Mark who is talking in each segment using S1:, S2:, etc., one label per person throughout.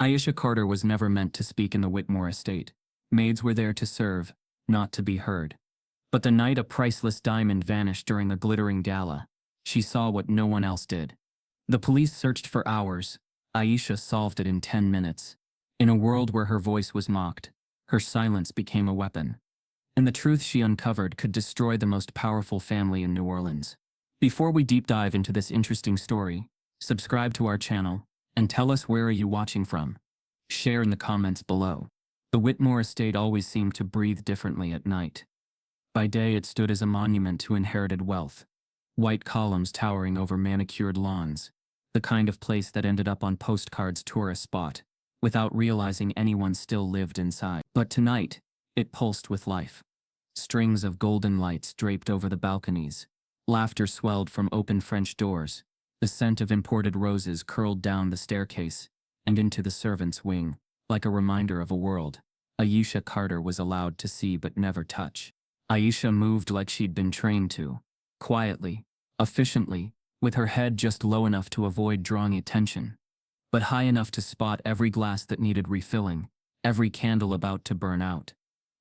S1: Aisha Carter was never meant to speak in the Whitmore estate. Maids were there to serve, not to be heard. But the night a priceless diamond vanished during a glittering gala, she saw what no one else did. The police searched for hours. Aisha solved it in 10 minutes. In a world where her voice was mocked, her silence became a weapon. And the truth she uncovered could destroy the most powerful family in New Orleans. Before we deep dive into this interesting story, subscribe to our channel, and tell us where are you watching from. Share in the comments below. The Whitmore estate always seemed to breathe differently at night. By day it stood as a monument to inherited wealth. White columns towering over manicured lawns. The kind of place that ended up on postcards' tourist spot, without realizing anyone still lived inside. But tonight, it pulsed with life. Strings of golden lights draped over the balconies. Laughter swelled from open French doors. The scent of imported roses curled down the staircase and into the servants' wing, like a reminder of a world Aisha Carter was allowed to see but never touch. Aisha moved like she'd been trained to, quietly, efficiently, with her head just low enough to avoid drawing attention, but high enough to spot every glass that needed refilling, every candle about to burn out.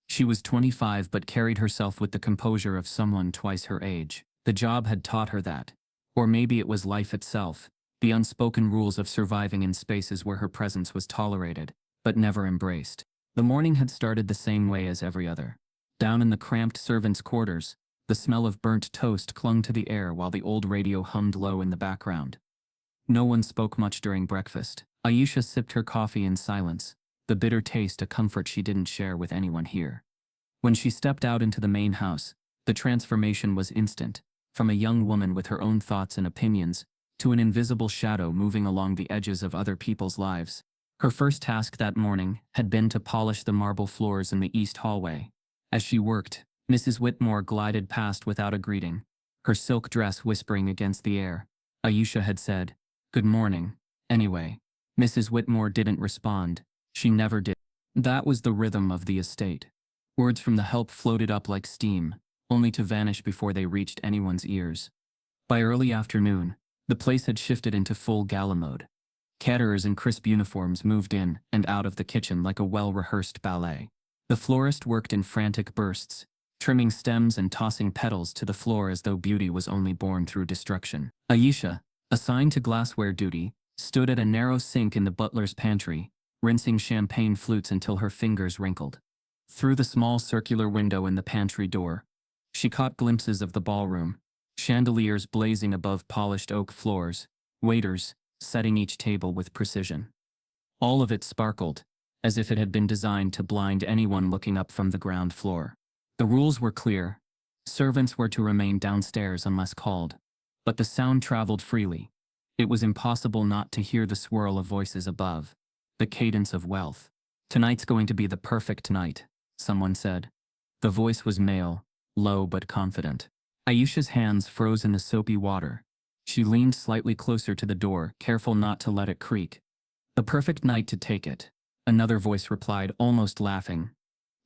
S1: She was 25 but carried herself with the composure of someone twice her age. The job had taught her that. Or maybe it was life itself, the unspoken rules of surviving in spaces where her presence was tolerated, but never embraced. The morning had started the same way as every other. Down in the cramped servants' quarters, the smell of burnt toast clung to the air while the old radio hummed low in the background. No one spoke much during breakfast. Aisha sipped her coffee in silence, the bitter taste a comfort she didn't share with anyone here. When she stepped out into the main house, the transformation was instant, from a young woman with her own thoughts and opinions, to an invisible shadow moving along the edges of other people's lives. Her first task that morning had been to polish the marble floors in the east hallway. As she worked, Mrs. Whitmore glided past without a greeting, her silk dress whispering against the air. Aisha had said, "Good morning." Anyway, Mrs. Whitmore didn't respond. She never did. That was the rhythm of the estate. Words from the help floated up like steam, only to vanish before they reached anyone's ears. By early afternoon, the place had shifted into full gala mode. Caterers in crisp uniforms moved in and out of the kitchen like a well-rehearsed ballet. The florist worked in frantic bursts, trimming stems and tossing petals to the floor as though beauty was only born through destruction. Aisha, assigned to glassware duty, stood at a narrow sink in the butler's pantry, rinsing champagne flutes until her fingers wrinkled. Through the small circular window in the pantry door, she caught glimpses of the ballroom, chandeliers blazing above polished oak floors, waiters setting each table with precision. All of it sparkled, as if it had been designed to blind anyone looking up from the ground floor. The rules were clear. Servants were to remain downstairs unless called, but the sound traveled freely. It was impossible not to hear the swirl of voices above, the cadence of wealth. "Tonight's going to be the perfect night," someone said. The voice was male, low but confident. Aisha's hands froze in the soapy water. She leaned slightly closer to the door, careful not to let it creak. "The perfect night to take it," another voice replied, almost laughing.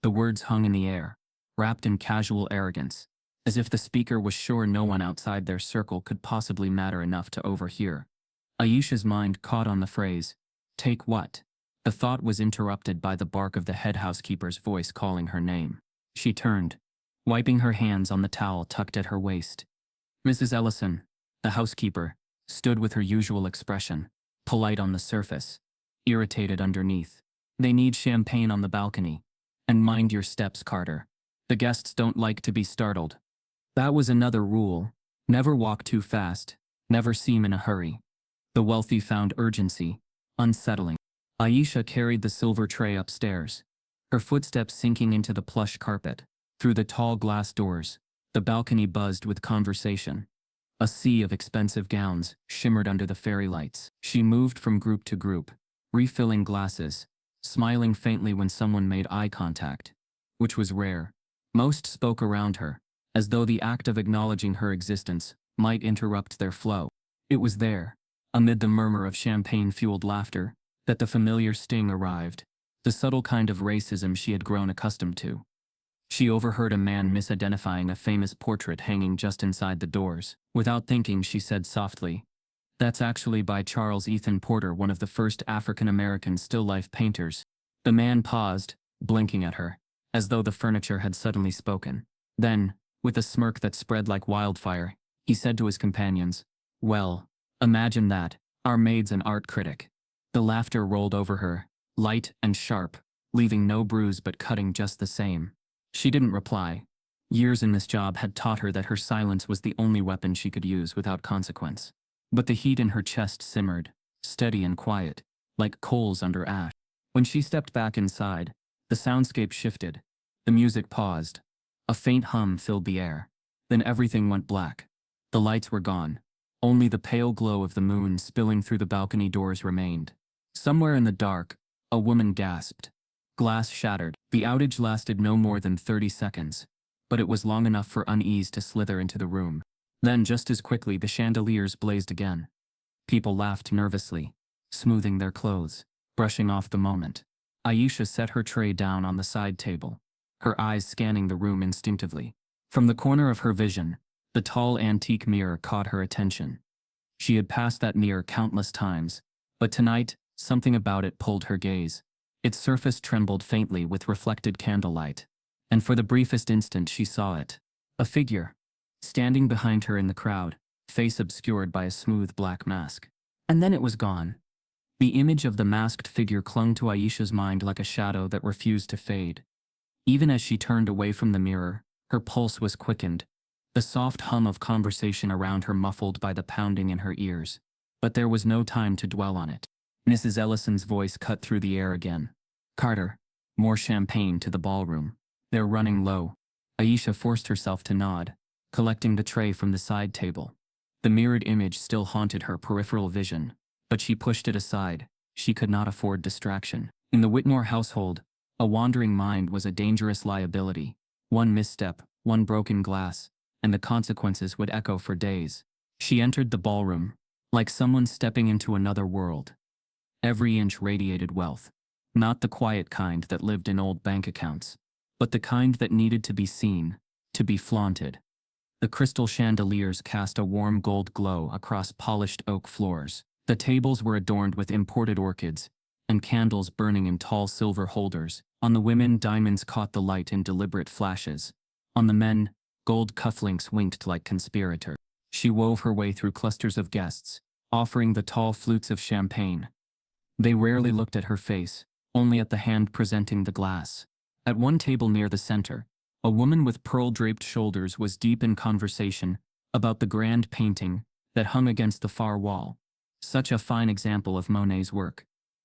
S1: The words hung in the air, wrapped in casual arrogance, as if the speaker was sure no one outside their circle could possibly matter enough to overhear. Aisha's mind caught on the phrase, "Take what?" The thought was interrupted by the bark of the head housekeeper's voice calling her name. She turned, wiping her hands on the towel tucked at her waist. Mrs. Ellison, the housekeeper, stood with her usual expression, polite on the surface, irritated underneath. "They need champagne on the balcony. And mind your steps, Carter. The guests don't like to be startled." That was another rule. Never walk too fast, never seem in a hurry. The wealthy found urgency unsettling. Aisha carried the silver tray upstairs, her footsteps sinking into the plush carpet. Through the tall glass doors, the balcony buzzed with conversation. A sea of expensive gowns shimmered under the fairy lights. She moved from group to group, refilling glasses, smiling faintly when someone made eye contact, which was rare. Most spoke around her, as though the act of acknowledging her existence might interrupt their flow. It was there, amid the murmur of champagne-fueled laughter, that the familiar sting arrived, the subtle kind of racism she had grown accustomed to. She overheard a man misidentifying a famous portrait hanging just inside the doors. Without thinking, she said softly, That's actually by Charles Ethan Porter, one of the first African-American still-life painters. The man paused, blinking at her, as though the furniture had suddenly spoken. Then, with a smirk that spread like wildfire, he said to his companions, "Well, imagine that, our maid's an art critic." The laughter rolled over her, light and sharp, leaving no bruise but cutting just the same. She didn't reply. Years in this job had taught her that her silence was the only weapon she could use without consequence. But the heat in her chest simmered, steady and quiet, like coals under ash. When she stepped back inside, the soundscape shifted. The music paused. A faint hum filled the air. Then everything went black. The lights were gone. Only the pale glow of the moon spilling through the balcony doors remained. Somewhere in the dark, a woman gasped. Glass shattered. The outage lasted no more than 30 seconds, but it was long enough for unease to slither into the room. Then, just as quickly, the chandeliers blazed again. People laughed nervously, smoothing their clothes, brushing off the moment. Aisha set her tray down on the side table, her eyes scanning the room instinctively. From the corner of her vision, the tall antique mirror caught her attention. She had passed that mirror countless times, but tonight, something about it pulled her gaze. Its surface trembled faintly with reflected candlelight, and for the briefest instant she saw it. A figure, standing behind her in the crowd, face obscured by a smooth black mask. And then it was gone. The image of the masked figure clung to Aisha's mind like a shadow that refused to fade. Even as she turned away from the mirror, her pulse was quickened, the soft hum of conversation around her muffled by the pounding in her ears. But there was no time to dwell on it. Mrs. Ellison's voice cut through the air again. "Carter, more champagne to the ballroom. They're running low." Aisha forced herself to nod, collecting the tray from the side table. The mirrored image still haunted her peripheral vision, but she pushed it aside. She could not afford distraction. In the Whitmore household, a wandering mind was a dangerous liability. One misstep, one broken glass, and the consequences would echo for days. She entered the ballroom, like someone stepping into another world. Every inch radiated wealth. Not the quiet kind that lived in old bank accounts, but the kind that needed to be seen, to be flaunted. The crystal chandeliers cast a warm gold glow across polished oak floors. The tables were adorned with imported orchids, and candles burning in tall silver holders. On the women, diamonds caught the light in deliberate flashes. On the men, gold cufflinks winked like conspirators. She wove her way through clusters of guests, offering the tall flutes of champagne. They rarely looked at her face, only at the hand presenting the glass. At one table near the center, a woman with pearl-draped shoulders was deep in conversation about the grand painting that hung against the far wall. "Such a fine example of Monet's work,"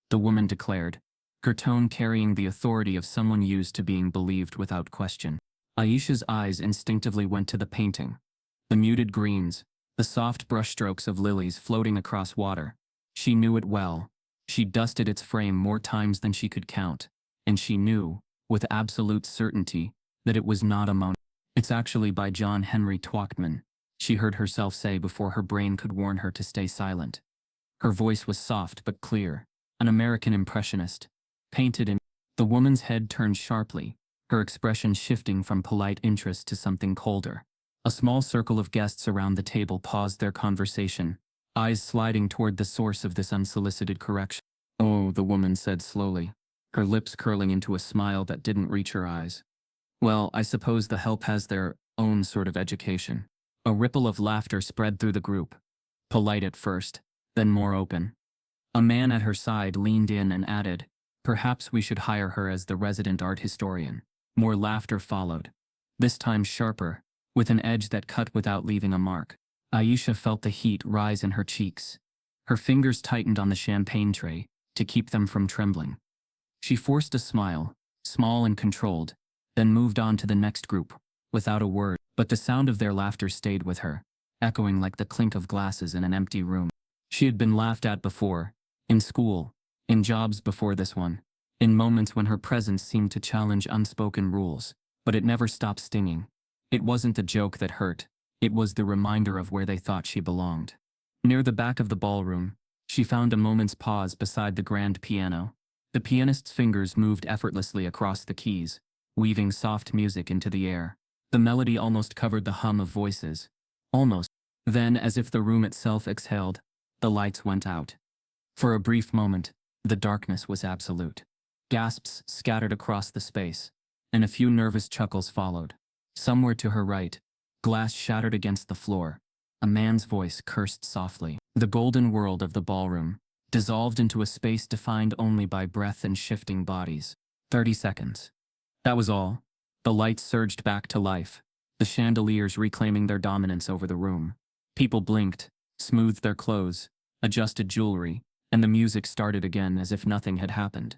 S1: the woman declared, her tone carrying the authority of someone used to being believed without question. Aisha's eyes instinctively went to the painting. The muted greens, the soft brushstrokes of lilies floating across water. She knew it well. She dusted its frame more times than she could count, and she knew, with absolute certainty, that it was not a Monet. "It's actually by John Henry Twachtman," she heard herself say before her brain could warn her to stay silent. Her voice was soft but clear. "An American impressionist. Painted in..." The woman's head turned sharply, her expression shifting from polite interest to something colder. A small circle of guests around the table paused their conversation, eyes sliding toward the source of this unsolicited correction. "Oh," the woman said slowly, her lips curling into a smile that didn't reach her eyes. "Well, I suppose the help has their own sort of education." A ripple of laughter spread through the group. Polite at first, then more open. A man at her side leaned in and added, "Perhaps we should hire her as the resident art historian." More laughter followed, this time sharper, with an edge that cut without leaving a mark. Aisha felt the heat rise in her cheeks. Her fingers tightened on the champagne tray to keep them from trembling. She forced a smile, small and controlled, then moved on to the next group, without a word, but the sound of their laughter stayed with her, echoing like the clink of glasses in an empty room. She had been laughed at before, in school, in jobs before this one, in moments when her presence seemed to challenge unspoken rules, but it never stopped stinging. It wasn't the joke that hurt, it was the reminder of where they thought she belonged. Near the back of the ballroom, she found a moment's pause beside the grand piano. The pianist's fingers moved effortlessly across the keys, weaving soft music into the air. The melody almost covered the hum of voices. Almost. Then, as if the room itself exhaled, The lights went out. For a brief moment, the darkness was absolute. Gasps scattered across the space, and a few nervous chuckles followed. Somewhere to her right, glass shattered against the floor. A man's voice cursed softly. The golden world of the ballroom dissolved into a space defined only by breath and shifting bodies. 30 seconds. That was all. The lights surged back to life, the chandeliers reclaiming their dominance over the room. People blinked, smoothed their clothes, adjusted jewelry, and the music started again as if nothing had happened.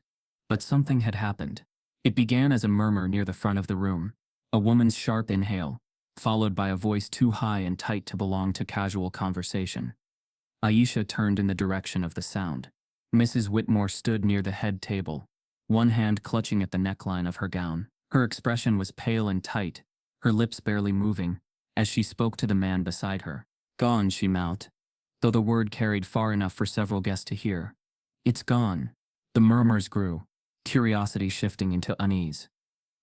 S1: But something had happened. It began as a murmur near the front of the room, a woman's sharp inhale, followed by a voice too high and tight to belong to casual conversation. Aisha turned in the direction of the sound. Mrs. Whitmore stood near the head table, one hand clutching at the neckline of her gown. Her expression was pale and tight, her lips barely moving, as she spoke to the man beside her. "Gone," she mouthed, though the word carried far enough for several guests to hear. "It's gone." The murmurs grew, curiosity shifting into unease.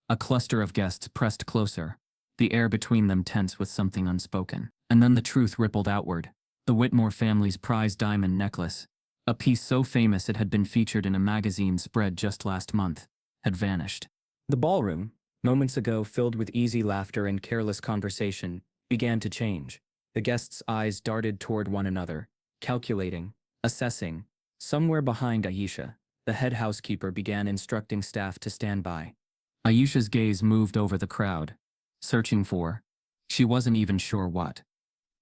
S1: A cluster of guests pressed closer, the air between them tense with something unspoken. And then the truth rippled outward. The Whitmore family's prized diamond necklace, a piece so famous it had been featured in a magazine spread just last month, had vanished. The ballroom, moments ago filled with easy laughter and careless conversation, began to change. The guests' eyes darted toward one another, calculating, assessing. Somewhere behind Aisha, the head housekeeper began instructing staff to stand by. Aisha's gaze moved over the crowd, searching for, she wasn't even sure what.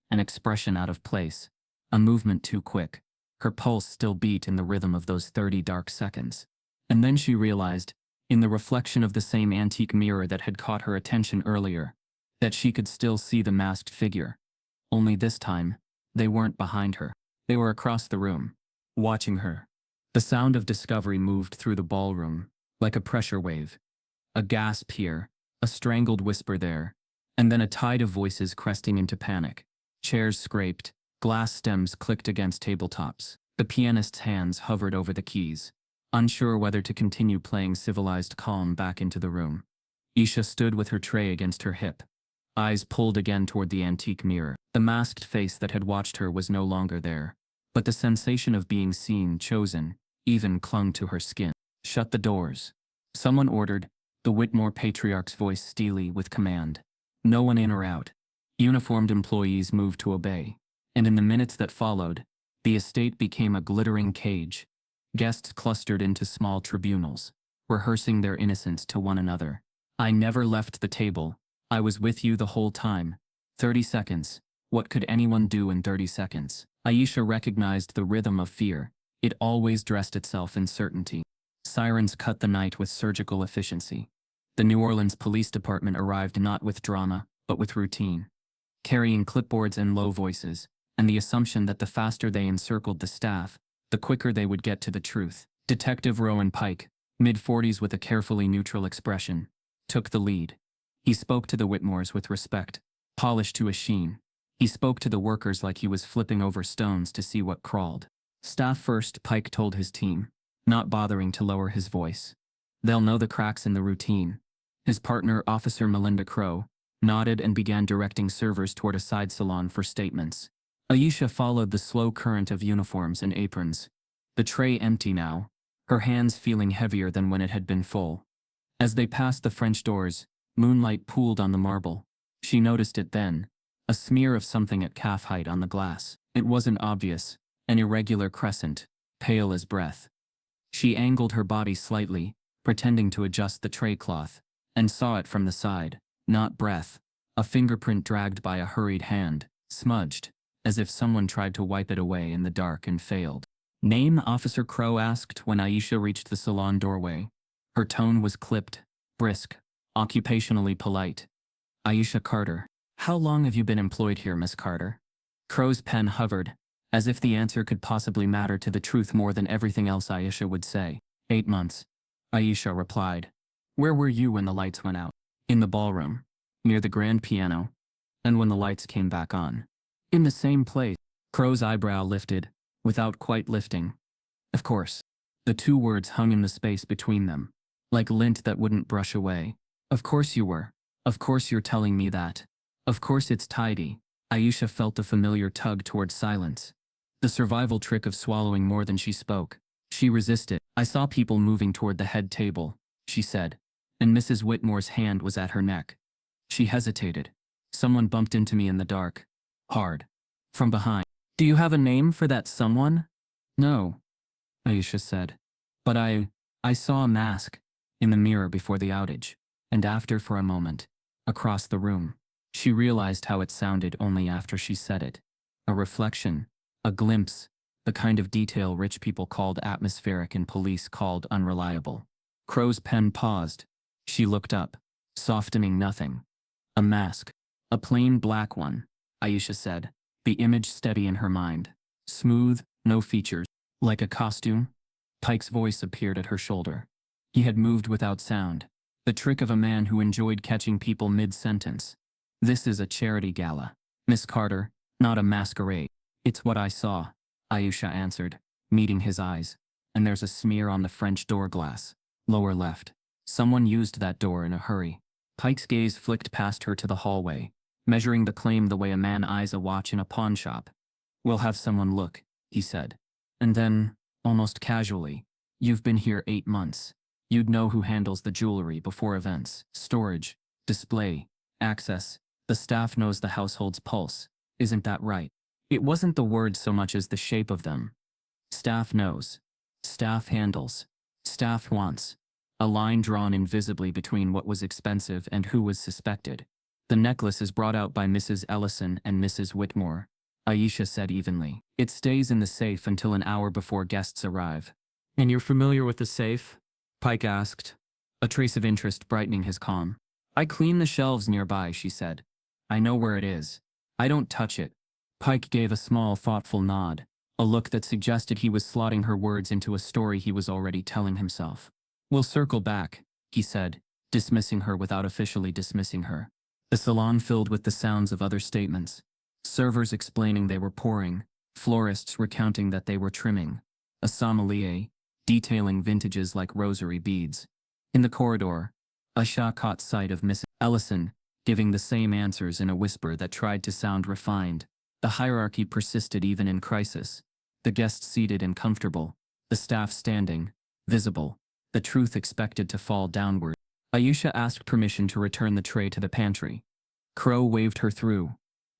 S1: An expression out of place, a movement too quick. Her pulse still beat in the rhythm of those 30 dark seconds. And then she realized, in the reflection of the same antique mirror that had caught her attention earlier, that she could still see the masked figure. Only this time, they weren't behind her. They were across the room, watching her. The sound of discovery moved through the ballroom, like a pressure wave. A gasp here, a strangled whisper there, and then a tide of voices cresting into panic. Chairs scraped, glass stems clicked against tabletops. The pianist's hands hovered over the keys, unsure whether to continue playing civilized calm back into the room. Aisha stood with her tray against her hip, eyes pulled again toward the antique mirror. The masked face that had watched her was no longer there, but the sensation of being seen, chosen, even clung to her skin. "Shut the doors," someone ordered, the Whitmore patriarch's voice steely with command. No one in or out. Uniformed employees moved to obey, and in the minutes that followed, the estate became a glittering cage. Guests clustered into small tribunals, rehearsing their innocence to one another. "I never left the table. I was with you the whole time." 30 seconds. What could anyone do in 30 seconds? Aisha recognized the rhythm of fear. It always dressed itself in certainty. Sirens cut the night with surgical efficiency. The New Orleans Police Department arrived not with drama, but with routine, carrying clipboards and low voices, and the assumption that the faster they encircled the staff, the quicker they would get to the truth. Detective Rowan Pike, mid-40s with a carefully neutral expression, took the lead. He spoke to the Whitmores with respect, polished to a sheen. He spoke to the workers like he was flipping over stones to see what crawled. "Staff first," Pike told his team, not bothering to lower his voice. "They'll know the cracks in the routine." His partner, Officer Melinda Crow, nodded and began directing servers toward a side salon for statements. Aisha followed the slow current of uniforms and aprons, the tray empty now, her hands feeling heavier than when it had been full. As they passed the French doors, moonlight pooled on the marble. She noticed it then, a smear of something at calf height on the glass. It wasn't obvious, an irregular crescent, pale as breath. She angled her body slightly, pretending to adjust the tray cloth, and saw it from the side. Not breath, a fingerprint dragged by a hurried hand, smudged, as if someone tried to wipe it away in the dark and failed. "Name?" Officer Crow asked when Aisha reached the salon doorway. Her tone was clipped, brisk, occupationally polite. "Aisha Carter." "How long have you been employed here, Miss Carter?" Crow's pen hovered, as if the answer could possibly matter to the truth more than everything else Aisha would say. 8 months, Aisha replied. "Where were you when the lights went out?" "In the ballroom, near the grand piano." "And when the lights came back on?" "In the same place." Crow's eyebrow lifted, without quite lifting. "Of course." The two words hung in the space between them, like lint that wouldn't brush away. "Of course you were. Of course you're telling me that. Of course it's tidy." Aisha felt a familiar tug toward silence. The survival trick of swallowing more than she spoke. She resisted. I saw people moving toward the head table, she said, and Mrs. Whitmore's hand was at her neck. She hesitated. Someone bumped into me in the dark. Hard. From behind. Do you have a name for that someone? No, Aisha said. But I saw a mask in the mirror before the outage, and after for a moment, across the room. She realized how it sounded only after she said it. A reflection, a glimpse, the kind of detail rich people called atmospheric and police called unreliable. Crow's pen paused. She looked up, softening nothing. A mask. A plain black one, Aisha said, the image steady in her mind. Smooth, no features. Like a costume? Pike's voice appeared at her shoulder. He had moved without sound, the trick of a man who enjoyed catching people mid-sentence. This is a charity gala, Miss Carter, not a masquerade. It's what I saw, Aisha answered, meeting his eyes. And there's a smear on the French door glass, lower left. Someone used that door in a hurry. Pike's gaze flicked past her to the hallway, measuring the claim the way a man eyes a watch in a pawn shop. We'll have someone look, he said. And then, almost casually, you've been here 8 months. You'd know who handles the jewelry before events, storage, display, access. The staff knows the household's pulse. Isn't that right? It wasn't the words so much as the shape of them. Staff knows. Staff handles. Staff wants. A line drawn invisibly between what was expensive and who was suspected. The necklace is brought out by Mrs. Ellison and Mrs. Whitmore, Aisha said evenly. It stays in the safe until an hour before guests arrive. And you're familiar with the safe? Pike asked, a trace of interest brightening his calm. I clean the shelves nearby, she said. I know where it is. I don't touch it. Pike gave a small, thoughtful nod, a look that suggested he was slotting her words into a story he was already telling himself. We'll circle back, he said, dismissing her without officially dismissing her. The salon filled with the sounds of other statements. Servers explaining they were pouring, florists recounting that they were trimming, a sommelier detailing vintages like rosary beads. In the corridor, Aisha caught sight of Mrs. Ellison, giving the same answers in a whisper that tried to sound refined. The hierarchy persisted even in crisis. The guests seated and comfortable, the staff standing, visible, the truth expected to fall downward. Aisha asked permission to return the tray to the pantry. Crow waved her through,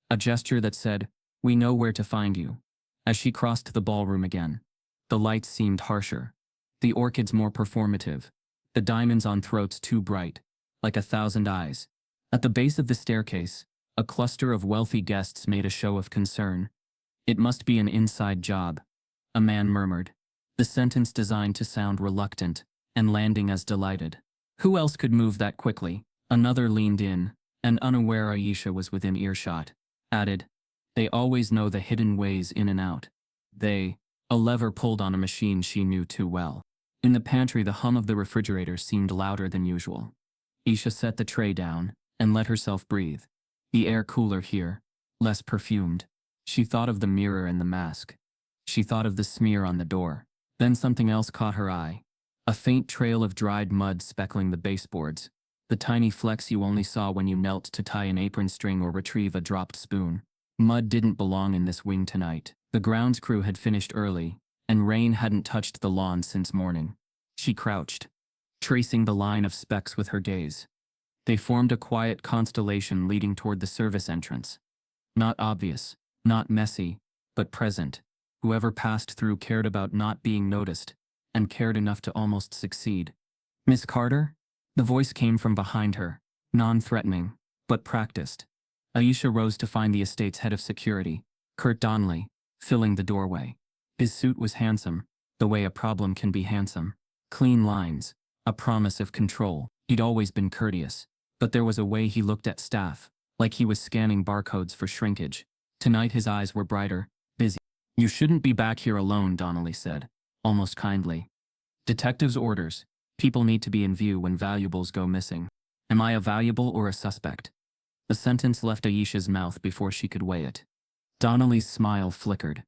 S1: a gesture that said, "We know where to find you." As she crossed the ballroom again, the lights seemed harsher, the orchids more performative, the diamonds on throats too bright, like 1,000 eyes. At the base of the staircase, a cluster of wealthy guests made a show of concern. It must be an inside job, a man murmured, the sentence designed to sound reluctant, and landing as delighted. Who else could move that quickly? Another leaned in, and unaware Aisha was within earshot, added, they always know the hidden ways in and out. A lever pulled on a machine she knew too well. In the pantry, the hum of the refrigerator seemed louder than usual. Aisha set the tray down and let herself breathe. The air cooler here, less perfumed. She thought of the mirror and the mask. She thought of the smear on the door. Then something else caught her eye. A faint trail of dried mud speckling the baseboards. The tiny flecks you only saw when you knelt to tie an apron string or retrieve a dropped spoon. Mud didn't belong in this wing tonight. The grounds crew had finished early, and rain hadn't touched the lawn since morning. She crouched, tracing the line of specks with her gaze. They formed a quiet constellation leading toward the service entrance. Not obvious, not messy, but present. Whoever passed through cared about not being noticed, and cared enough to almost succeed. Miss Carter? The voice came from behind her, non-threatening, but practiced. Aisha rose to find the estate's head of security, Kurt Donnelly, filling the doorway. His suit was handsome, the way a problem can be handsome. Clean lines, a promise of control. He'd always been courteous, but there was a way he looked at staff, like he was scanning barcodes for shrinkage. Tonight his eyes were brighter, busy. You shouldn't be back here alone, Donnelly said, almost kindly. Detective's orders. People need to be in view when valuables go missing. Am I a valuable or a suspect? The sentence left Aisha's mouth before she could weigh it. Donnelly's smile flickered.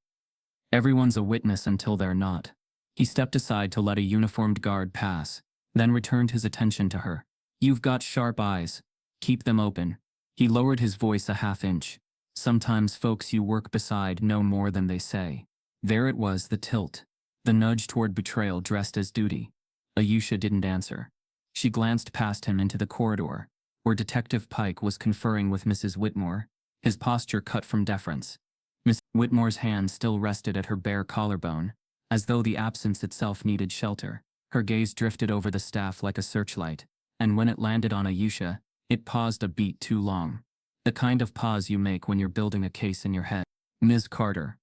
S1: Everyone's a witness until they're not. He stepped aside to let a uniformed guard pass, then returned his attention to her. You've got sharp eyes. Keep them open. He lowered his voice a half inch. Sometimes folks you work beside know more than they say. There it was, the tilt. The nudge toward betrayal dressed as duty. Aisha didn't answer. She glanced past him into the corridor, where Detective Pike was conferring with Mrs. Whitmore, his posture cut from deference. Miss Whitmore's hand still rested at her bare collarbone, as though the absence itself needed shelter. Her gaze drifted over the staff like a searchlight, and when it landed on Aisha, it paused a beat too long. The kind of pause you make when you're building a case in your head. Ms. Carter.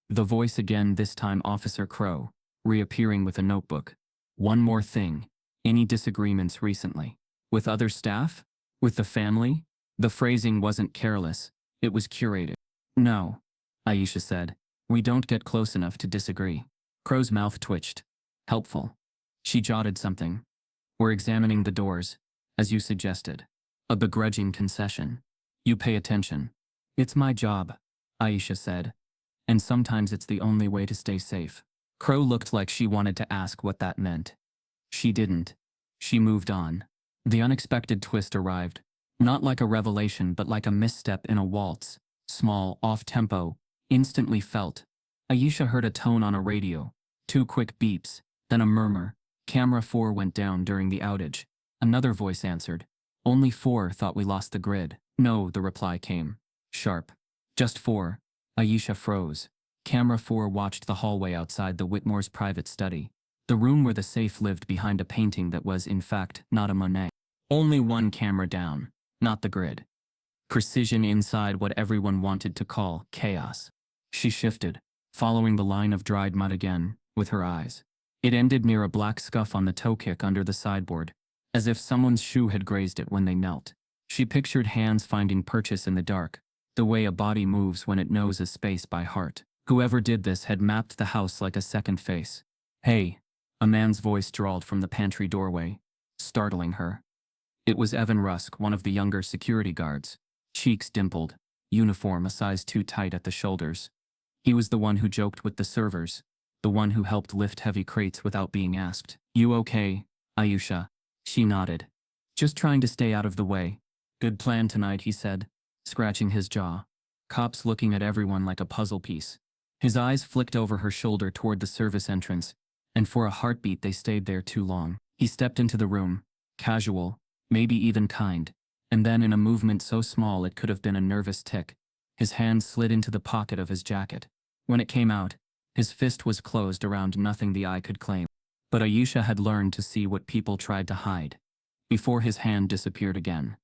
S1: The voice again, this time Officer Crow, reappearing with a notebook. One more thing. Any disagreements recently? With other staff? With the family? The phrasing wasn't careless, it was curated. No, Aisha said. We don't get close enough to disagree. Crow's mouth twitched. Helpful. She jotted something. We're examining the doors, as you suggested. A begrudging concession. You pay attention. It's my job, Aisha said. And sometimes it's the only way to stay safe. Crow looked like she wanted to ask what that meant. She didn't. She moved on. The unexpected twist arrived. Not like a revelation but like a misstep in a waltz. Small, off-tempo, instantly felt. Aisha heard a tone on a radio. 2 quick beeps, then a murmur. Camera 4 went down during the outage. Another voice answered. Only 4 thought we lost the grid. No, the reply came. Sharp. Just 4. Aisha froze. Camera 4 watched the hallway outside the Whitmore's private study. The room where the safe lived behind a painting that was, in fact, not a Monet. Only 1 camera down, not the grid. Precision inside what everyone wanted to call chaos. She shifted, following the line of dried mud again, with her eyes. It ended near a black scuff on the toe kick under the sideboard, as if someone's shoe had grazed it when they knelt. She pictured hands finding purchase in the dark, the way a body moves when it knows a space by heart. Whoever did this had mapped the house like a second face. Hey, a man's voice drawled from the pantry doorway, startling her. It was Evan Rusk, one of the younger security guards. Cheeks dimpled, uniform a size too tight at the shoulders. He was the one who joked with the servers, the one who helped lift heavy crates without being asked. You okay, Aisha? She nodded. Just trying to stay out of the way. Good plan tonight, he said, scratching his jaw. Cops looking at everyone like a puzzle piece. His eyes flicked over her shoulder toward the service entrance, and for a heartbeat they stayed there too long. He stepped into the room, casual, maybe even kind, and then in a movement so small it could have been a nervous tick, his hand slid into the pocket of his jacket. When it came out, his fist was closed around nothing the eye could claim. But Aisha had learned to see what people tried to hide. Before his hand disappeared again,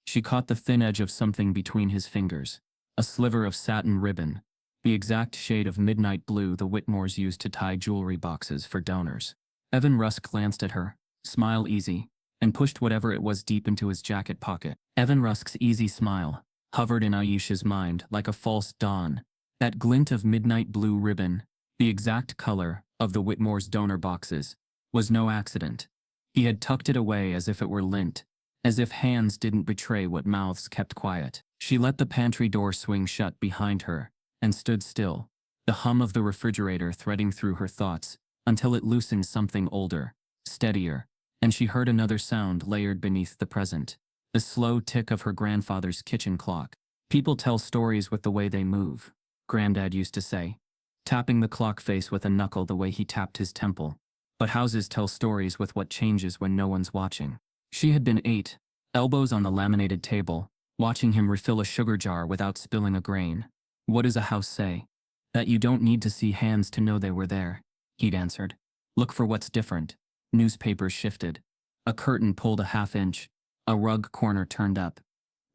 S1: she caught the thin edge of something between his fingers, a sliver of satin ribbon, the exact shade of midnight blue the Whitmores used to tie jewelry boxes for donors. Evan Rusk glanced at her, smile easy, and pushed whatever it was deep into his jacket pocket. Evan Rusk's easy smile hovered in Aisha's mind like a false dawn. That glint of midnight blue ribbon, the exact color of the Whitmore's donor boxes, was no accident. He had tucked it away as if it were lint, as if hands didn't betray what mouths kept quiet. She let the pantry door swing shut behind her and stood still, the hum of the refrigerator threading through her thoughts, until it loosened something older, steadier, and she heard another sound layered beneath the present, the slow tick of her grandfather's kitchen clock. People tell stories with the way they move, Granddad used to say, tapping the clock face with a knuckle the way he tapped his temple. But houses tell stories with what changes when no one's watching. She had been 8, elbows on the laminated table, watching him refill a sugar jar without spilling a grain. What does a house say? That you don't need to see hands to know they were there, he'd answered. Look for what's different. Newspapers shifted. A curtain pulled a half-inch. A rug corner turned up.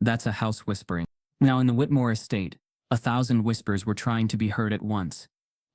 S1: That's a house whispering. Now in the Whitmore estate, 1,000 whispers were trying to be heard at once.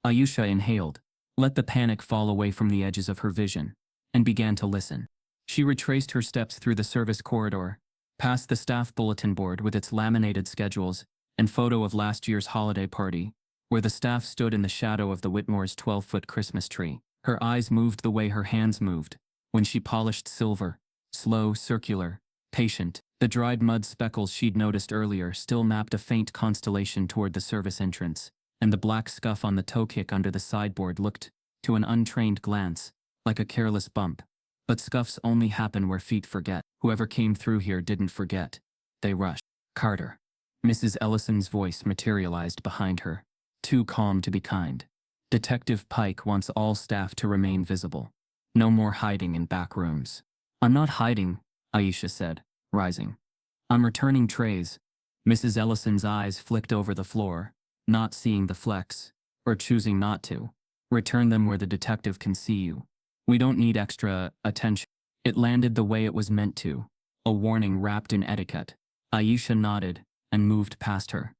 S1: Aisha inhaled, let the panic fall away from the edges of her vision, and began to listen. She retraced her steps through the service corridor, past the staff bulletin board with its laminated schedules and photo of last year's holiday party, where the staff stood in the shadow of the Whitmore's 12-foot Christmas tree. Her eyes moved the way her hands moved, when she polished silver, slow, circular, patient. The dried mud speckles she'd noticed earlier still mapped a faint constellation toward the service entrance, and the black scuff on the toe kick under the sideboard looked, to an untrained glance, like a careless bump. But scuffs only happen where feet forget. Whoever came through here didn't forget. They rushed. Carter. Mrs. Ellison's voice materialized behind her, too calm to be kind. Detective Pike wants all staff to remain visible. No more hiding in back rooms. I'm not hiding, Aisha said, rising. I'm returning trays. Mrs. Ellison's eyes flicked over the floor, not seeing the flecks, or choosing not to. Return them where the detective can see you. We don't need extra attention. It landed the way it was meant to, a warning wrapped in etiquette. Aisha nodded and moved past her.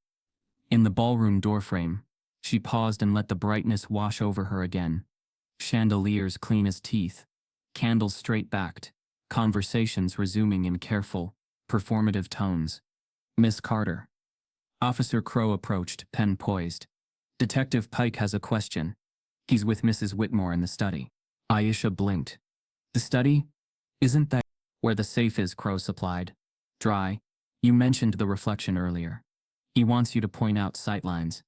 S1: In the ballroom doorframe, she paused and let the brightness wash over her again. Chandeliers clean as teeth, candles straight-backed, conversations resuming in careful, performative tones. Miss Carter. Officer Crow approached, pen poised. Detective Pike has a question. He's with Mrs. Whitmore in the study. Aisha blinked. The study? Isn't that where the safe is? Crow supplied. Dry. You mentioned the reflection earlier. He wants you to point out sightlines.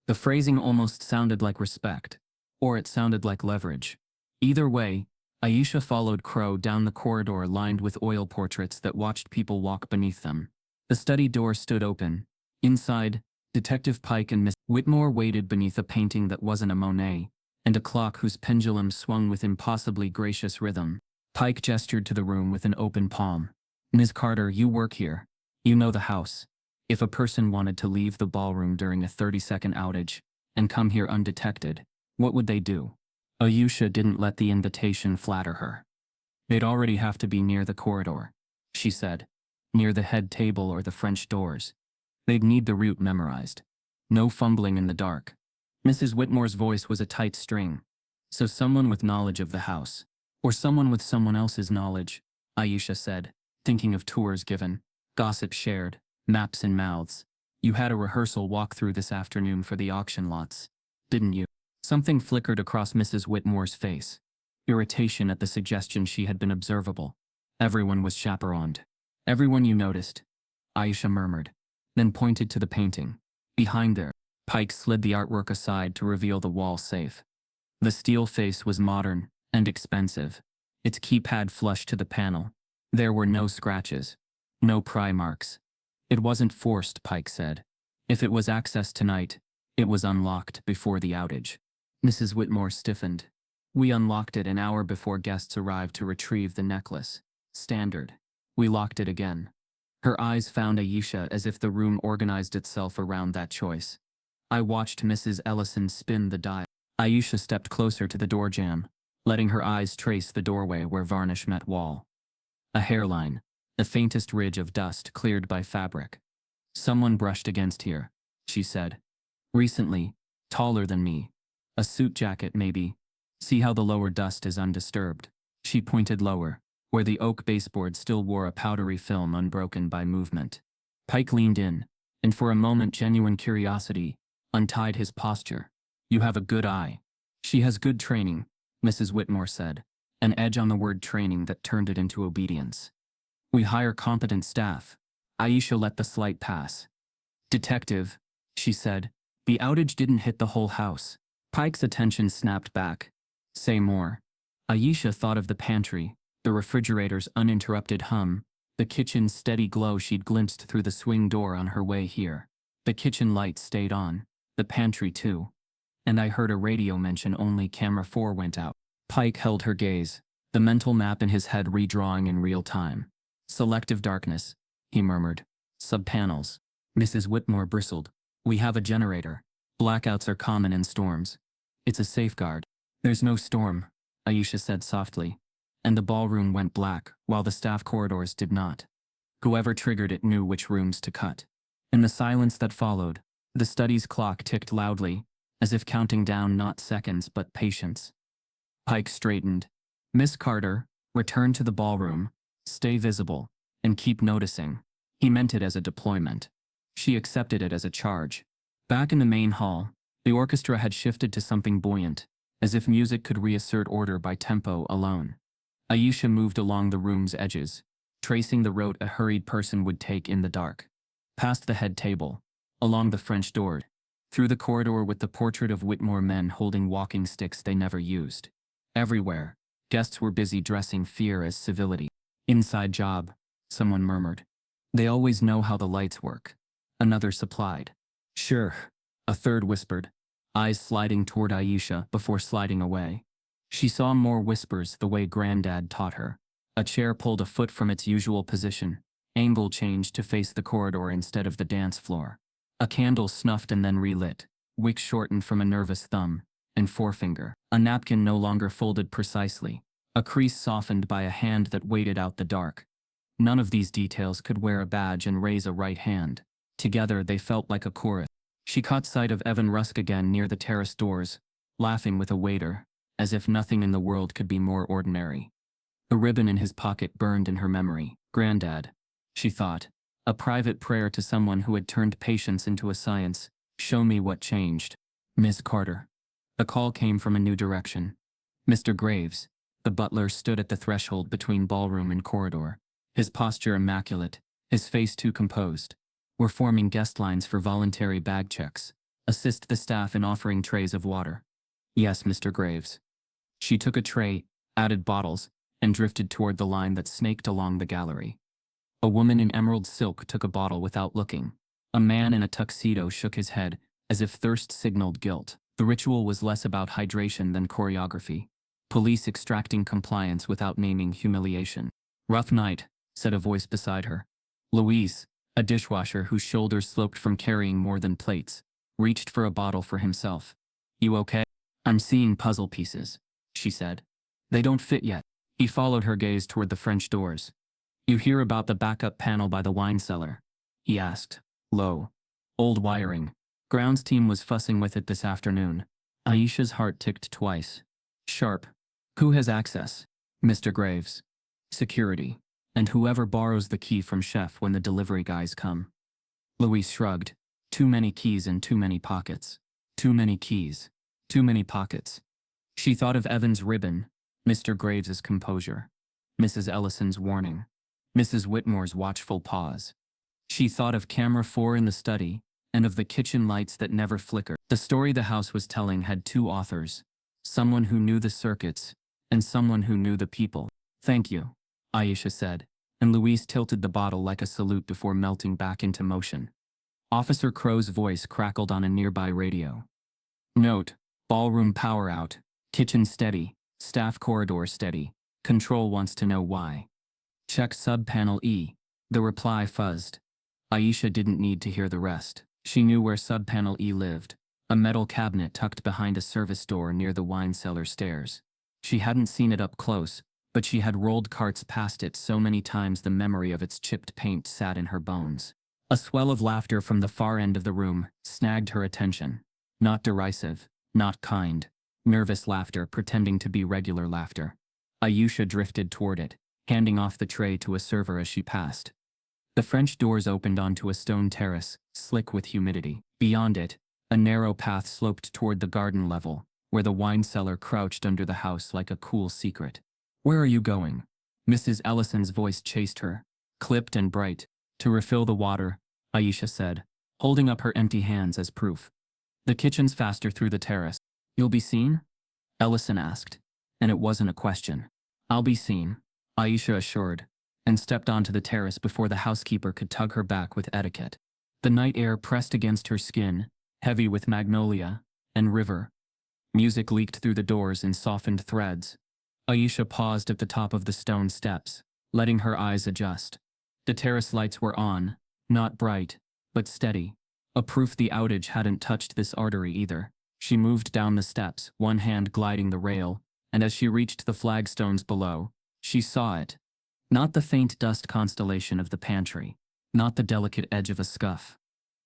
S1: The phrasing almost sounded like respect, or it sounded like leverage. Either way, Aisha followed Crow down the corridor lined with oil portraits that watched people walk beneath them. The study door stood open. Inside, Detective Pike and Miss Whitmore waited beneath a painting that wasn't a Monet, and a clock whose pendulum swung with impossibly gracious rhythm. Pike gestured to the room with an open palm. Ms. Carter, you work here. You know the house. If a person wanted to leave the ballroom during a 30-second outage and come here undetected, what would they do? Aisha didn't let the invitation flatter her. They'd already have to be near the corridor, she said, near the head table or the French doors. They'd need the route memorized. No fumbling in the dark. Mrs. Whitmore's voice was a tight string. So someone with knowledge of the house, or someone with someone else's knowledge, Aisha said, thinking of tours given, gossip shared, maps in mouths. You had a rehearsal walkthrough this afternoon for the auction lots, didn't you? Something flickered across Mrs. Whitmore's face. Irritation at the suggestion she had been observable. Everyone was chaperoned. Everyone you noticed, Aisha murmured, then pointed to the painting. Behind there, Pike slid the artwork aside to reveal the wall safe. The steel face was modern and expensive, its keypad flush to the panel. There were no scratches, no pry marks. It wasn't forced, Pike said. If it was accessed tonight, it was unlocked before the outage. Mrs. Whitmore stiffened. We unlocked it an hour before guests arrived to retrieve the necklace. Standard. We locked it again. Her eyes found Aisha as if the room organized itself around that choice. I watched Mrs. Ellison spin the dial. Aisha stepped closer to the door jamb, letting her eyes trace the doorway where varnish met wall. A hairline, the faintest ridge of dust cleared by fabric. Someone brushed against here, she said. Recently, taller than me. A suit jacket maybe. See how the lower dust is undisturbed. She pointed lower, where the oak baseboard still wore a powdery film unbroken by movement. Pike leaned in, and for a moment genuine curiosity untied his posture. You have a good eye. She has good training, Mrs. Whitmore said, an edge on the word training that turned it into obedience. We hire competent staff. Aisha let the slight pass. Detective, she said, the outage didn't hit the whole house. Pike's attention snapped back. Say more. Aisha thought of the pantry, the refrigerator's uninterrupted hum, the kitchen's steady glow she'd glimpsed through the swing door on her way here. The kitchen lights stayed on, the pantry too. And I heard a radio mention only camera 4 went out. Pike held her gaze, the mental map in his head redrawing in real time. Selective darkness, he murmured. Subpanels. Mrs. Whitmore bristled. We have a generator. Blackouts are common in storms. It's a safeguard. There's no storm, Aisha said softly. And the ballroom went black, while the staff corridors did not. Whoever triggered it knew which rooms to cut. In the silence that followed, the study's clock ticked loudly, as if counting down not seconds but patience. Pike straightened. Miss Carter, return to the ballroom, stay visible, and keep noticing. He meant it as a deployment. She accepted it as a charge. Back in the main hall, the orchestra had shifted to something buoyant, as if music could reassert order by tempo alone. Aisha moved along the room's edges, tracing the route a hurried person would take in the dark. Past the head table, along the French door, through the corridor with the portrait of Whitmore men holding walking sticks they never used. Everywhere, guests were busy dressing fear as civility. Inside job, someone murmured. They always know how the lights work. Another supplied. Sure, a third whispered. eyes sliding toward Aisha before sliding away. She saw more whispers the way Granddad taught her. A chair pulled a foot from its usual position. Angle changed to face the corridor instead of the dance floor. A candle snuffed and then relit. Wick shortened from a nervous thumb and forefinger. A napkin no longer folded precisely. A crease softened by a hand that waited out the dark. None of these details could wear a badge and raise a right hand. Together they felt like a chorus. She caught sight of Evan Rusk again near the terrace doors, laughing with a waiter, as if nothing in the world could be more ordinary. The ribbon in his pocket burned in her memory. Granddad, she thought. A private prayer to someone who had turned patience into a science. Show me what changed. Miss Carter. The call came from a new direction. Mr. Graves, the butler, stood at the threshold between ballroom and corridor. His posture immaculate, his face too composed. We're forming guest lines for voluntary bag checks. Assist the staff in offering trays of water. Yes, Mr. Graves. She took a tray, added bottles, and drifted toward the line that snaked along the gallery. A woman in emerald silk took a bottle without looking. A man in a tuxedo shook his head, as if thirst signaled guilt. The ritual was less about hydration than choreography. Police extracting compliance without naming humiliation. Rough night, said a voice beside her. Louise, a dishwasher whose shoulders sloped from carrying more than plates, reached for a bottle for himself. You okay? I'm seeing puzzle pieces, she said. They don't fit yet. He followed her gaze toward the French doors. You hear about the backup panel by the wine cellar? He asked, low. Old wiring. Grounds team was fussing with it this afternoon. Aisha's heart ticked twice. Sharp. Who has access? Mr. Graves. Security. And whoever borrows the key from Chef when the delivery guys come. Louise shrugged. Too many keys and too many pockets. Too many keys. Too many pockets. She thought of Evan's ribbon, Mr. Graves's composure, Mrs. Ellison's warning, Mrs. Whitmore's watchful pause. She thought of camera 4 in the study, and of the kitchen lights that never flickered. The story the house was telling had two authors, someone who knew the circuits, and someone who knew the people. Thank you, Aisha said, and Louise tilted the bottle like a salute before melting back into motion. Officer Crow's voice crackled on a nearby radio. Note, ballroom power out, kitchen steady, staff corridor steady, control wants to know why. Check sub-panel E. The reply fuzzed. Aisha didn't need to hear the rest. She knew where sub-panel E lived, a metal cabinet tucked behind a service door near the wine cellar stairs. She hadn't seen it up close, but she had rolled carts past it so many times the memory of its chipped paint sat in her bones. A swell of laughter from the far end of the room snagged her attention. Not derisive, not kind. Nervous laughter pretending to be regular laughter. Aisha drifted toward it, handing off the tray to a server as she passed. The French doors opened onto a stone terrace, slick with humidity. Beyond it, a narrow path sloped toward the garden level, where the wine cellar crouched under the house like a cool secret. Where are you going? Mrs. Ellison's voice chased her, clipped and bright. To refill the water, Aisha said, holding up her empty hands as proof. The kitchen's faster through the terrace. You'll be seen? Ellison asked, and it wasn't a question. I'll be seen, Aisha assured, and stepped onto the terrace before the housekeeper could tug her back with etiquette. The night air pressed against her skin, heavy with magnolia and river. Music leaked through the doors in softened threads. Aisha paused at the top of the stone steps, letting her eyes adjust. The terrace lights were on, not bright, but steady. A proof the outage hadn't touched this artery either. She moved down the steps, one hand gliding the rail, and as she reached the flagstones below, she saw it. Not the faint dust constellation of the pantry, not the delicate edge of a scuff.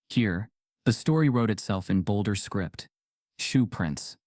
S1: Here, the story wrote itself in bolder script. Shoe prints.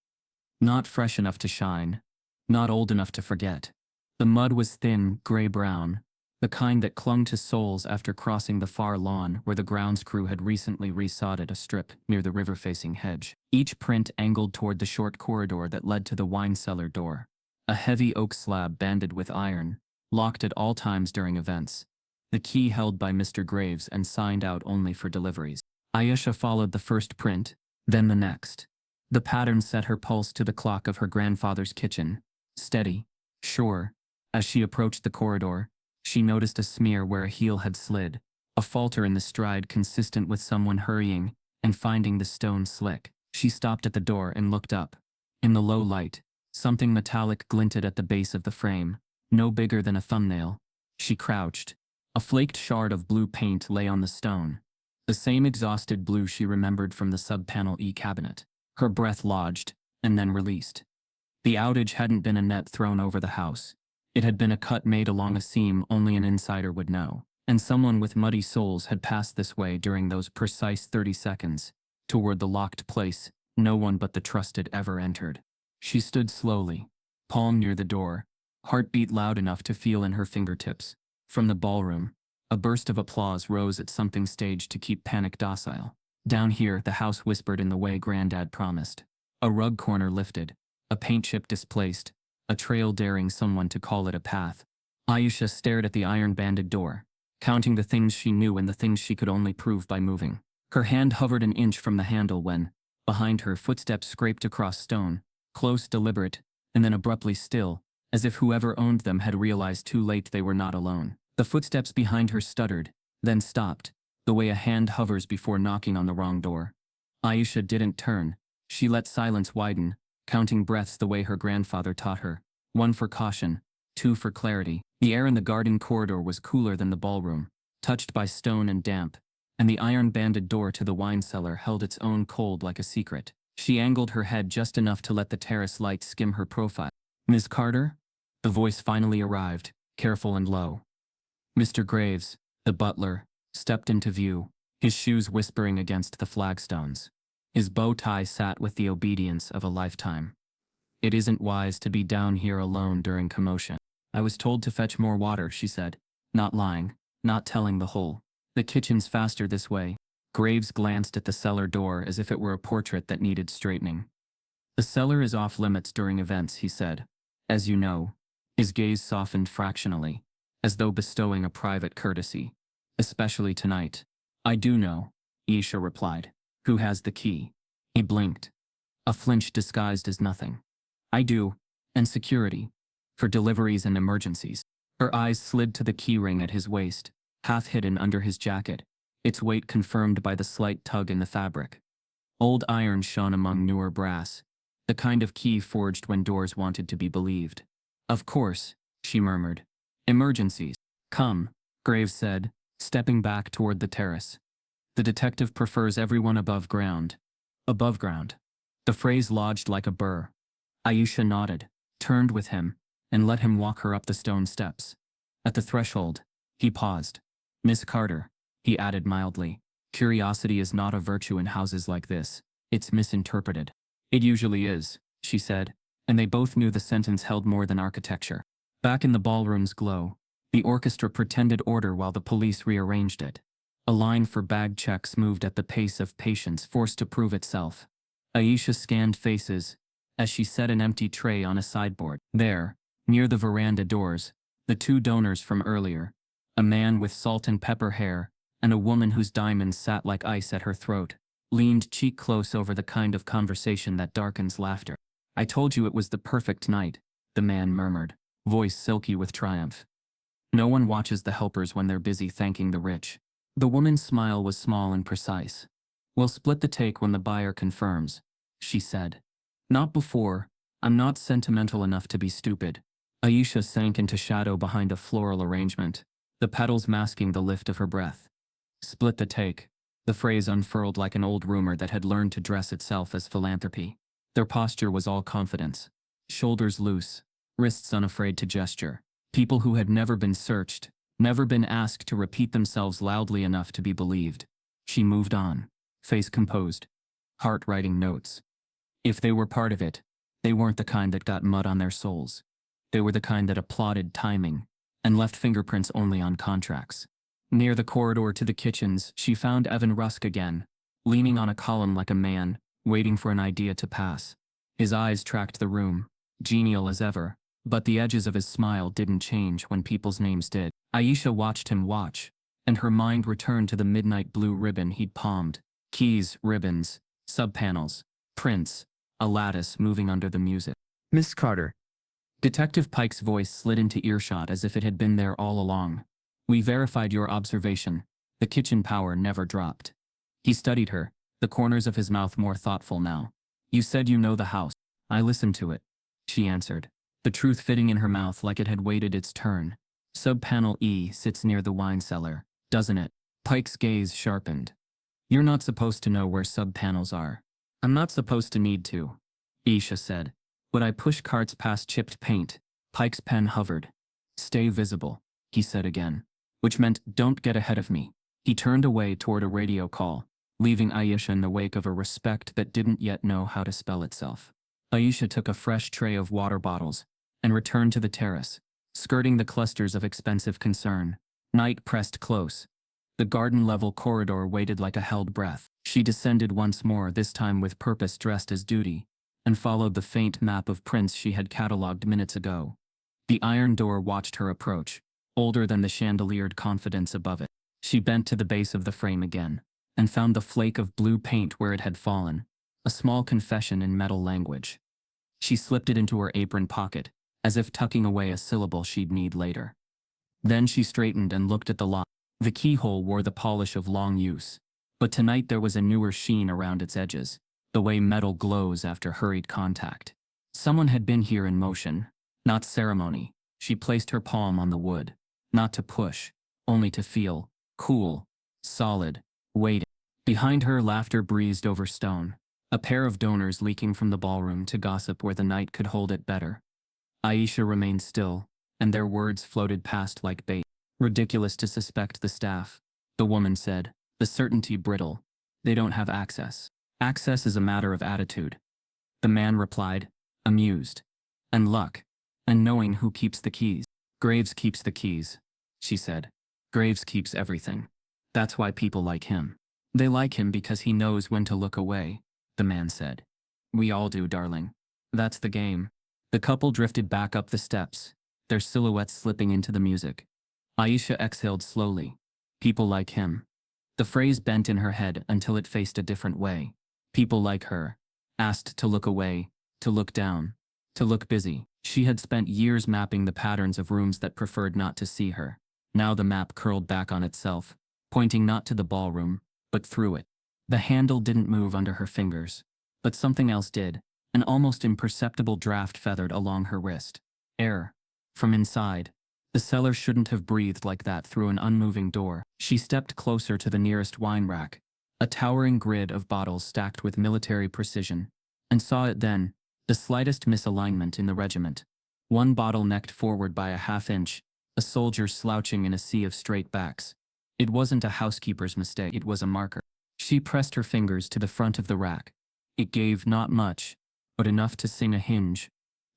S1: Not fresh enough to shine, not old enough to forget. The mud was thin, gray-brown, the kind that clung to soles after crossing the far lawn where the grounds crew had recently resodded a strip near the river-facing hedge. Each print angled toward the short corridor that led to the wine cellar door. A heavy oak slab banded with iron, locked at all times during events. The key held by Mr. Graves and signed out only for deliveries. Aisha followed the first print, then the next. The pattern set her pulse to the clock of her grandfather's kitchen. Steady, sure. As she approached the corridor, she noticed a smear where a heel had slid, a falter in the stride consistent with someone hurrying and finding the stone slick. She stopped at the door and looked up. In the low light, something metallic glinted at the base of the frame, no bigger than a thumbnail. She crouched. A flaked shard of blue paint lay on the stone. The same exhausted blue she remembered from the sub-panel E cabinet. Her breath lodged, and then released. The outage hadn't been a net thrown over the house. It had been a cut made along a seam only an insider would know. And someone with muddy soles had passed this way during those precise 30 seconds. Toward the locked place, no one but the trusted ever entered. She stood slowly, palm near the door, heartbeat loud enough to feel in her fingertips. From the ballroom, a burst of applause rose at something staged to keep panic docile. Down here, the house whispered in the way Granddad promised. A rug corner lifted, a paint chip displaced, a trail daring someone to call it a path. Aisha stared at the iron-banded door, counting the things she knew and the things she could only prove by moving. Her hand hovered an inch from the handle when, behind her, footsteps scraped across stone, close, deliberate, and then abruptly still, as if whoever owned them had realized too late they were not alone. The footsteps behind her stuttered, then stopped, the way a hand hovers before knocking on the wrong door. Aisha didn't turn. She let silence widen, counting breaths the way her grandfather taught her. 1 for caution, 2 for clarity. The air in the garden corridor was cooler than the ballroom, touched by stone and damp, and the iron-banded door to the wine cellar held its own cold like a secret. She angled her head just enough to let the terrace light skim her profile. "Miss Carter?" The voice finally arrived, careful and low. Mr. Graves, the butler, stepped into view, his shoes whispering against the flagstones. His bow tie sat with the obedience of a lifetime. "It isn't wise to be down here alone during commotion. I was told to fetch more water," she said, not lying, not telling the whole. "The kitchen's faster this way." Graves glanced at the cellar door as if it were a portrait that needed straightening. "The cellar is off limits during events," he said. "As you know." His gaze softened fractionally, as though bestowing a private courtesy. "Especially tonight." "I do know," Aisha replied. "Who has the key?" He blinked. A flinch disguised as nothing. "I do, and security. For deliveries and emergencies." Her eyes slid to the keyring at his waist, half hidden under his jacket, its weight confirmed by the slight tug in the fabric. Old iron shone among newer brass, the kind of key forged when doors wanted to be believed. "Of course," she murmured. "Emergencies." "Come," Graves said, stepping back toward the terrace. "The detective prefers everyone above ground." Above ground. The phrase lodged like a burr. Aisha nodded, turned with him, and let him walk her up the stone steps. At the threshold, he paused. "Miss Carter," he added mildly, "curiosity is not a virtue in houses like this. It's misinterpreted." "It usually is," she said, and they both knew the sentence held more than architecture. Back in the ballroom's glow, the orchestra pretended order while the police rearranged it. A line for bag checks moved at the pace of patience forced to prove itself. Aisha scanned faces as she set an empty tray on a sideboard. There, near the veranda doors, the 2 donors from earlier, a man with salt and pepper hair and a woman whose diamonds sat like ice at her throat, leaned cheek close over the kind of conversation that darkens laughter. "I told you it was the perfect night," the man murmured, voice silky with triumph. "No one watches the helpers when they're busy thanking the rich." The woman's smile was small and precise. "We'll split the take when the buyer confirms," she said. "Not before. I'm not sentimental enough to be stupid." Aisha sank into shadow behind a floral arrangement, the petals masking the lift of her breath. "Split the take." The phrase unfurled like an old rumor that had learned to dress itself as philanthropy. Their posture was all confidence. Shoulders loose, wrists unafraid to gesture. People who had never been searched, never been asked to repeat themselves loudly enough to be believed. She moved on, face composed, heart writing notes. If they were part of it, they weren't the kind that got mud on their souls. They were the kind that applauded timing and left fingerprints only on contracts. Near the corridor to the kitchens, she found Evan Rusk again, leaning on a column like a man, waiting for an idea to pass. His eyes tracked the room, genial as ever, but the edges of his smile didn't change when people's names did. Aisha watched him watch, and her mind returned to the midnight blue ribbon he'd palmed. Keys, ribbons, subpanels, prints, a lattice moving under the music. "Miss Carter." Detective Pike's voice slid into earshot as if it had been there all along. "We verified your observation. The kitchen power never dropped." He studied her, the corners of his mouth more thoughtful now. You said you know the house. I listened to it, she answered, the truth fitting in her mouth like it had waited its turn. Subpanel E sits near the wine cellar, doesn't it? Pike's gaze sharpened. You're not supposed to know where subpanels are. I'm not supposed to need to, Aisha said. Would I push carts past chipped paint? Pike's pen hovered. Stay visible, he said again, which meant don't get ahead of me. He turned away toward a radio call, leaving Aisha in the wake of a respect that didn't yet know how to spell itself. Aisha took a fresh tray of water bottles and returned to the terrace, skirting the clusters of expensive concern. Night pressed close. The garden-level corridor waited like a held breath. She descended once more, this time with purpose dressed as duty, and followed the faint map of prints she had catalogued minutes ago. The iron door watched her approach, older than the chandeliered confidence above it. She bent to the base of the frame again, and found the flake of blue paint where it had fallen, a small confession in metal language. She slipped it into her apron pocket, as if tucking away a syllable she'd need later. Then she straightened and looked at the lock. The keyhole wore the polish of long use, but tonight there was a newer sheen around its edges, the way metal glows after hurried contact. Someone had been here in motion, not ceremony. She placed her palm on the wood, not to push, only to feel, cool, solid, waiting. Behind her, laughter breezed over stone, a pair of donors leaking from the ballroom to gossip where the night could hold it better. Aisha remained still, and their words floated past like bait. Ridiculous to suspect the staff, the woman said, the certainty brittle. They don't have access. Access is a matter of attitude. The man replied, amused. And luck. And knowing who keeps the keys. Graves keeps the keys, she said. Graves keeps everything. That's why people like him. They like him because he knows when to look away, the man said. We all do, darling. That's the game. The couple drifted back up the steps, their silhouettes slipping into the music. Aisha exhaled slowly. People like him. The phrase bent in her head until it faced a different way. People like her. Asked to look away, to look down, to look busy. She had spent years mapping the patterns of rooms that preferred not to see her. Now the map curled back on itself, pointing not to the ballroom, but through it. The handle didn't move under her fingers, but something else did. An almost imperceptible draft feathered along her wrist. Air. From inside. The cellar shouldn't have breathed like that through an unmoving door. She stepped closer to the nearest wine rack, a towering grid of bottles stacked with military precision, and saw it then, the slightest misalignment in the regiment. One bottle necked forward by a half-inch, a soldier slouching in a sea of straight backs. It wasn't a housekeeper's mistake, it was a marker. She pressed her fingers to the front of the rack. It gave not much, but enough to sing a hinge.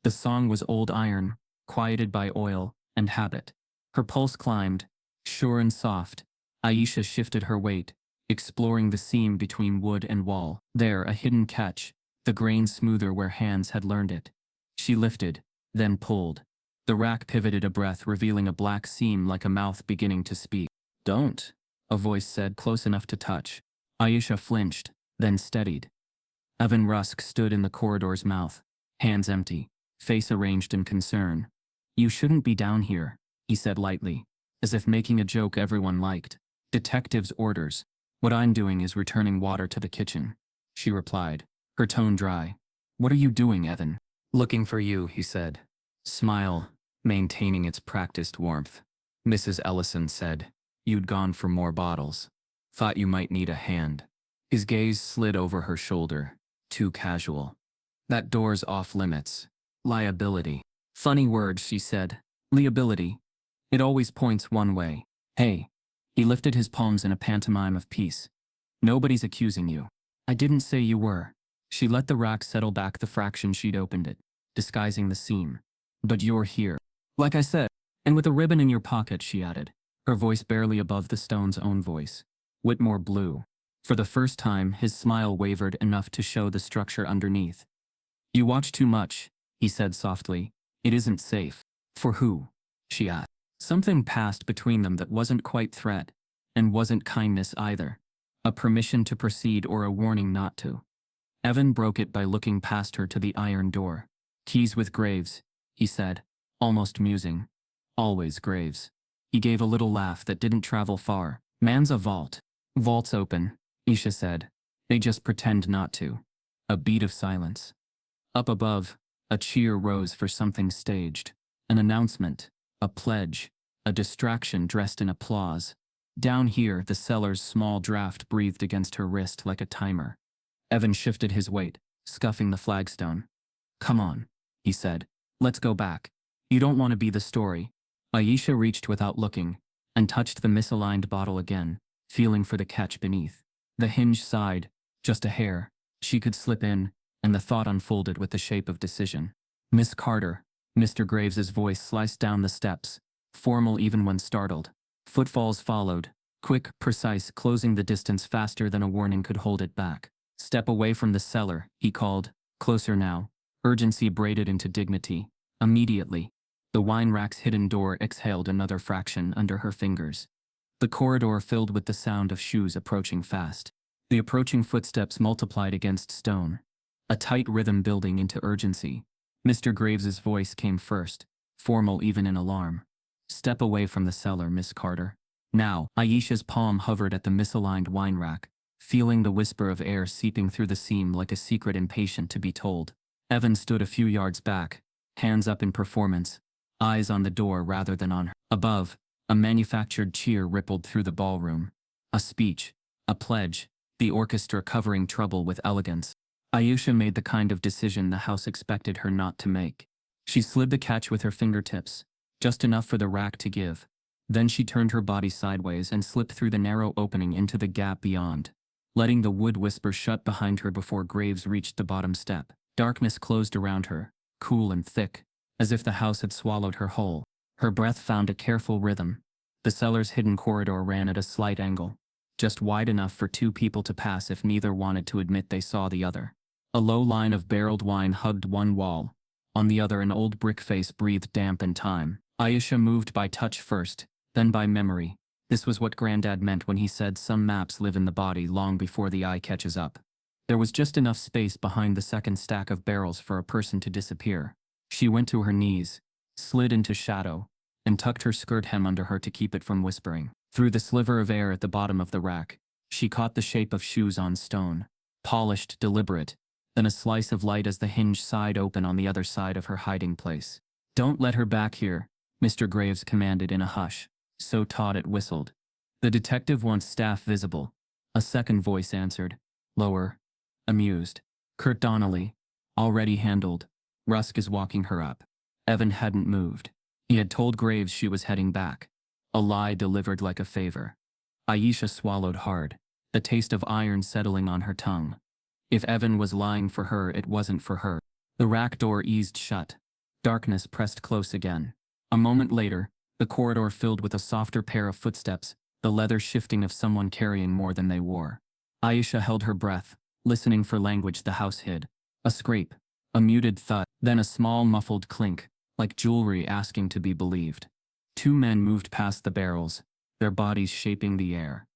S1: The song was old iron, quieted by oil and habit. Her pulse climbed, sure and soft. Aisha shifted her weight, exploring the seam between wood and wall. There, a hidden catch, the grain smoother where hands had learned it. She lifted, then pulled. The rack pivoted a breath, revealing a black seam like a mouth beginning to speak. Don't, a voice said, close enough to touch. Aisha flinched, then steadied. Evan Rusk stood in the corridor's mouth, hands empty, face arranged in concern. You shouldn't be down here, he said lightly, as if making a joke everyone liked. Detective's orders. What I'm doing is returning water to the kitchen, she replied, her tone dry. What are you doing, Evan? Looking for you, he said. Smile, maintaining its practiced warmth. Mrs. Ellison said, you'd gone for more bottles. Thought you might need a hand. His gaze slid over her shoulder, too casual. That door's off limits. Liability. Funny word, she said. Liability. It always points one way. Hey. He lifted his palms in a pantomime of peace. Nobody's accusing you. I didn't say you were. She let the rack settle back the fraction she'd opened it, disguising the seam. But you're here. Like I said. And with a ribbon in your pocket, she added, her voice barely above the stone's own voice. Whitmore blew. For the first time, his smile wavered enough to show the structure underneath. You watch too much, he said softly. It isn't safe. For who? She asked. Something passed between them that wasn't quite threat, and wasn't kindness either. A permission to proceed or a warning not to. Evan broke it by looking past her to the iron door. Keys with Graves, he said, almost musing. Always Graves. He gave a little laugh that didn't travel far. Man's a vault. Vault's open, Aisha said. They just pretend not to. A beat of silence. Up above, a cheer rose for something staged. An announcement. A pledge. A distraction dressed in applause. Down here, the cellar's small draft breathed against her wrist like a timer. Evan shifted his weight, scuffing the flagstone. "Come on," he said. "Let's go back. You don't want to be the story." Aisha reached without looking, and touched the misaligned bottle again, feeling for the catch beneath. The hinge sighed, just a hair. She could slip in, and the thought unfolded with the shape of decision. "Miss Carter." Mr. Graves's voice sliced down the steps, formal even when startled. Footfalls followed, quick, precise, closing the distance faster than a warning could hold it back. "Step away from the cellar," he called. "Closer now." Urgency braided into dignity. Immediately, the wine rack's hidden door exhaled another fraction under her fingers. The corridor filled with the sound of shoes approaching fast. The approaching footsteps multiplied against stone, a tight rhythm building into urgency. Mr. Graves's voice came first, formal even in alarm. "Step away from the cellar, Miss Carter." Now, Aisha's palm hovered at the misaligned wine rack, feeling the whisper of air seeping through the seam like a secret impatient to be told. Evan stood a few yards back, hands up in performance, eyes on the door rather than on her. Above, a manufactured cheer rippled through the ballroom. A speech, a pledge, the orchestra covering trouble with elegance. Aisha made the kind of decision the house expected her not to make. She slid the catch with her fingertips, just enough for the rack to give. Then she turned her body sideways and slipped through the narrow opening into the gap beyond, letting the wood whisper shut behind her before Graves reached the bottom step. Darkness closed around her, cool and thick, as if the house had swallowed her whole. Her breath found a careful rhythm. The cellar's hidden corridor ran at a slight angle, just wide enough for two people to pass if neither wanted to admit they saw the other. A low line of barreled wine hugged one wall. On the other, an old brick face breathed damp and time. Aisha moved by touch first, then by memory. This was what Granddad meant when he said some maps live in the body long before the eye catches up. There was just enough space behind the second stack of barrels for a person to disappear. She went to her knees, slid into shadow, and tucked her skirt hem under her to keep it from whispering. Through the sliver of air at the bottom of the rack, she caught the shape of shoes on stone, polished, deliberate, then a slice of light as the hinge sighed open on the other side of her hiding place. "Don't let her back here," Mr. Graves commanded in a hush, so taut it whistled. "The detective wants staff visible." A second voice answered, lower, amused. "Kurt Donnelly. Already handled. Rusk is walking her up." Evan hadn't moved. He had told Graves she was heading back. A lie delivered like a favor. Aisha swallowed hard, the taste of iron settling on her tongue. If Evan was lying for her, it wasn't for her. The rack door eased shut. Darkness pressed close again. A moment later, the corridor filled with a softer pair of footsteps, the leather shifting of someone carrying more than they wore. Aisha held her breath, listening for language the house hid. A scrape, a muted thud, then a small muffled clink, like jewelry asking to be believed. Two men moved past the barrels, their bodies shaping the air.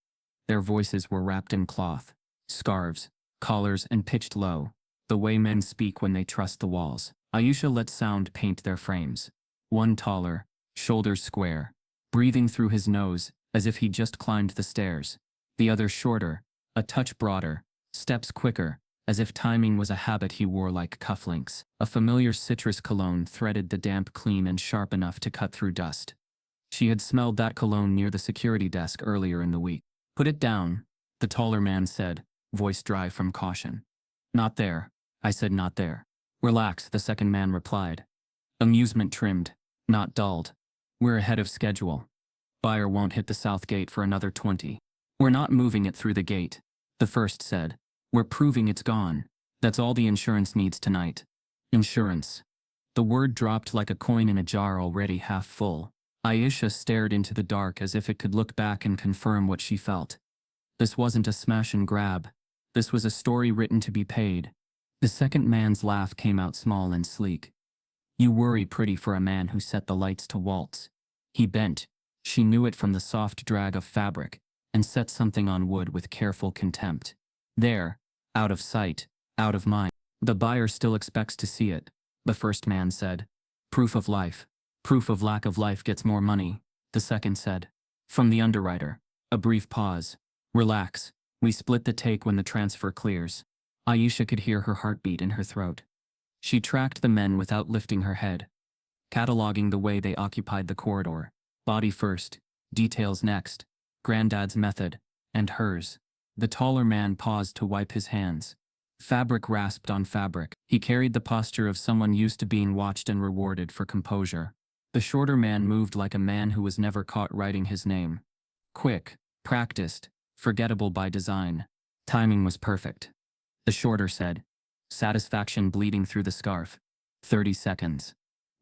S1: Their voices were wrapped in cloth, scarves, collars, and pitched low, the way men speak when they trust the walls. Aisha let sound paint their frames. One taller, shoulders square, breathing through his nose as if he just climbed the stairs. The other shorter, a touch broader, steps quicker, as if timing was a habit he wore like cufflinks. A familiar citrus cologne threaded the damp clean and sharp enough to cut through dust. She had smelled that cologne near the security desk earlier in the week. "Put it down," the taller man said, voice dry from caution. "Not there." I said, "Not there." "Relax," the second man replied. Amusement trimmed, not dulled. "We're ahead of schedule. Buyer won't hit the south gate for another 20. "We're not moving it through the gate," the first said. "We're proving it's gone. That's all the insurance needs tonight." Insurance. The word dropped like a coin in a jar already half full. Aisha stared into the dark as if it could look back and confirm what she felt. This wasn't a smash and grab. This was a story written to be paid. The second man's laugh came out small and sleek. "You worry pretty for a man who set the lights to waltz." He bent. She knew it from the soft drag of fabric, and set something on wood with careful contempt. "There, out of sight, out of mind." "The buyer still expects to see it," the first man said. "Proof of life. Proof of lack of life gets more money," the second said. From the underwriter, a brief pause. "Relax. We split the take when the transfer clears. Aisha could hear her heartbeat in her throat. She tracked the men without lifting her head, cataloging the way they occupied the corridor. Body first, details next, Granddad's method, and hers. The taller man paused to wipe his hands. Fabric rasped on fabric. He carried the posture of someone used to being watched and rewarded for composure. The shorter man moved like a man who was never caught writing his name. Quick, practiced, forgettable by design. Timing was perfect. The shorter said, satisfaction bleeding through the scarf. 30 seconds.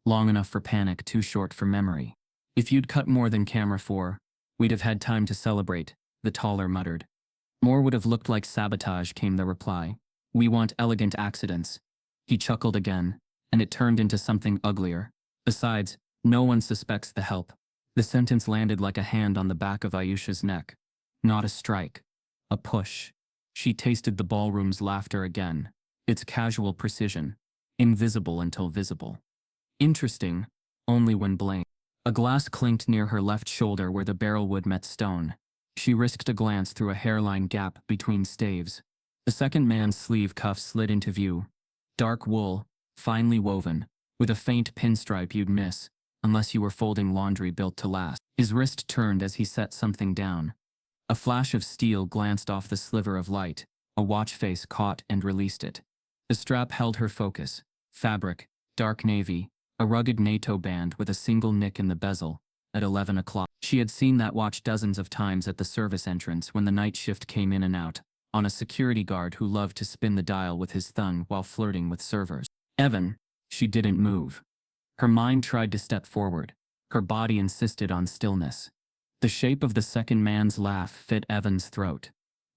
S1: Long enough for panic, too short for memory. If you'd cut more than camera 4, we'd have had time to celebrate, the taller muttered. More would have looked like sabotage, came the reply. We want elegant accidents. He chuckled again, and it turned into something uglier. Besides, no one suspects the help. The sentence landed like a hand on the back of Aisha's neck. Not a strike. A push. She tasted the ballroom's laughter again. Its casual precision. Invisible until visible. Interesting, only when blamed. A glass clinked near her left shoulder where the barrel wood met stone. She risked a glance through a hairline gap between staves. The second man's sleeve cuff slid into view. Dark wool, finely woven, with a faint pinstripe you'd miss, unless you were folding laundry built to last. His wrist turned as he set something down. A flash of steel glanced off the sliver of light. A watch face caught and released it. The strap held her focus. Fabric, dark navy, a rugged NATO band with a single nick in the bezel. At 11 o'clock. She had seen that watch dozens of times at the service entrance when the night shift came in and out, on a security guard who loved to spin the dial with his thumb while flirting with servers. Evan. She didn't move. Her mind tried to step forward. Her body insisted on stillness. The shape of the second man's laugh fit Evan's throat.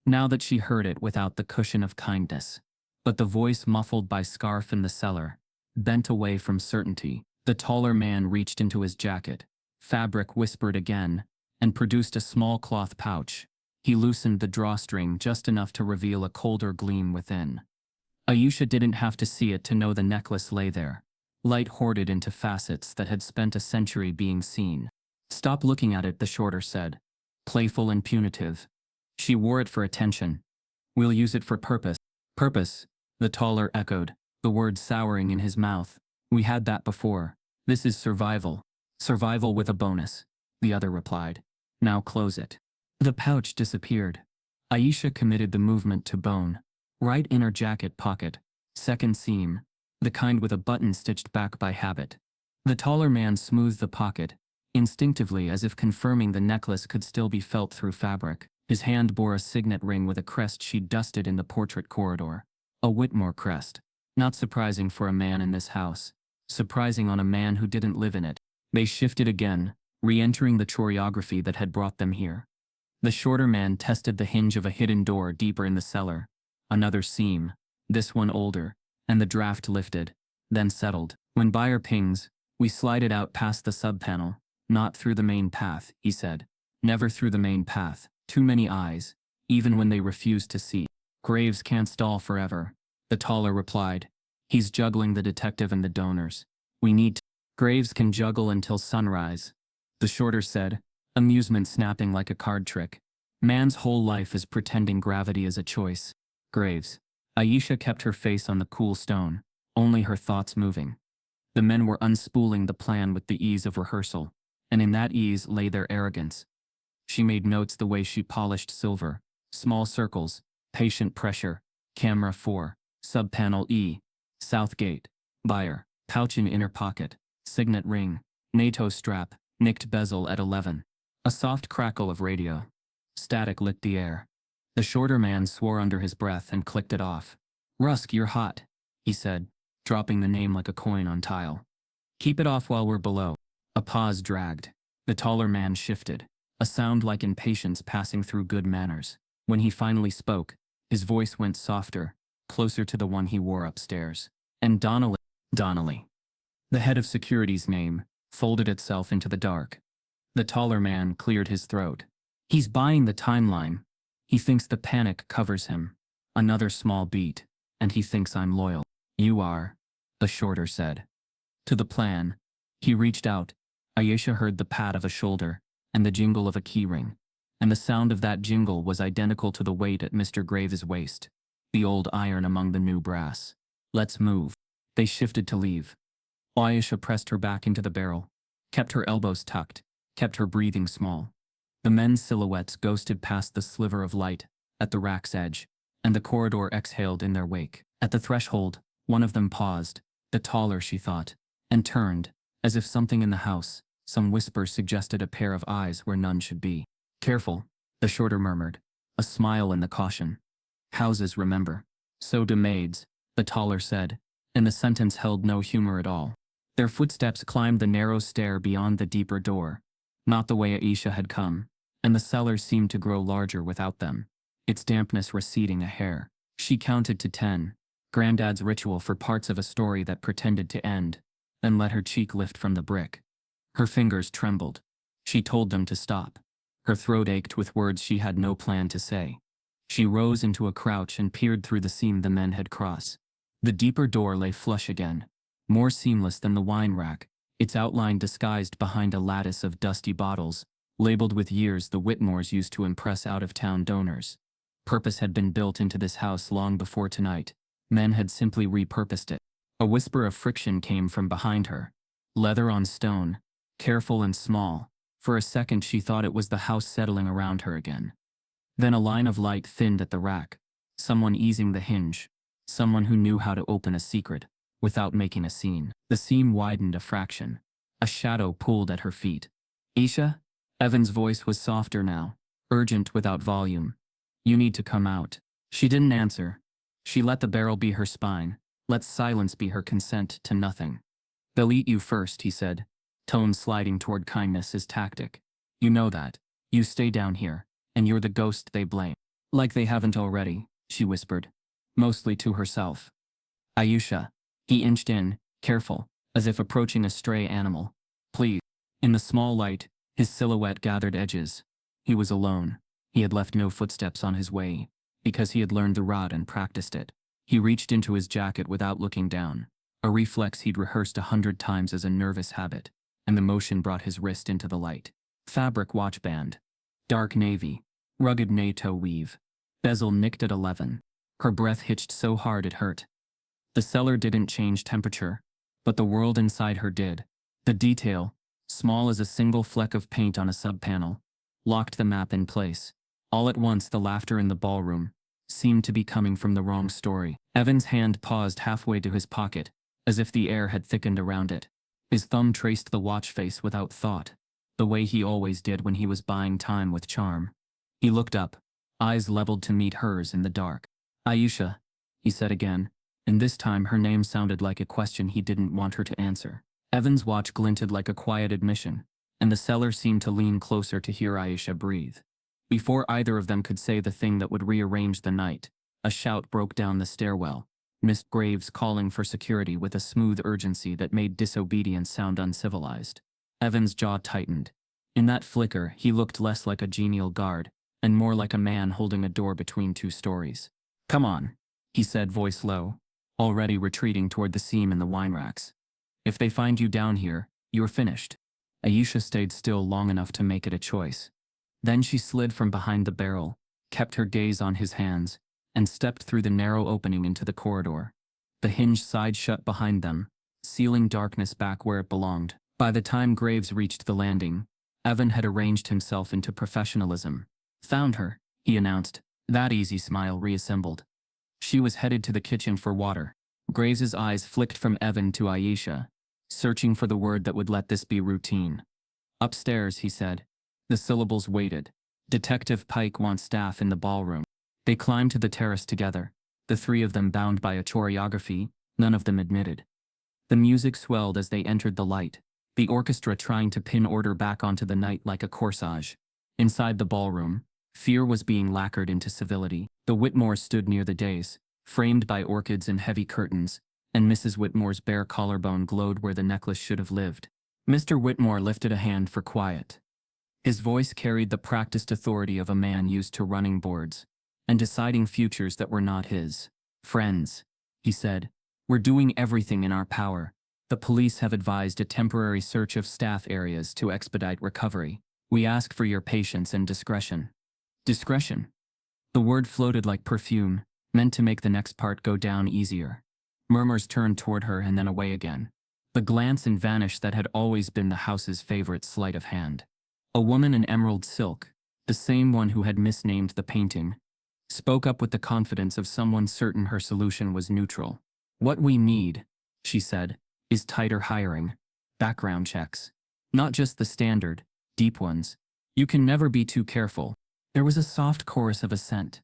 S1: Now that she heard it without the cushion of kindness. But the voice muffled by scarf in the cellar, bent away from certainty. The taller man reached into his jacket. Fabric whispered again, and produced a small cloth pouch. He loosened the drawstring just enough to reveal a colder gleam within. Aisha didn't have to see it to know the necklace lay there, light hoarded into facets that had spent a century being seen. Stop looking at it, the shorter said. Playful and punitive. She wore it for attention. We'll use it for purpose. Purpose, the taller echoed, the word souring in his mouth. We had that before. This is survival. Survival with a bonus, the other replied. Now close it. The pouch disappeared. Aisha committed the movement to bone. Right inner jacket pocket. Second seam. The kind with a button stitched back by habit. The taller man smoothed the pocket, instinctively as if confirming the necklace could still be felt through fabric. His hand bore a signet ring with a crest she'd dusted in the portrait corridor. A Whitmore crest. Not surprising for a man in this house. Surprising on a man who didn't live in it. They shifted again, re-entering the choreography that had brought them here. The shorter man tested the hinge of a hidden door deeper in the cellar. Another seam, this one older, and the draft lifted, then settled. When buyer pings, we slide it out past the sub-panel, not through the main path, he said. Never through the main path. Too many eyes, even when they refuse to see. Graves can't stall forever, the taller replied. He's juggling the detective and the donors. We need to. Graves can juggle until sunrise, the shorter said, amusement snapping like a card trick. Man's whole life is pretending gravity is a choice. Graves. Aisha kept her face on the cool stone, only her thoughts moving. The men were unspooling the plan with the ease of rehearsal, and in that ease lay their arrogance. She made notes the way she polished silver, small circles, patient pressure, camera 4, sub-panel E, south gate, buyer, pouch in inner pocket, signet ring, NATO strap, nicked bezel at 11. A soft crackle of radio. Static lit the air. The shorter man swore under his breath and clicked it off. Rusk, you're hot, he said, dropping the name like a coin on tile. Keep it off while we're below. A pause dragged. The taller man shifted, a sound like impatience passing through good manners. When he finally spoke, his voice went softer, closer to the one he wore upstairs. And Donnelly. The head of security's name folded itself into the dark. The taller man cleared his throat. He's buying the timeline. He thinks the panic covers him. Another small beat, and he thinks I'm loyal. You are, the shorter said. To the plan. He reached out. Aisha heard the pat of a shoulder and the jingle of a keyring. and the sound of that jingle was identical to the weight at Mr. Graves' waist. The old iron among the new brass. Let's move. They shifted to leave. Aisha pressed her back into the barrel, kept her elbows tucked, kept her breathing small. The men's silhouettes ghosted past the sliver of light at the rack's edge, and the corridor exhaled in their wake. At the threshold, one of them paused, the taller she thought, and turned, as if something in the house, some whisper suggested a pair of eyes where none should be. Careful, the shorter murmured, a smile in the caution. Houses remember. So do maids, the taller said, and the sentence held no humor at all. Their footsteps climbed the narrow stair beyond the deeper door, not the way Aisha had come, and the cellar seemed to grow larger without them, its dampness receding a hair. She counted to 10, Granddad's ritual for parts of a story that pretended to end, then let her cheek lift from the brick. Her fingers trembled. She told them to stop. Her throat ached with words she had no plan to say. She rose into a crouch and peered through the seam the men had crossed. The deeper door lay flush again, more seamless than the wine rack, its outline disguised behind a lattice of dusty bottles, labeled with years the Whitmores used to impress out-of-town donors. Purpose had been built into this house long before tonight. Men had simply repurposed it. A whisper of friction came from behind her. Leather on stone, careful and small. For a second she thought it was the house settling around her again. Then a line of light thinned at the rack. Someone easing the hinge. Someone who knew how to open a secret, without making a scene. The seam widened a fraction. A shadow pulled at her feet. Aisha? Evan's voice was softer now, urgent without volume. You need to come out. She didn't answer. She let the barrel be her spine, let silence be her consent to nothing. They'll eat you first, he said, tone sliding toward kindness his tactic. You know that. You stay down here, and you're the ghost they blame. Like they haven't already, she whispered, mostly to herself. Aisha. He inched in, careful, as if approaching a stray animal. Please. In the small light, his silhouette gathered edges. He was alone. He had left no footsteps on his way, because he had learned the rod and practiced it. He reached into his jacket without looking down, a reflex he'd rehearsed 100 times as a nervous habit, and the motion brought his wrist into the light. Fabric watch band. Dark navy. Rugged NATO weave. Bezel nicked at 11. Her breath hitched so hard it hurt. The cellar didn't change temperature, but the world inside her did. The detail, small as a single fleck of paint on a subpanel, locked the map in place. All at once the laughter in the ballroom seemed to be coming from the wrong story. Evan's hand paused halfway to his pocket, as if the air had thickened around it. His thumb traced the watch face without thought, the way he always did when he was buying time with charm. He looked up, eyes leveled to meet hers in the dark. Aisha, he said again, and this time her name sounded like a question he didn't want her to answer. Evan's watch glinted like a quiet admission, and the cellar seemed to lean closer to hear Aisha breathe. Before either of them could say the thing that would rearrange the night, a shout broke down the stairwell, Miss Graves calling for security with a smooth urgency that made disobedience sound uncivilized. Evan's jaw tightened. In that flicker, he looked less like a genial guard, and more like a man holding a door between two stories. Come on, he said, voice low, already retreating toward the seam in the wine racks. If they find you down here, you're finished. Aisha stayed still long enough to make it a choice. Then she slid from behind the barrel, kept her gaze on his hands, and stepped through the narrow opening into the corridor. The hinge side shut behind them, sealing darkness back where it belonged. By the time Graves reached the landing, Evan had arranged himself into professionalism. Found her, he announced, that easy smile reassembled. She was headed to the kitchen for water. Graves's eyes flicked from Evan to Aisha, searching for the word that would let this be routine. Upstairs, he said. The syllables waited. Detective Pike wants staff in the ballroom. They climbed to the terrace together, the three of them bound by a choreography none of them admitted. The music swelled as they entered the light, the orchestra trying to pin order back onto the night like a corsage. Inside the ballroom, fear was being lacquered into civility. The Whitmores stood near the dais, framed by orchids and heavy curtains, and Mrs. Whitmore's bare collarbone glowed where the necklace should have lived. Mr. Whitmore lifted a hand for quiet. His voice carried the practiced authority of a man used to running boards and deciding futures that were not his. Friends, he said, we're doing everything in our power. The police have advised a temporary search of staff areas to expedite recovery. We ask for your patience and discretion. Discretion. The word floated like perfume, meant to make the next part go down easier. Murmurs turned toward her and then away again. The glance and vanish that had always been the house's favorite sleight of hand. A woman in emerald silk, the same one who had misnamed the painting, spoke up with the confidence of someone certain her solution was neutral. What we need, she said, is tighter hiring. Background checks. Not just the standard, deep ones. You can never be too careful. There was a soft chorus of assent.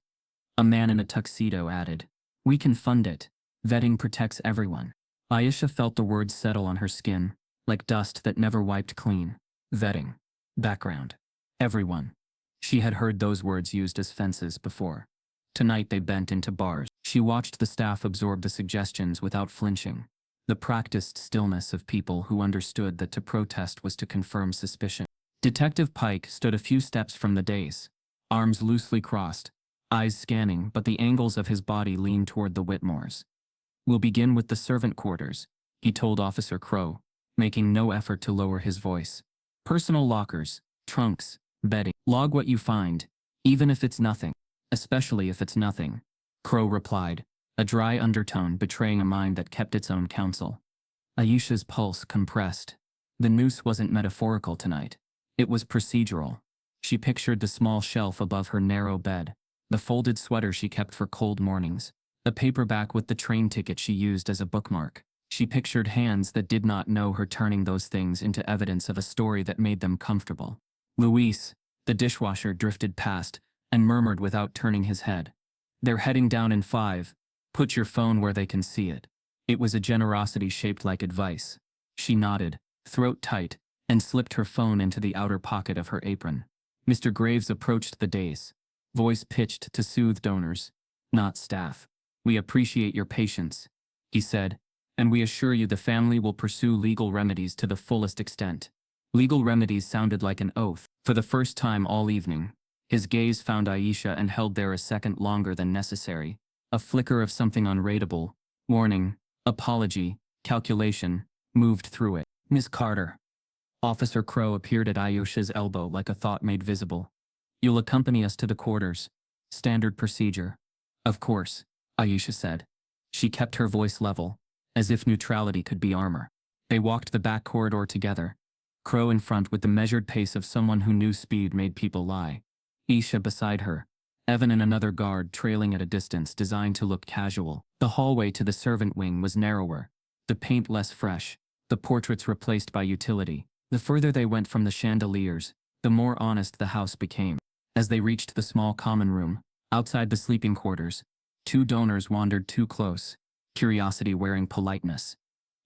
S1: A man in a tuxedo added, "We can fund it. Vetting protects everyone." Aisha felt the words settle on her skin, like dust that never wiped clean. Vetting. Background. Everyone. She had heard those words used as fences before. Tonight they bent into bars. She watched the staff absorb the suggestions without flinching. The practiced stillness of people who understood that to protest was to confirm suspicion. Detective Pike stood a few steps from the dais, arms loosely crossed, eyes scanning, but the angles of his body leaned toward the Whitmores. "We'll begin with the servant quarters," he told Officer Crow, making no effort to lower his voice. "Personal lockers, trunks, bedding. Log what you find, even if it's nothing. Especially if it's nothing," Crow replied, a dry undertone betraying a mind that kept its own counsel. Aisha's pulse compressed. The noose wasn't metaphorical tonight. It was procedural. She pictured the small shelf above her narrow bed, the folded sweater she kept for cold mornings, the paperback with the train ticket she used as a bookmark. She pictured hands that did not know her turning those things into evidence of a story that made them comfortable. Luis, the dishwasher, drifted past and murmured without turning his head, "They're heading down in 5. Put your phone where they can see it." It was a generosity shaped like advice. She nodded, throat tight, and slipped her phone into the outer pocket of her apron. Mr. Graves approached the dais, voice pitched to soothe donors, not staff. "We appreciate your patience," he said, "and we assure you the family will pursue legal remedies to the fullest extent." Legal remedies sounded like an oath. For the first time all evening, his gaze found Aisha and held there a second longer than necessary. A flicker of something unreadable, warning, apology, calculation, moved through it. "Miss Carter." Officer Crow appeared at Aisha's elbow like a thought made visible. "You'll accompany us to the quarters. Standard procedure." "Of course," Aisha said. She kept her voice level, as if neutrality could be armor. They walked the back corridor together, Crow in front with the measured pace of someone who knew speed made people lie. Aisha beside her, Evan and another guard trailing at a distance designed to look casual. The hallway to the servant wing was narrower, the paint less fresh, the portraits replaced by utility. The further they went from the chandeliers, the more honest the house became. As they reached the small common room, outside the sleeping quarters, two donors wandered too close, curiosity wearing politeness.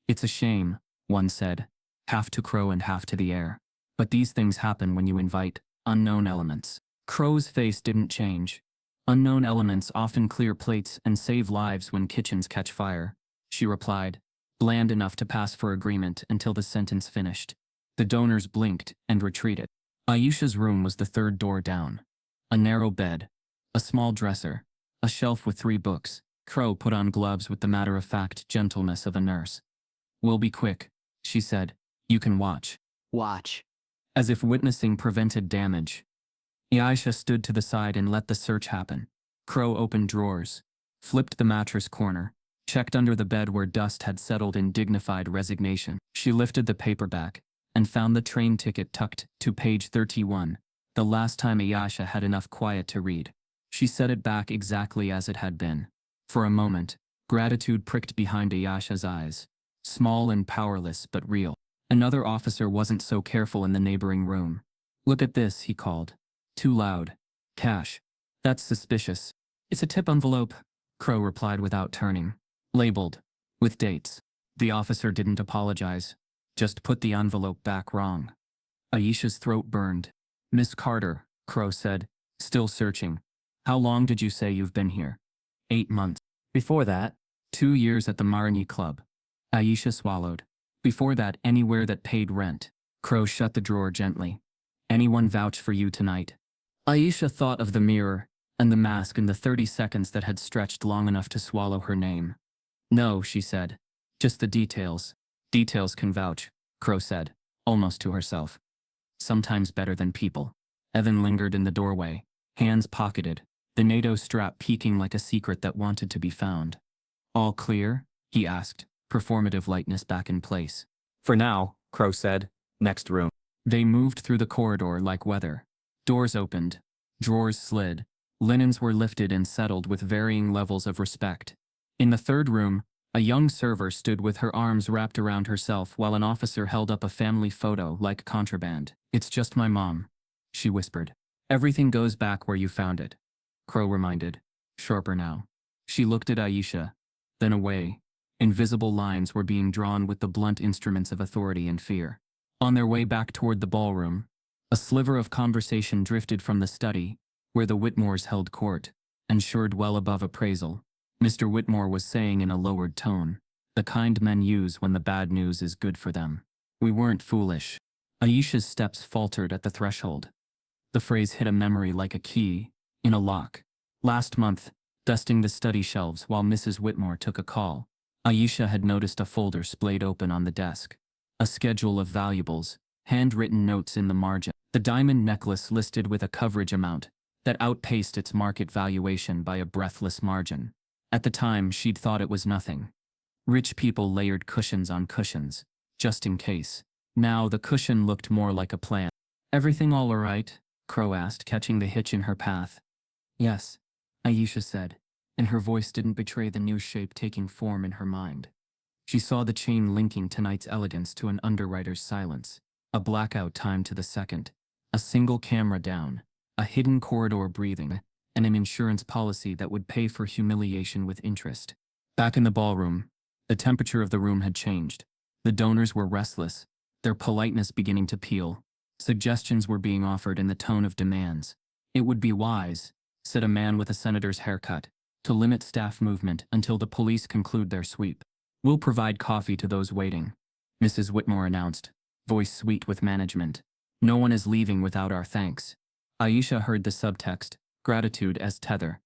S1: "It's a shame," one said, half to Crow and half to the air. "But these things happen when you invite unknown elements." Crow's face didn't change. "Unknown elements often clear plates and save lives when kitchens catch fire," she replied, bland enough to pass for agreement until the sentence finished. The donors blinked and retreated. Aisha's room was the third door down. A narrow bed, a small dresser, a shelf with 3 books. Crow put on gloves with the matter-of-fact gentleness of a nurse. "We'll be quick," she said. "You can watch."
S2: Watch.
S1: As if witnessing prevented damage, Aisha stood to the side and let the search happen. Crow opened drawers, flipped the mattress corner, checked under the bed where dust had settled in dignified resignation. She lifted the paperback and found the train ticket tucked to page 31, the last time Aisha had enough quiet to read. She set it back exactly as it had been. For a moment, gratitude pricked behind Aisha's eyes, small and powerless but real. Another officer wasn't so careful in the neighboring room. "Look at this," he called. Too loud. "Cash. That's suspicious." "It's a tip envelope," Crow replied without turning. "Labeled. With dates." The officer didn't apologize, just put the envelope back wrong. Aisha's throat burned. "Miss Carter," Crow said, still searching. "How long did you say you've been here?" 8 months. "Before that?" 2 years at the Marigny Club." Aisha swallowed. "Before that, anywhere that paid rent." Crow shut the drawer gently. "Anyone vouch for you tonight?" Aisha thought of the mirror and the mask in the 30 seconds that had stretched long enough to swallow her name. "No," she said. "Just the details." "Details can vouch," Crow said, almost to herself. sometimes better than people. Evan lingered in the doorway, hands pocketed, the NATO strap peeking like a secret that wanted to be found. All clear? He asked, performative lightness back in place.
S2: For now, Crow said. Next room.
S1: They moved through the corridor like weather. Doors opened, drawers slid, linens were lifted and settled with varying levels of respect. In the third room, a young server stood with her arms wrapped around herself while an officer held up a family photo like contraband. "It's just my mom," she whispered. "Everything goes back where you found it," Crow reminded, sharper now. She looked at Aisha, then away. Invisible lines were being drawn with the blunt instruments of authority and fear. On their way back toward the ballroom, a sliver of conversation drifted from the study, where the Whitmores held court, ensured well above appraisal. Mr. Whitmore was saying in a lowered tone, the kind men use when the bad news is good for them. "We weren't foolish." Aisha's steps faltered at the threshold. The phrase hit a memory like a key, in a lock. Last month, dusting the study shelves while Mrs. Whitmore took a call, Aisha had noticed a folder splayed open on the desk. A schedule of valuables, handwritten notes in the margin. The diamond necklace listed with a coverage amount that outpaced its market valuation by a breathless margin. At the time, she'd thought it was nothing. Rich people layered cushions on cushions, just in case. Now the cushion looked more like a plan. "Everything all right?" Crow asked, catching the hitch in her path. "Yes," Aisha said, and her voice didn't betray the new shape taking form in her mind. She saw the chain linking tonight's elegance to an underwriter's silence, a blackout time to the second, a single camera down, a hidden corridor breathing, and an insurance policy that would pay for humiliation with interest. Back in the ballroom, the temperature of the room had changed. The donors were restless, their politeness beginning to peel. Suggestions were being offered in the tone of demands. "It would be wise," said a man with a senator's haircut, "to limit staff movement until the police conclude their sweep. We'll provide coffee to those waiting," Mrs. Whitmore announced, voice sweet with management. "No one is leaving without our thanks." Aisha heard the subtext, gratitude as tether.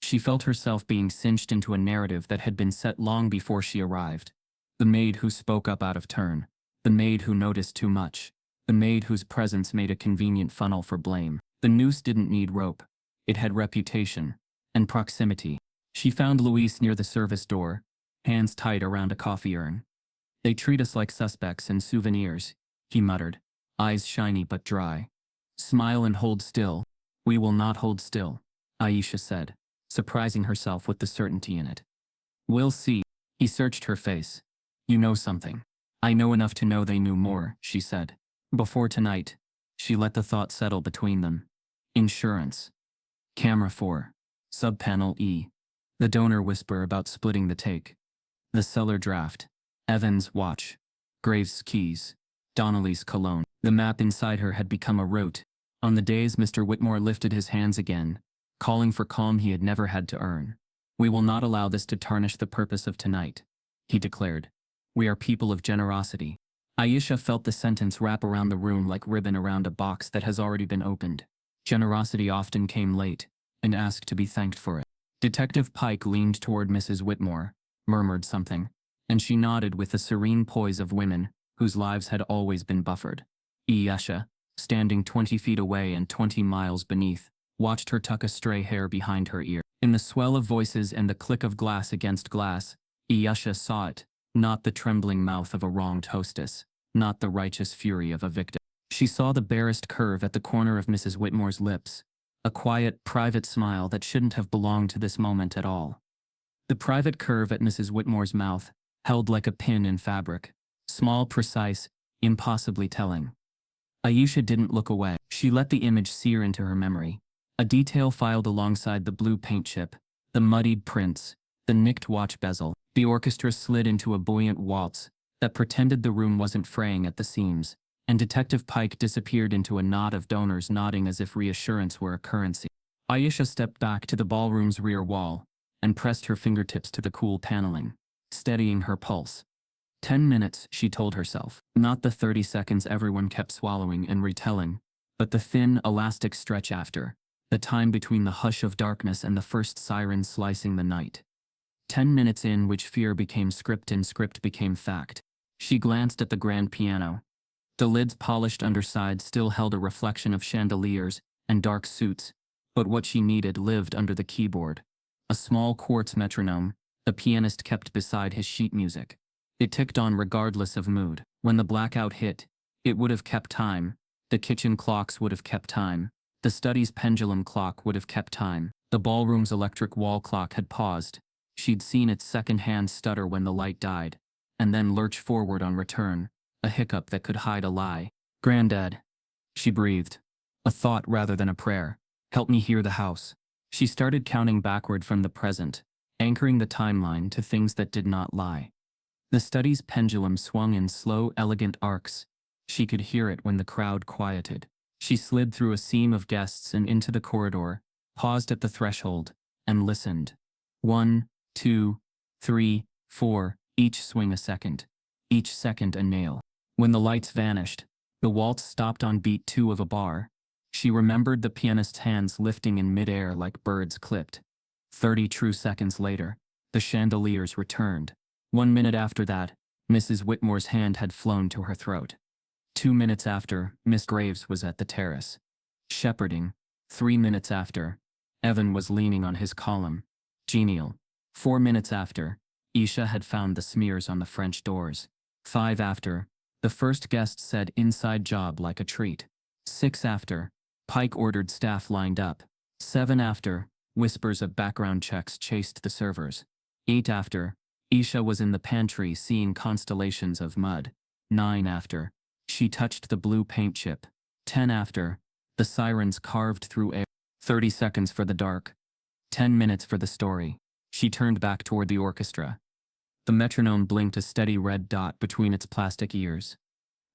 S1: She felt herself being cinched into a narrative that had been set long before she arrived. The maid who spoke up out of turn. The maid who noticed too much. The maid whose presence made a convenient funnel for blame. The noose didn't need rope. It had reputation and proximity. She found Luis near the service door, hands tight around a coffee urn. "They treat us like suspects and souvenirs," he muttered, eyes shiny but dry. "Smile and hold still." "We will not hold still," Aisha said, surprising herself with the certainty in it. "We'll see." He searched her face. "You know something." "I know enough to know they knew more," she said. Before tonight, she let the thought settle between them. Insurance. Camera 4. Subpanel E. The donor whisper about splitting the take. The seller draft. Evans' watch. Graves' keys. Donnelly's cologne. The map inside her had become a rote. On the days Mr. Whitmore lifted his hands again, calling for calm he had never had to earn. "We will not allow this to tarnish the purpose of tonight," he declared. "We are people of generosity." Aisha felt the sentence wrap around the room like ribbon around a box that has already been opened. Generosity often came late, and asked to be thanked for it. Detective Pike leaned toward Mrs. Whitmore, murmured something, and she nodded with the serene poise of women whose lives had always been buffered. Aisha, standing 20 feet away and 20 miles beneath, watched her tuck a stray hair behind her ear. In the swell of voices and the click of glass against glass, Aisha saw it, not the trembling mouth of a wronged hostess, not the righteous fury of a victim. She saw the barest curve at the corner of Mrs. Whitmore's lips, a quiet, private smile that shouldn't have belonged to this moment at all. The private curve at Mrs. Whitmore's mouth, held like a pin in fabric, small, precise, impossibly telling. Aisha didn't look away. She let the image sear into her memory. A detail filed alongside the blue paint chip, the muddied prints, the nicked watch bezel. The orchestra slid into a buoyant waltz that pretended the room wasn't fraying at the seams, and Detective Pike disappeared into a knot of donors nodding as if reassurance were a currency. Aisha stepped back to the ballroom's rear wall and pressed her fingertips to the cool paneling, steadying her pulse. 10 minutes, she told herself. Not the 30 seconds everyone kept swallowing and retelling, but the thin, elastic stretch after, the time between the hush of darkness and the first siren slicing the night. 10 minutes in which fear became script and script became fact. She glanced at the grand piano. The lid's polished underside still held a reflection of chandeliers and dark suits, but what she needed lived under the keyboard. A small quartz metronome, the pianist kept beside his sheet music. It ticked on regardless of mood. When the blackout hit, it would have kept time. The kitchen clocks would have kept time. The study's pendulum clock would have kept time. The ballroom's electric wall clock had paused. She'd seen its second-hand stutter when the light died, and then lurch forward on return, a hiccup that could hide a lie. "Granddad," she breathed. A thought rather than a prayer. "Help me hear the house." She started counting backward from the present, anchoring the timeline to things that did not lie. The study's pendulum swung in slow, elegant arcs. She could hear it when the crowd quieted. She slid through a seam of guests and into the corridor, paused at the threshold, and listened. 1, 2, 3, 4, each swing a second. Each second a nail. When the lights vanished, the waltz stopped on beat 2 of a bar. She remembered the pianist's hands lifting in midair like birds clipped. 30 true seconds later, the chandeliers returned. 1 minute after that, Mrs. Whitmore's hand had flown to her throat. 2 minutes after, Miss Graves was at the terrace, shepherding. 3 minutes after, Evan was leaning on his column, genial. 4 minutes after, Aisha had found the smears on the French doors. 5 after, the first guest said inside job like a treat. 6 after, Pike ordered staff lined up. 7 after, whispers of background checks chased the servers. 8 after, Aisha was in the pantry seeing constellations of mud. 9 after, she touched the blue paint chip. 10 after, the sirens carved through air. 30 seconds for the dark. 10 minutes for the story. She turned back toward the orchestra. The metronome blinked a steady red dot between its plastic ears.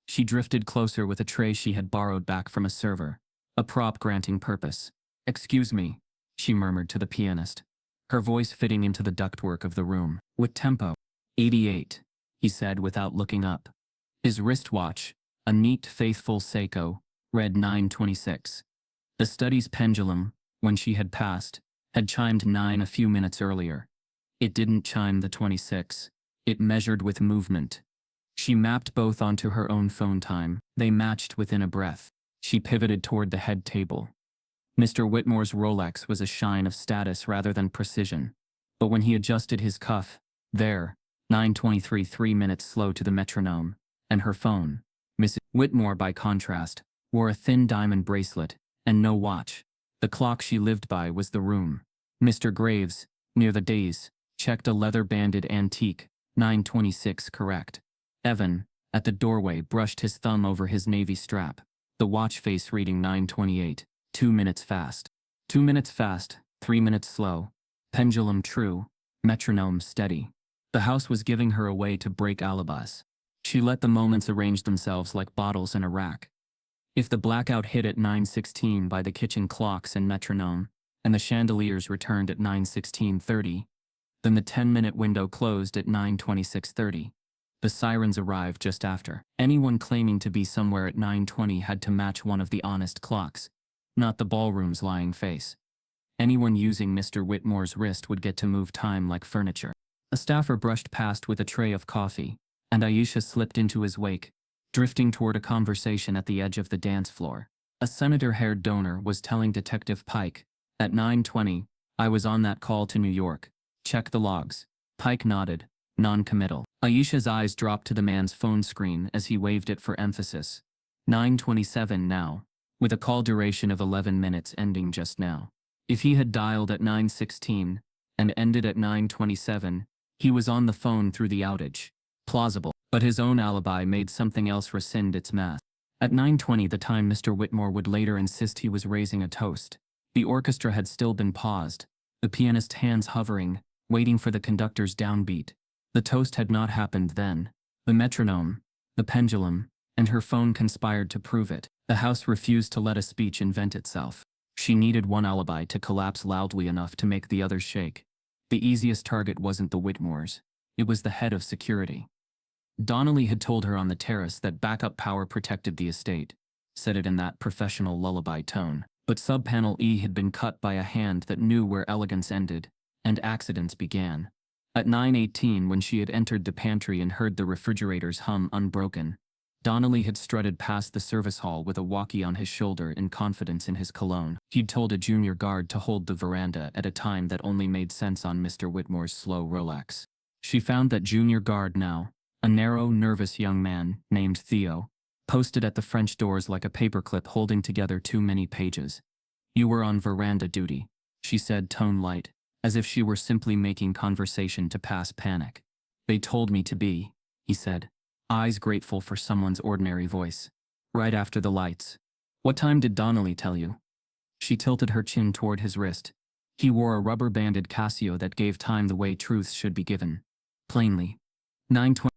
S1: She drifted closer with a tray she had borrowed back from a server, a prop granting purpose. "Excuse me," she murmured to the pianist, her voice fitting into the ductwork of the room. "With tempo." 88, he said without looking up. His wristwatch, a neat, faithful Seiko, read 9:26. The study's pendulum, when she had passed, had chimed 9 a few minutes earlier. It didn't chime the 26. It measured with movement. She mapped both onto her own phone time. They matched within a breath. She pivoted toward the head table. Mr. Whitmore's Rolex was a shine of status rather than precision. But when he adjusted his cuff, there, 9:23, 3 minutes slow to the metronome, and her phone. Mrs. Whitmore, by contrast, wore a thin diamond bracelet, and no watch. The clock she lived by was the room. Mr. Graves, near the days, checked a leather-banded antique, 9:26 correct. Evan, at the doorway, brushed his thumb over his navy strap, the watch face reading 9:28, 2 minutes fast. 2 minutes fast, 3 minutes slow. Pendulum true, metronome steady. The house was giving her a way to break alibis. She let the moments arrange themselves like bottles in a rack. If the blackout hit at 9:16 by the kitchen clocks and metronome, and the chandeliers returned at 9:16:30, then the 10-minute window closed at 9:26:30. The sirens arrived just after. Anyone claiming to be somewhere at 9:20 had to match one of the honest clocks, not the ballroom's lying face. Anyone using Mr. Whitmore's wrist would get to move time like furniture. A staffer brushed past with a tray of coffee, and Aisha slipped into his wake, drifting toward a conversation at the edge of the dance floor. A senator-haired donor was telling Detective Pike, "At 9:20, I was on that call to New York. Check the logs." Pike nodded, non-committal. Aisha's eyes dropped to the man's phone screen as he waved it for emphasis. 9:27 now, with a call duration of 11 minutes ending just now. If he had dialed at 9:16 and ended at 9:27, he was on the phone through the outage. Plausible, but his own alibi made something else rescind its math. At 9:20, the time Mr. Whitmore would later insist he was raising a toast, the orchestra had still been paused, the pianist's hands hovering, waiting for the conductor's downbeat. The toast had not happened then. The metronome, the pendulum, and her phone conspired to prove it. The house refused to let a speech invent itself. She needed one alibi to collapse loudly enough to make the others shake. The easiest target wasn't the Whitmores. It was the head of security. Donnelly had told her on the terrace that backup power protected the estate, said it in that professional lullaby tone. But subpanel E had been cut by a hand that knew where elegance ended, and accidents began. At 9:18, when she had entered the pantry and heard the refrigerators hum unbroken, Donnelly had strutted past the service hall with a walkie on his shoulder in confidence in his cologne. He'd told a junior guard to hold the veranda at a time that only made sense on Mr. Whitmore's slow Rolex. She found that junior guard now, a narrow, nervous young man named Theo, posted at the French doors like a paperclip holding together too many pages. "You were on veranda duty," she said, tone light, as if she were simply making conversation to pass panic. "They told me to be," he said, eyes grateful for someone's ordinary voice. "Right after the lights." "What time did Donnelly tell you?" She tilted her chin toward his wrist. He wore a rubber-banded Casio that gave time the way truths should be given. Plainly. 9:20.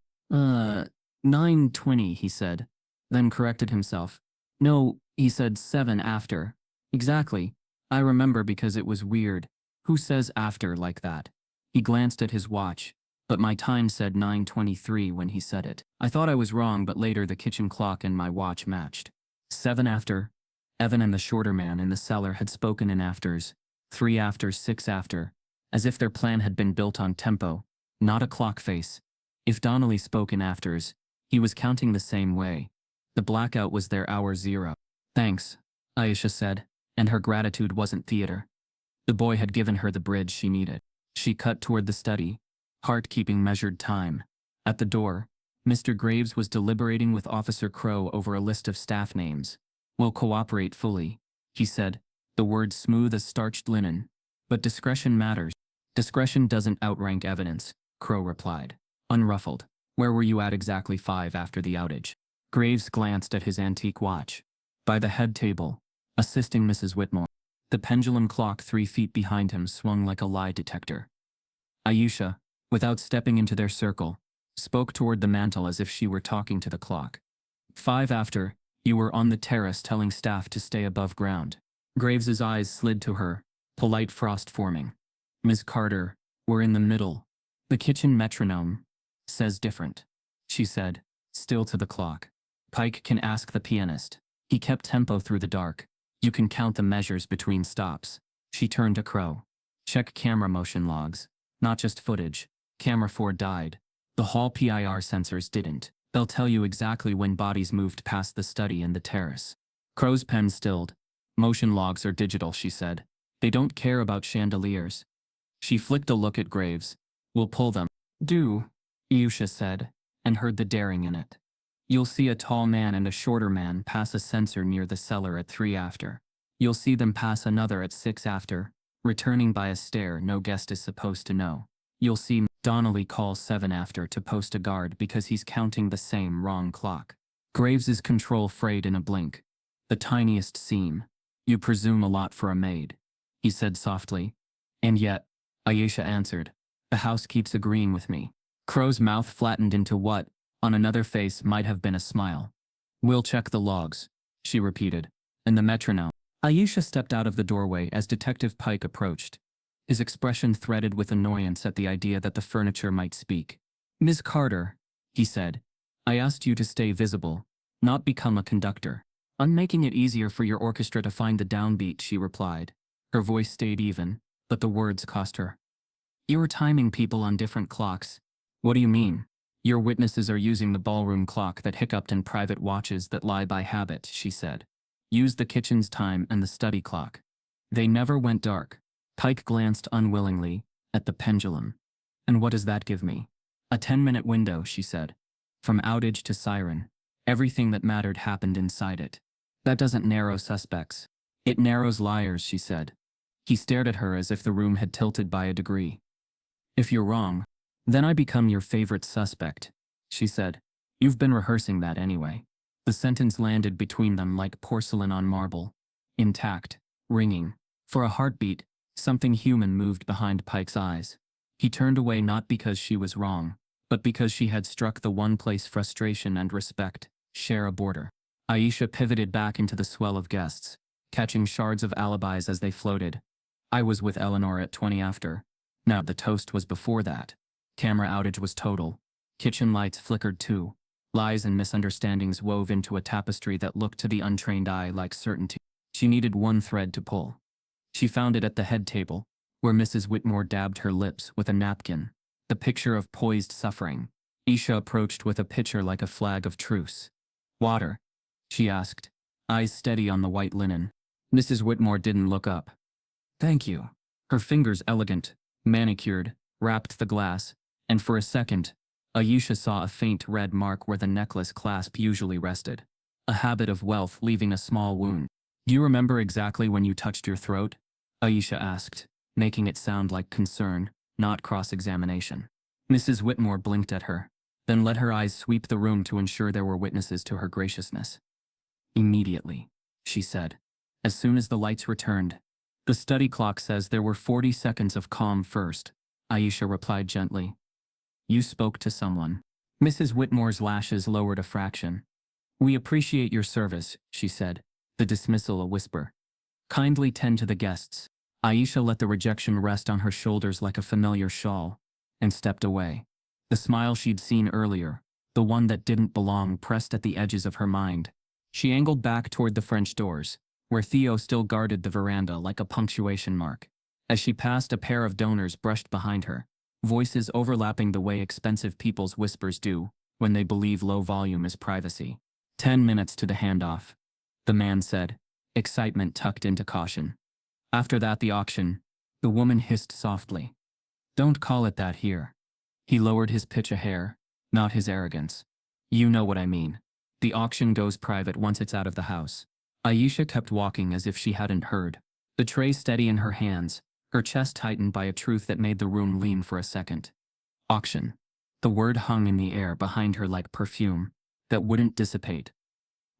S1: 9:20, he said, then corrected himself. "No," he said, 7 after. "Exactly. I remember because it was weird. Who says after like that?" He glanced at his watch, but my time said 9:23 when he said it. I thought I was wrong, but later the kitchen clock and my watch matched. 7 after. Evan and the shorter man in the cellar had spoken in afters. 3 after, 6 after. As if their plan had been built on tempo, not a clock face. If Donnelly spoke in afters, he was counting the same way. The blackout was their hour zero. "Thanks," Aisha said, and her gratitude wasn't theater. The boy had given her the bridge she needed. She cut toward the study, heart keeping measured time. At the door, Mr. Graves was deliberating with Officer Crow over a list of staff names. "We'll cooperate fully," he said, the words smooth as starched linen. "But discretion matters." "Discretion doesn't outrank evidence," Crow replied, unruffled. "Where were you at exactly 5 after the outage?" Graves glanced at his antique watch. "By the head table, assisting Mrs. Whitmore." The pendulum clock 3 feet behind him swung like a lie detector. Aisha, without stepping into their circle, spoke toward the mantel as if she were talking to the clock. 5 after, you were on the terrace telling staff to stay above ground." Graves's eyes slid to her, polite frost forming. "Ms. Carter, we're in the middle. The kitchen metronome says different," she said, still to the clock. "Pike can ask the pianist. He kept tempo through the dark. You can count the measures between stops." She turned to Crow. "Check camera motion logs. Not just footage. Camera 4 died. The hall PIR sensors didn't. They'll tell you exactly when bodies moved past the study and the terrace." Crow's pen stilled. "Motion logs are digital," she said. "They don't care about chandeliers." She flicked a look at Graves. "We'll pull them." "Do," Aisha said, and heard the daring in it. "You'll see a tall man and a shorter man pass a sensor near the cellar at 3 after. You'll see them pass another at 6 after, returning by a stair no guest is supposed to know. You'll see Donnelly call 7 after to post a guard because he's counting the same wrong clock." Graves's control frayed in a blink. "The tiniest seam. You presume a lot for a maid," he said softly. "And yet," Aisha answered, "the house keeps agreeing with me." Crow's mouth flattened into what, on another face, might have been a smile. "We'll check the logs," she repeated, "and the metronome." Aisha stepped out of the doorway as Detective Pike approached. His expression threaded with annoyance at the idea that the furniture might speak. "Ms. Carter," he said, "I asked you to stay visible, not become a conductor." "I'm making it easier for your orchestra to find the downbeat," she replied. Her voice stayed even, but the words cost her. "You were timing people on different clocks." "What do you mean?" "Your witnesses are using the ballroom clock that hiccuped and private watches that lie by habit," she said. "Use the kitchen's time and the study clock. They never went dark." Pike glanced unwillingly at the pendulum. "And what does that give me?" "A 10-minute window," she said. "From outage to siren. Everything that mattered happened inside it." "That doesn't narrow suspects." "It narrows liars," she said. He stared at her as if the room had tilted by a degree. "If you're wrong, then I become your favorite suspect," she said. "You've been rehearsing that anyway." The sentence landed between them like porcelain on marble. Intact, ringing. For a heartbeat, something human moved behind Pike's eyes. He turned away not because she was wrong, but because she had struck the one place frustration and respect share a border. Aisha pivoted back into the swell of guests, catching shards of alibis as they floated. "I was with Eleanor at 20 after. Now the toast was before that. Camera outage was total. Kitchen lights flickered too. Lies and misunderstandings wove into a tapestry that looked to the untrained eye like certainty." She needed one thread to pull. She found it at the head table, where Mrs. Whitmore dabbed her lips with a napkin, the picture of poised suffering. Aisha approached with a pitcher like a flag of truce. Water? She asked, eyes steady on the white linen. Mrs. Whitmore didn't look up. Thank you. Her fingers elegant, manicured, wrapped the glass, and for a second, Aisha saw a faint red mark where the necklace clasp usually rested. A habit of wealth leaving a small wound. Do you remember exactly when you touched your throat? Aisha asked, making it sound like concern, not cross-examination. Mrs. Whitmore blinked at her, then let her eyes sweep the room to ensure there were witnesses to her graciousness. Immediately, she said. As soon as the lights returned. The study clock says there were 40 seconds of calm first, Aisha replied gently. You spoke to someone. Mrs. Whitmore's lashes lowered a fraction. We appreciate your service, she said, the dismissal a whisper. Kindly tend to the guests. Aisha let the rejection rest on her shoulders like a familiar shawl, and stepped away. The smile she'd seen earlier, the one that didn't belong, pressed at the edges of her mind. She angled back toward the French doors, where Theo still guarded the veranda like a punctuation mark. As she passed, a pair of donors brushed behind her, voices overlapping the way expensive people's whispers do when they believe low volume is privacy. 10 minutes to the handoff, the man said, excitement tucked into caution. After that, the auction, the woman hissed softly. Don't call it that here. He lowered his pitch a hair, not his arrogance. You know what I mean. The auction goes private once it's out of the house. Aisha kept walking as if she hadn't heard, the tray steady in her hands, her chest tightened by a truth that made the room lean for a second. Auction. The word hung in the air behind her like perfume that wouldn't dissipate.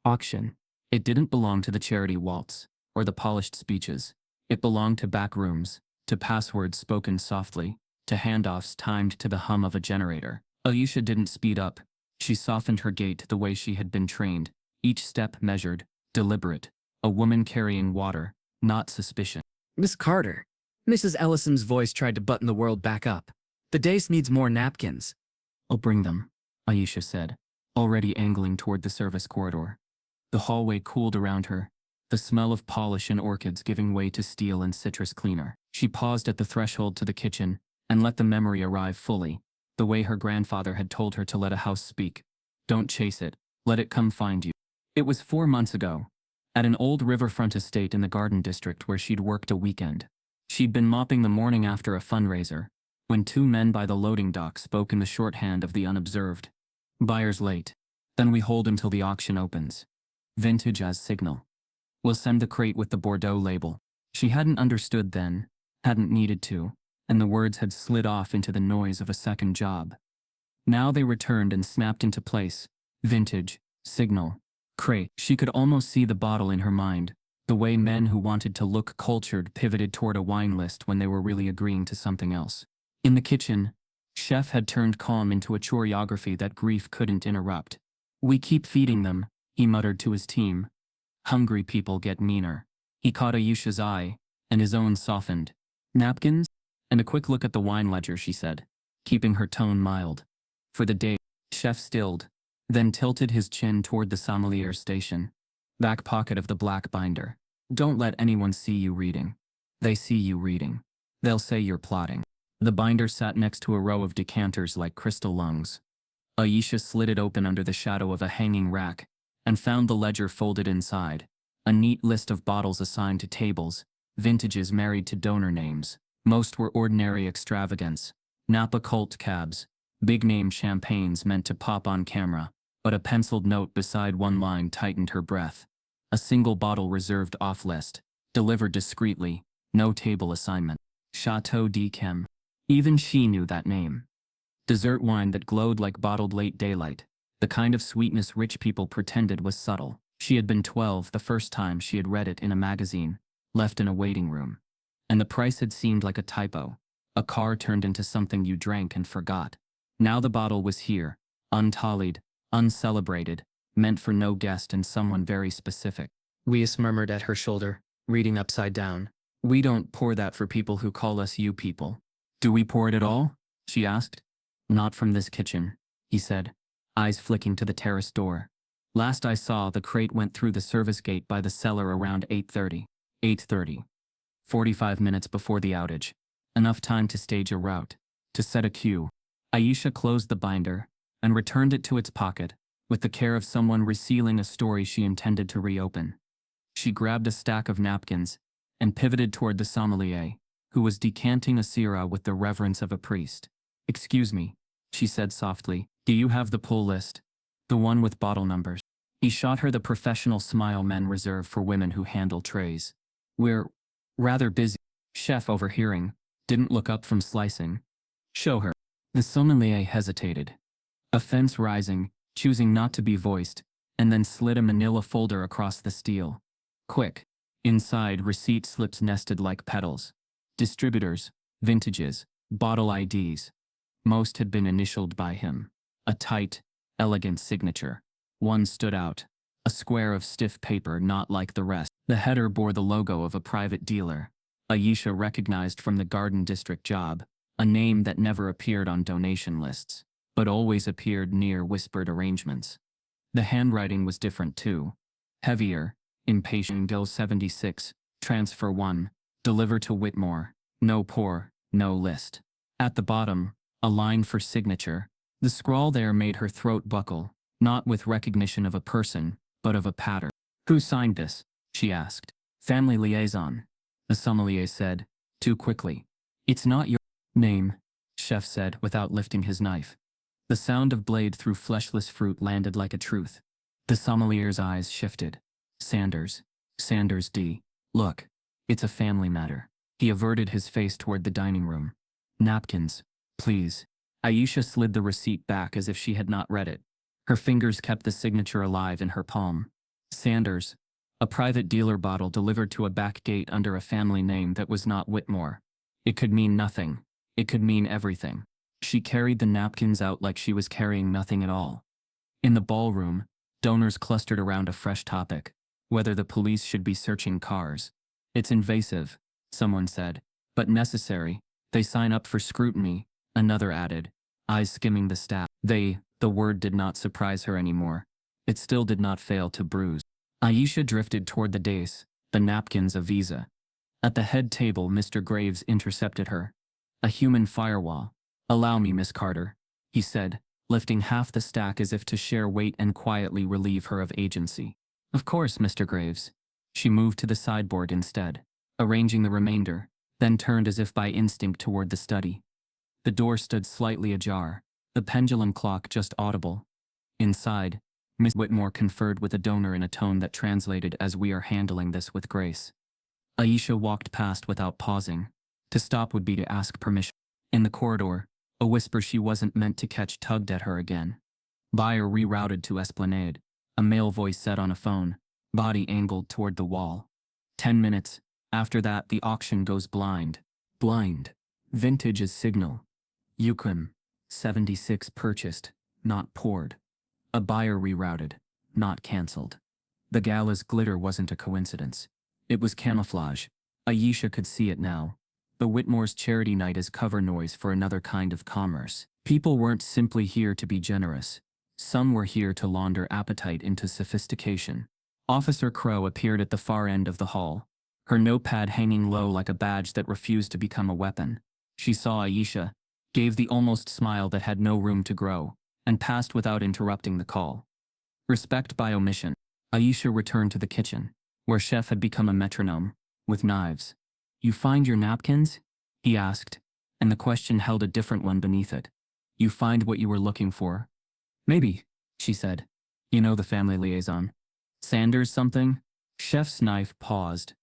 S1: Auction. It didn't belong to the charity waltz or the polished speeches. It belonged to back rooms, to passwords spoken softly, to handoffs timed to the hum of a generator. Aisha didn't speed up. She softened her gait the way she had been trained, each step measured, deliberate. A woman carrying water, not suspicion.
S3: Miss Carter. Mrs. Ellison's voice tried to button the world back up. The dais needs more napkins.
S1: I'll bring them, Aisha said, already angling toward the service corridor. The hallway cooled around her, the smell of polish and orchids giving way to steel and citrus cleaner. She paused at the threshold to the kitchen and let the memory arrive fully, the way her grandfather had told her to let a house speak. Don't chase it, let it come find you. It was 4 months ago, at an old riverfront estate in the Garden District where she'd worked a weekend. She'd been mopping the morning after a fundraiser, when 2 men by the loading dock spoke in the shorthand of the unobserved. Buyer's late. Then we hold until the auction opens. Vintage as signal. We'll send the crate with the Bordeaux label. She hadn't understood then, hadn't needed to, and the words had slid off into the noise of a second job. Now they returned and snapped into place. Vintage, signal, crate. She could almost see the bottle in her mind, the way men who wanted to look cultured pivoted toward a wine list when they were really agreeing to something else. In the kitchen, Chef had turned calm into a choreography that grief couldn't interrupt. We keep feeding them, he muttered to his team. Hungry people get meaner. He caught Aisha's eye, and his own softened. Napkins? And a quick look at the wine ledger, she said, keeping her tone mild. For the day, Chef stilled, then tilted his chin toward the sommelier station. Back pocket of the black binder. Don't let anyone see you reading. They see you reading. They'll say you're plotting. The binder sat next to a row of decanters like crystal lungs. Aisha slid it open under the shadow of a hanging rack, and found the ledger folded inside. A neat list of bottles assigned to tables, vintages married to donor names. Most were ordinary extravagance. Napa Colt cabs, big-name champagnes meant to pop on camera, but a penciled note beside one line tightened her breath. A single bottle reserved off-list, delivered discreetly, no table assignment. Chateau d'Yquem. Even she knew that name. Dessert wine that glowed like bottled late daylight, the kind of sweetness rich people pretended was subtle. She had been 12 the first time she had read it in a magazine, left in a waiting room. And the price had seemed like a typo, a car turned into something you drank and forgot. Now the bottle was here, untallied, uncelebrated, meant for no guest and someone very specific.
S3: Weiss murmured at her shoulder, reading upside down.
S1: We don't pour that for people who call us you people. Do we pour it at all? She asked. Not from this kitchen, he said, eyes flicking to the terrace door. Last I saw, the crate went through the service gate by the cellar around 8:30. 8:30. 45 minutes before the outage. Enough time to stage a route, to set a queue. Aisha closed the binder and returned it to its pocket, with the care of someone resealing a story she intended to reopen. She grabbed a stack of napkins and pivoted toward the sommelier, who was decanting a syrah with the reverence of a priest. "Excuse me," she said softly, "do you have the pull list? The one with bottle numbers?" He shot her the professional smile men reserve for women who handle trays. "We're rather busy." Chef, overhearing, didn't look up from slicing. "Show her." The sommelier hesitated, offense rising, choosing not to be voiced, and then slid a manila folder across the steel. Quick. Inside, receipt slips nested like petals. Distributors, vintages, bottle IDs. Most had been initialed by him. A tight, elegant signature. One stood out. A square of stiff paper not like the rest. The header bore the logo of a private dealer. Aisha recognized from the Garden District job, a name that never appeared on donation lists, but always appeared near whispered arrangements. The handwriting was different too. Heavier, impatient Bill 76, transfer 1, deliver to Whitmore, no pour, no list. At the bottom, a line for signature. The scrawl there made her throat buckle, not with recognition of a person, but of a pattern. "Who signed this?" she asked. "Family liaison," the sommelier said, too quickly. "It's not your name," Chef said without lifting his knife. The sound of blade through fleshless fruit landed like a truth. The sommelier's eyes shifted. "Sanders. Sanders D. Look, it's a family matter." He averted his face toward the dining room. "Napkins, please." Aisha slid the receipt back as if she had not read it. Her fingers kept the signature alive in her palm. "Sanders. A private dealer bottle delivered to a back gate under a family name that was not Whitmore. It could mean nothing. It could mean everything." She carried the napkins out like she was carrying nothing at all. In the ballroom, donors clustered around a fresh topic: whether the police should be searching cars. "It's invasive," someone said, "but necessary. They sign up for scrutiny," another added, eyes skimming the staff. The word did not surprise her anymore. It still did not fail to bruise. Aisha drifted toward the dais, the napkins a visa. At the head table, Mr. Graves intercepted her. A human firewall. "Allow me, Miss Carter," he said, lifting half the stack as if to share weight and quietly relieve her of agency. "Of course, Mr. Graves." She moved to the sideboard instead, arranging the remainder, then turned as if by instinct toward the study. The door stood slightly ajar, the pendulum clock just audible. Inside, Miss Whitmore conferred with a donor in a tone that translated as, "We are handling this with grace." Aisha walked past without pausing. To stop would be to ask permission. In the corridor, a whisper she wasn't meant to catch tugged at her again. "Buyer rerouted to Esplanade," a male voice said on a phone, body angled toward the wall. 10 minutes. After that, the auction goes blind. Blind. Vintage is signal. Yukon. 76 purchased, not poured. A buyer rerouted, not cancelled. The gala's glitter wasn't a coincidence. It was camouflage. Aisha could see it now. The Whitmore's charity night is cover noise for another kind of commerce. People weren't simply here to be generous. Some were here to launder appetite into sophistication. Officer Crow appeared at the far end of the hall, her notepad hanging low like a badge that refused to become a weapon. She saw Aisha, gave the almost smile that had no room to grow, and passed without interrupting the call. Respect by omission. Aisha returned to the kitchen, where Chef had become a metronome, with knives. "You find your napkins?" he asked, and the question held a different one beneath it. "You find what you were looking for?" "Maybe," she said. "You know the family liaison. Sanders something?" Chef's knife paused.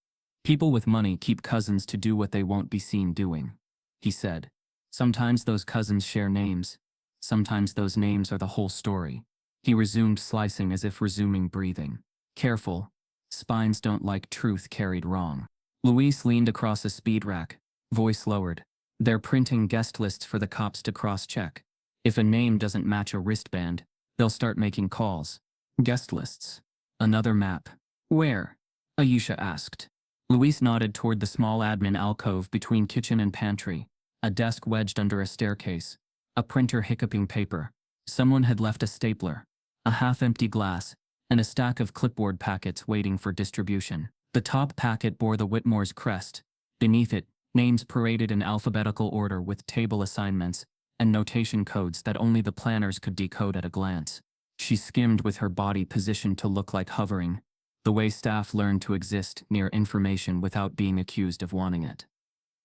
S1: "People with money keep cousins to do what they won't be seen doing," he said. "Sometimes those cousins share names. Sometimes those names are the whole story." He resumed slicing as if resuming breathing. "Careful. Spines don't like truth carried wrong." Luis leaned across a speed rack, voice lowered. "They're printing guest lists for the cops to cross-check. If a name doesn't match a wristband, they'll start making calls." "Guest lists. Another map." "Where?" Aisha asked. Luis nodded toward the small admin alcove between kitchen and pantry, a desk wedged under a staircase, a printer hiccuping paper. Someone had left a stapler, a half-empty glass, and a stack of clipboard packets waiting for distribution. The top packet bore the Whitmore's crest. Beneath it, names paraded in alphabetical order with table assignments and notation codes that only the planners could decode at a glance. She skimmed with her body positioned to look like hovering, the way staff learn to exist near information without being accused of wanting it.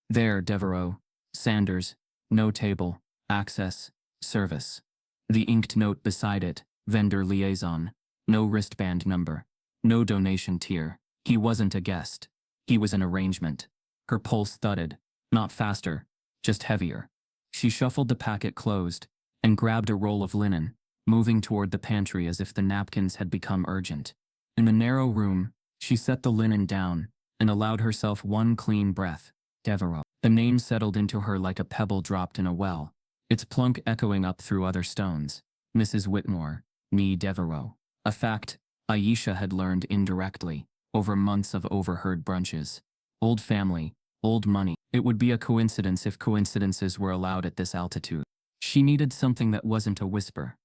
S1: There, Devereaux, Sanders, no table, access, service. The inked note beside it, vendor liaison, no wristband number, no donation tier. He wasn't a guest. He was an arrangement. Her pulse thudded, not faster, just heavier. She shuffled the packet closed and grabbed a roll of linen, moving toward the pantry as if the napkins had become urgent. In the narrow room, she set the linen down and allowed herself one clean breath. Devereaux. The name settled into her like a pebble dropped in a well, its plunk echoing up through other stones. Mrs. Whitmore, me Devereaux. A fact Aisha had learned indirectly, over months of overheard brunches. Old family, old money. It would be a coincidence if coincidences were allowed at this altitude. She needed something that wasn't a whisper.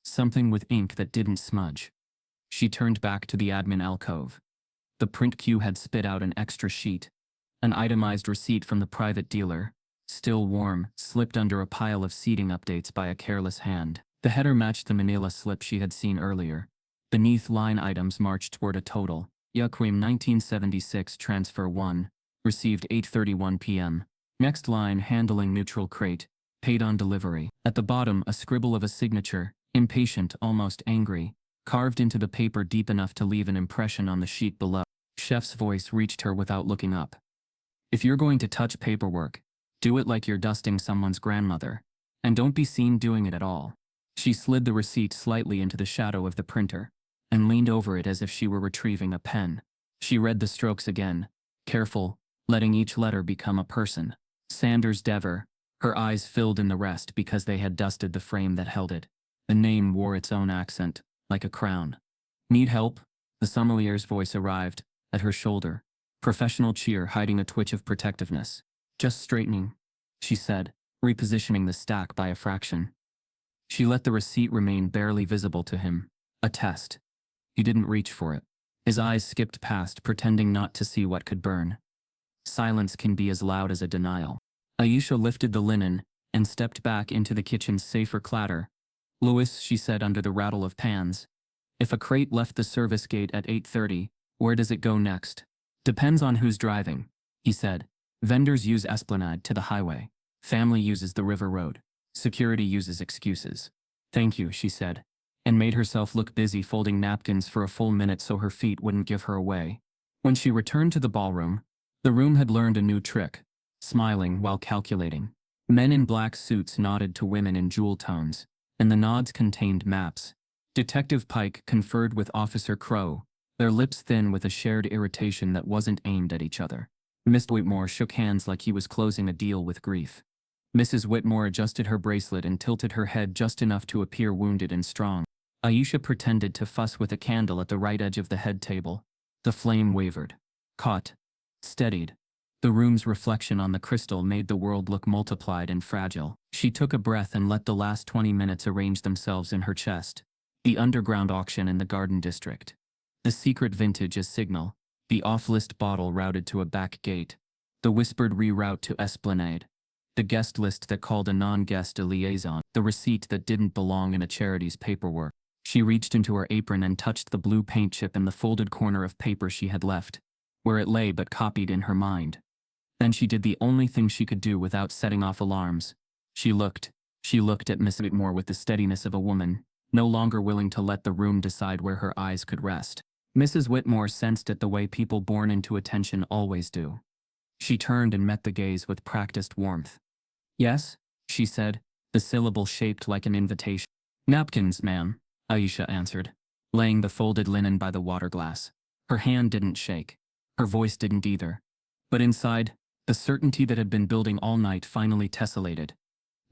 S1: Something with ink that didn't smudge. She turned back to the admin alcove. The print queue had spit out an extra sheet. An itemized receipt from the private dealer, still warm, slipped under a pile of seating updates by a careless hand. The header matched the manila slip she had seen earlier. Beneath line items marched toward a total. Yaquim 1976 Transfer 1. Received 8:31 p.m. Next line handling neutral crate. Paid on delivery. At the bottom a scribble of a signature, impatient, almost angry, carved into the paper deep enough to leave an impression on the sheet below. Chef's voice reached her without looking up. If you're going to touch paperwork, do it like you're dusting someone's grandmother. And don't be seen doing it at all. She slid the receipt slightly into the shadow of the printer and leaned over it as if she were retrieving a pen. She read the strokes again, careful, letting each letter become a person. Sanders Dever. Her eyes filled in the rest because they had dusted the frame that held it. The name wore its own accent, like a crown. Need help? The sommelier's voice arrived, at her shoulder. Professional cheer hiding a twitch of protectiveness. Just straightening, she said, repositioning the stack by a fraction. She let the receipt remain barely visible to him. A test. He didn't reach for it. His eyes skipped past, pretending not to see what could burn. Silence can be as loud as a denial. Aisha lifted the linen and stepped back into the kitchen's safer clatter. Louis, she said under the rattle of pans. If a crate left the service gate at 8:30, where does it go next? Depends on who's driving, he said. Vendors use Esplanade to the highway. Family uses the river road. Security uses excuses. Thank you, she said, and made herself look busy folding napkins for a full minute so her feet wouldn't give her away. When she returned to the ballroom, the room had learned a new trick, smiling while calculating. Men in black suits nodded to women in jewel tones, and the nods contained maps. Detective Pike conferred with Officer Crow, their lips thin with a shared irritation that wasn't aimed at each other. Mr. Whitmore shook hands like he was closing a deal with grief. Mrs. Whitmore adjusted her bracelet and tilted her head just enough to appear wounded and strong. Aisha pretended to fuss with a candle at the right edge of the head table. The flame wavered, caught, steadied. The room's reflection on the crystal made the world look multiplied and fragile. She took a breath and let the last 20 minutes arrange themselves in her chest. The underground auction in the Garden District. The secret vintage as signal. The off-list bottle routed to a back gate. The whispered reroute to Esplanade. The guest list that called a non-guest a liaison. The receipt that didn't belong in a charity's paperwork. She reached into her apron and touched the blue paint chip in the folded corner of paper she had left, where it lay but copied in her mind. Then she did the only thing she could do without setting off alarms. She looked at Miss Whitmore with the steadiness of a woman, no longer willing to let the room decide where her eyes could rest. Mrs. Whitmore sensed it the way people born into attention always do. She turned and met the gaze with practiced warmth. Yes, she said, the syllable shaped like an invitation. Napkins, ma'am, Aisha answered, laying the folded linen by the water glass. Her hand didn't shake. Her voice didn't either. But inside, the certainty that had been building all night finally tessellated.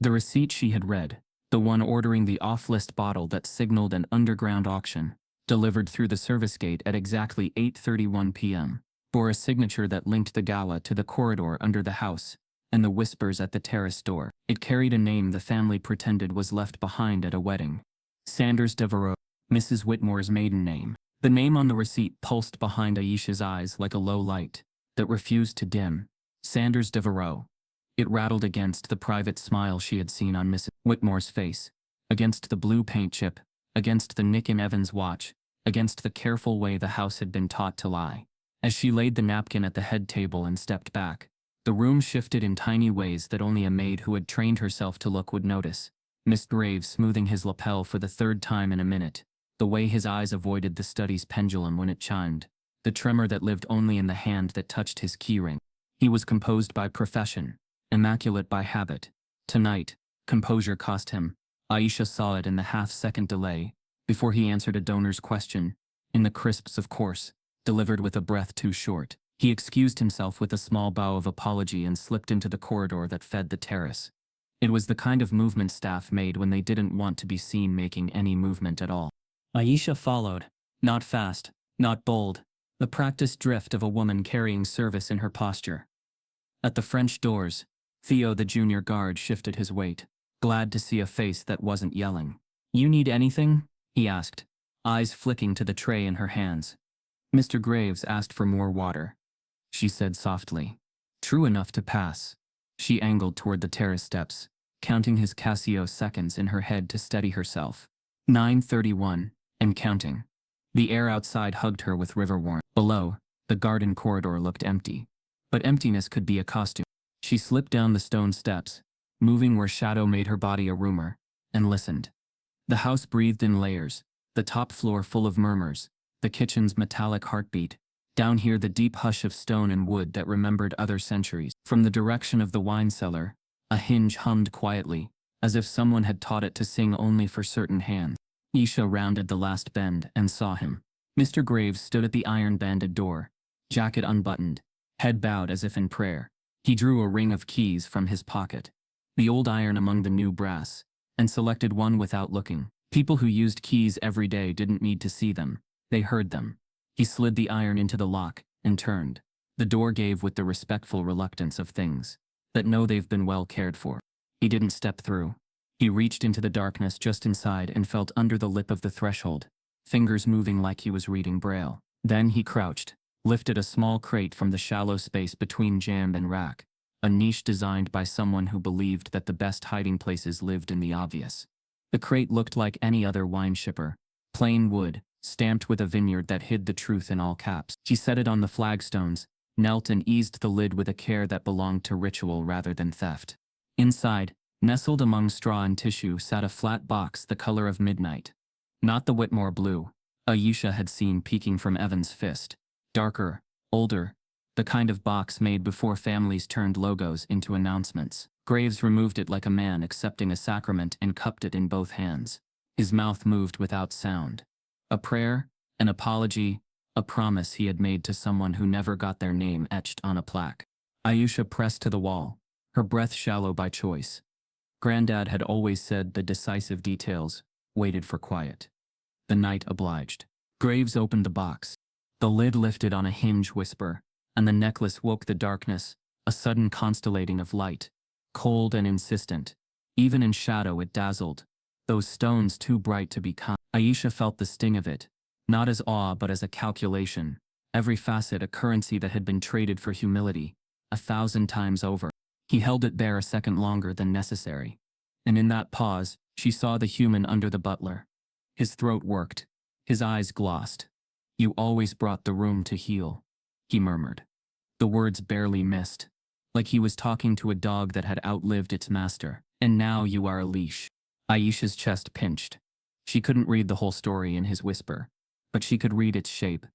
S1: The receipt she had read, the one ordering the off-list bottle that signaled an underground auction, delivered through the service gate at exactly 8:31 p.m., bore a signature that linked the gala to the corridor under the house and the whispers at the terrace door. It carried a name the family pretended was left behind at a wedding. Sanders Devereaux, Mrs. Whitmore's maiden name. The name on the receipt pulsed behind Aisha's eyes like a low light that refused to dim. Sanders Devereaux. It rattled against the private smile she had seen on Mrs. Whitmore's face, against the blue paint chip, against the nick in Evan's watch, against the careful way the house had been taught to lie. As she laid the napkin at the head table and stepped back, the room shifted in tiny ways that only a maid who had trained herself to look would notice. Mr. Graves smoothing his lapel for the third time in a minute, the way his eyes avoided the study's pendulum when it chimed, the tremor that lived only in the hand that touched his keyring. He was composed by profession, immaculate by habit. Tonight, composure cost him. Aisha saw it in the half-second delay, before he answered a donor's question, in the crisps of course, delivered with a breath too short. He excused himself with a small bow of apology and slipped into the corridor that fed the terrace. It was the kind of movement staff made when they didn't want to be seen making any movement at all. Aisha followed, not fast, not bold, the practiced drift of a woman carrying service in her posture. At the French doors, Theo the junior guard shifted his weight, glad to see a face that wasn't yelling. "You need anything?" he asked, eyes flicking to the tray in her hands. Mr. Graves asked for more water, she said softly. True enough to pass. She angled toward the terrace steps, counting his Casio seconds in her head to steady herself. 9:31, and counting. The air outside hugged her with river warmth. Below, the garden corridor looked empty. But emptiness could be a costume. She slipped down the stone steps, moving where shadow made her body a rumor, and listened. The house breathed in layers, the top floor full of murmurs, the kitchen's metallic heartbeat, down here the deep hush of stone and wood that remembered other centuries. From the direction of the wine cellar, a hinge hummed quietly, as if someone had taught it to sing only for certain hands. Aisha rounded the last bend and saw him. Mr. Graves stood at the iron-banded door, jacket unbuttoned, head bowed as if in prayer. He drew a ring of keys from his pocket, the old iron among the new brass, and selected one without looking. People who used keys every day didn't need to see them, they heard them. He slid the iron into the lock and turned. The door gave with the respectful reluctance of things that know they've been well cared for. He didn't step through. He reached into the darkness just inside and felt under the lip of the threshold, fingers moving like he was reading Braille. Then he crouched, lifted a small crate from the shallow space between jamb and rack, a niche designed by someone who believed that the best hiding places lived in the obvious. The crate looked like any other wine shipper, plain wood, stamped with a vineyard that hid the truth in all caps. She set it on the flagstones, knelt and eased the lid with a care that belonged to ritual rather than theft. Inside, nestled among straw and tissue, sat a flat box the color of midnight. Not the Whitmore blue Aisha had seen peeking from Evan's fist. Darker, older, the kind of box made before families turned logos into announcements. Graves removed it like a man accepting a sacrament and cupped it in both hands. His mouth moved without sound. A prayer, an apology, a promise he had made to someone who never got their name etched on a plaque. Aisha pressed to the wall, her breath shallow by choice. Granddad had always said the decisive details waited for quiet. The night obliged. Graves opened the box. The lid lifted on a hinge whisper, and the necklace woke the darkness, a sudden constellating of light, cold and insistent. Even in shadow it dazzled, those stones too bright to be kind. Aisha felt the sting of it, not as awe but as a calculation, every facet a currency that had been traded for humility, 1,000 times over. He held it there a second longer than necessary, and in that pause, she saw the human under the butler. His throat worked, his eyes glossed. "You always brought the room to heel," he murmured. The words barely missed, like he was talking to a dog that had outlived its master. "And now you are a leash." Aisha's chest pinched. She couldn't read the whole story in his whisper, but she could read its shape.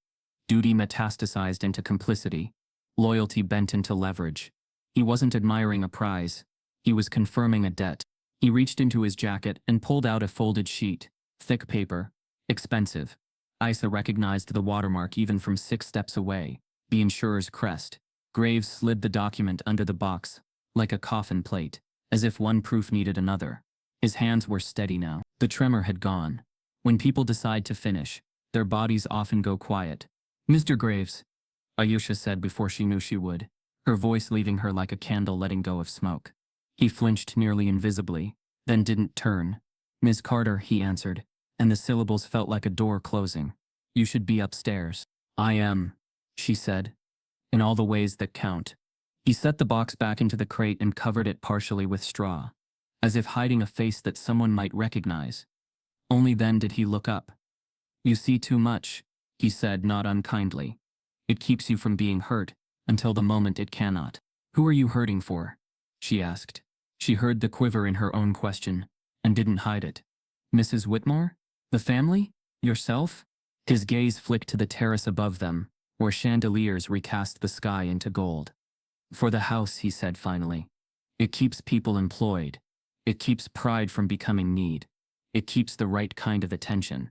S1: Duty metastasized into complicity, loyalty bent into leverage. He wasn't admiring a prize, he was confirming a debt. He reached into his jacket and pulled out a folded sheet, thick paper, expensive. Aisha recognized the watermark even from 6 steps away, the insurer's crest. Graves slid the document under the box, like a coffin plate, as if one proof needed another. His hands were steady now. The tremor had gone. When people decide to finish, their bodies often go quiet. "Mr. Graves," Aisha said before she knew she would, her voice leaving her like a candle letting go of smoke. He flinched nearly invisibly, then didn't turn. "Miss Carter," he answered, and the syllables felt like a door closing. "You should be upstairs." "I am," she said, "in all the ways that count." He set the box back into the crate and covered it partially with straw, as if hiding a face that someone might recognize. Only then did he look up. "You see too much," he said, not unkindly. "It keeps you from being hurt, until the moment it cannot." "Who are you hurting for?" she asked. She heard the quiver in her own question, and didn't hide it. "Mrs. Whitmore? The family? Yourself?" His gaze flicked to the terrace above them, where chandeliers recast the sky into gold. "For the house," he said finally. "It keeps people employed. It keeps pride from becoming need. It keeps the right kind of attention."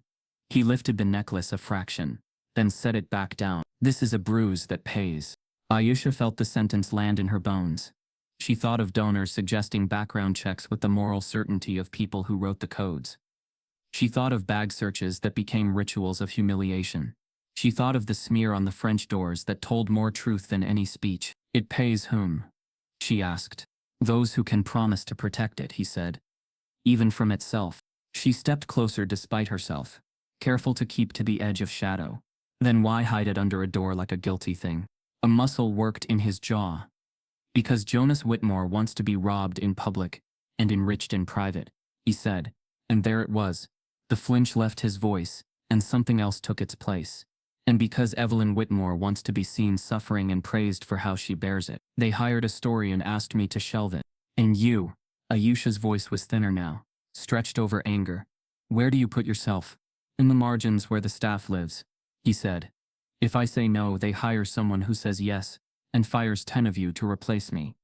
S1: He lifted the necklace a fraction, then set it back down. "This is a bruise that pays." Aisha felt the sentence land in her bones. She thought of donors suggesting background checks with the moral certainty of people who wrote the codes. She thought of bag searches that became rituals of humiliation. She thought of the smear on the French doors that told more truth than any speech. "It pays whom?" she asked. "Those who can promise to protect it," he said. "Even from itself." She stepped closer despite herself, careful to keep to the edge of shadow. "Then why hide it under a door like a guilty thing?" A muscle worked in his jaw. "Because Jonas Whitmore wants to be robbed in public and enriched in private," he said. And there it was. The flinch left his voice, and something else took its place. "And because Evelyn Whitmore wants to be seen suffering and praised for how she bears it. They hired a story and asked me to shelve it. And you," Aisha's voice was thinner now, stretched over anger. "Where do you put yourself?" "In the margins where the staff lives," he said. "If I say no, they hire someone who says yes, and fires 10 of you to replace me.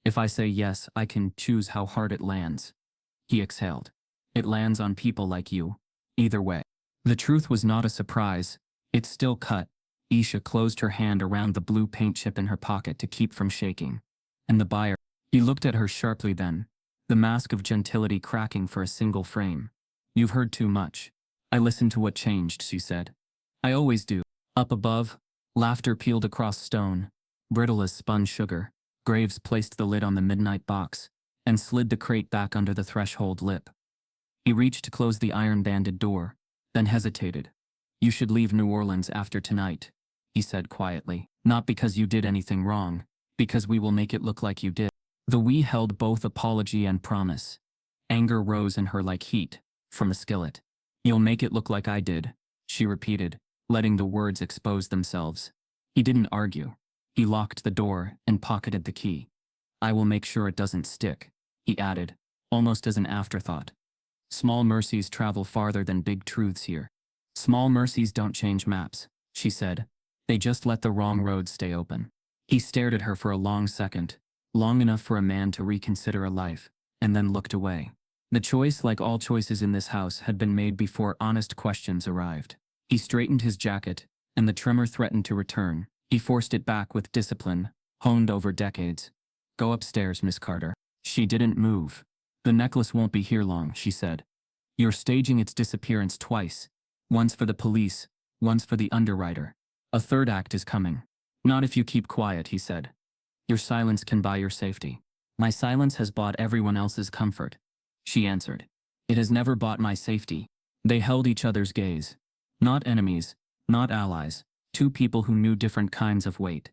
S1: If I say yes, I can choose how hard it lands." He exhaled. "It lands on people like you. Either way." The truth was not a surprise. It still cut. Aisha closed her hand around the blue paint chip in her pocket to keep from shaking. "And the buyer?" He looked at her sharply then, the mask of gentility cracking for a single frame. "You've heard too much." "I listened to what changed," she said. "I always do." Up above, laughter peeled across stone, brittle as spun sugar. Graves placed the lid on the midnight box, and slid the crate back under the threshold lip. He reached to close the iron-banded door, then hesitated. "You should leave New Orleans after tonight," he said quietly. "Not because you did anything wrong, because we will make it look like you did." The "we" held both apology and promise. Anger rose in her like heat from a skillet. "You'll make it look like I did," she repeated, letting the words expose themselves. He didn't argue. He locked the door and pocketed the key. "I will make sure it doesn't stick," he added, almost as an afterthought. "Small mercies travel farther than big truths here." "Small mercies don't change maps," she said. "They just let the wrong roads stay open." He stared at her for a long second, long enough for a man to reconsider a life, and then looked away. The choice, like all choices in this house, had been made before honest questions arrived. He straightened his jacket, and the tremor threatened to return. He forced it back with discipline, honed over decades. "Go upstairs, Miss Carter." She didn't move. "The necklace won't be here long," she said. "You're staging its disappearance twice. Once for the police, once for the underwriter. A third act is coming." "Not if you keep quiet," he said. "Your silence can buy your safety." "My silence has bought everyone else's comfort," she answered. "It has never bought my safety." They held each other's gaze. Not enemies, not allies, two people who knew different kinds of weight.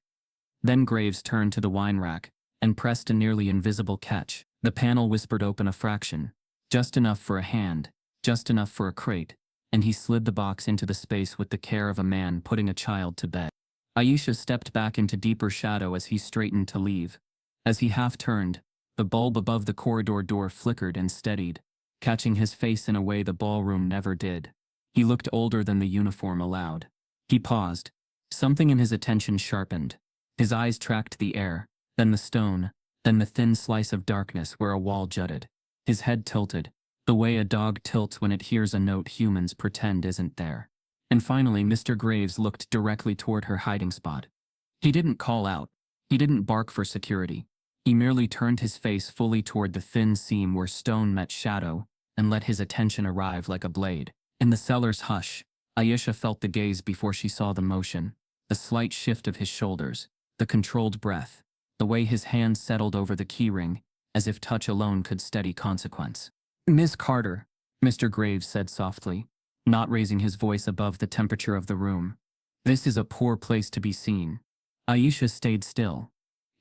S1: Then Graves turned to the wine rack and pressed a nearly invisible catch. The panel whispered open a fraction, just enough for a hand, just enough for a crate, and he slid the box into the space with the care of a man putting a child to bed. Aisha stepped back into deeper shadow as he straightened to leave. As he half-turned, the bulb above the corridor door flickered and steadied, catching his face in a way the ballroom never did. He looked older than the uniform allowed. He paused. Something in his attention sharpened. His eyes tracked the air, then the stone, then the thin slice of darkness where a wall jutted. His head tilted, the way a dog tilts when it hears a note humans pretend isn't there. And finally Mr. Graves looked directly toward her hiding spot. He didn't call out. He didn't bark for security. He merely turned his face fully toward the thin seam where stone met shadow, and let his attention arrive like a blade. In the cellar's hush, Aisha felt the gaze before she saw the motion, the slight shift of his shoulders, the controlled breath, the way his hand settled over the keyring, as if touch alone could steady consequence. "Miss Carter," Mr. Graves said softly, not raising his voice above the temperature of the room. "This is a poor place to be seen." Aisha stayed still.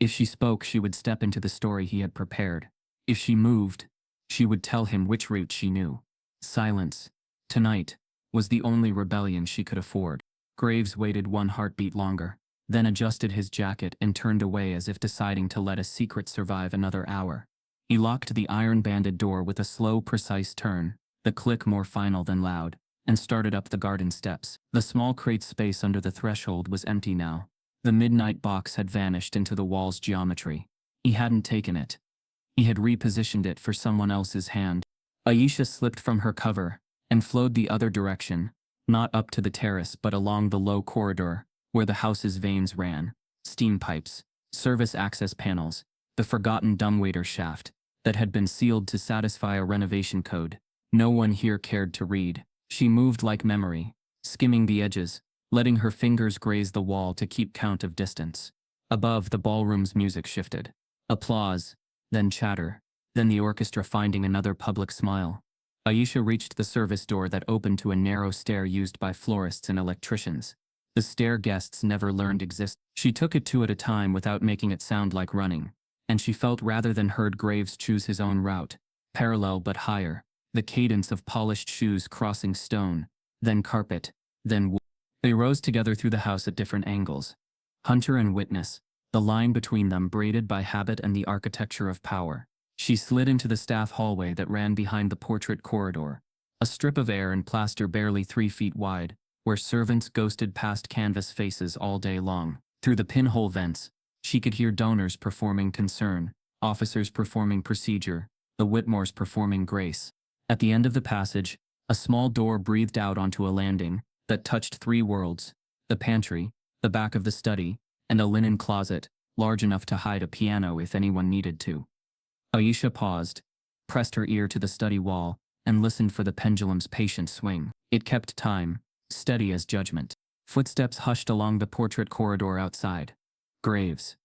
S1: If she spoke, she would step into the story he had prepared. If she moved, she would tell him which route she knew. Silence, Tonight was the only rebellion she could afford. Graves waited one heartbeat longer, then adjusted his jacket and turned away as if deciding to let a secret survive another hour. He locked the iron-banded door with a slow, precise turn, the click more final than loud, and started up the garden steps. The small crate space under the threshold was empty now. The midnight box had vanished into the wall's geometry. He hadn't taken it. He had repositioned it for someone else's hand. Aisha slipped from her cover and flowed the other direction, not up to the terrace but along the low corridor where the house's veins ran, steam pipes, service access panels, the forgotten dumbwaiter shaft that had been sealed to satisfy a renovation code. No one here cared to read. She moved like memory, skimming the edges, letting her fingers graze the wall to keep count of distance. Above, the ballroom's music shifted. Applause, then chatter, then the orchestra finding another public smile. Aisha reached the service door that opened to a narrow stair used by florists and electricians. The stair guests never learned existed. She took it two at a time without making it sound like running, and she felt rather than heard Graves choose his own route, parallel but higher, the cadence of polished shoes crossing stone, then carpet, then wood. They rose together through the house at different angles. Hunter and witness, the line between them braided by habit and the architecture of power. She slid into the staff hallway that ran behind the portrait corridor, a strip of air and plaster barely 3 feet wide, where servants ghosted past canvas faces all day long. Through the pinhole vents, she could hear donors performing concern, officers performing procedure, the Whitmores performing grace. At the end of the passage, a small door breathed out onto a landing that touched 3 worlds: the pantry, the back of the study, and a linen closet, large enough to hide a piano if anyone needed to. Aisha paused, pressed her ear to the study wall, and listened for the pendulum's patient swing. It kept time, steady as judgment. Footsteps hushed along the portrait corridor outside. Graves.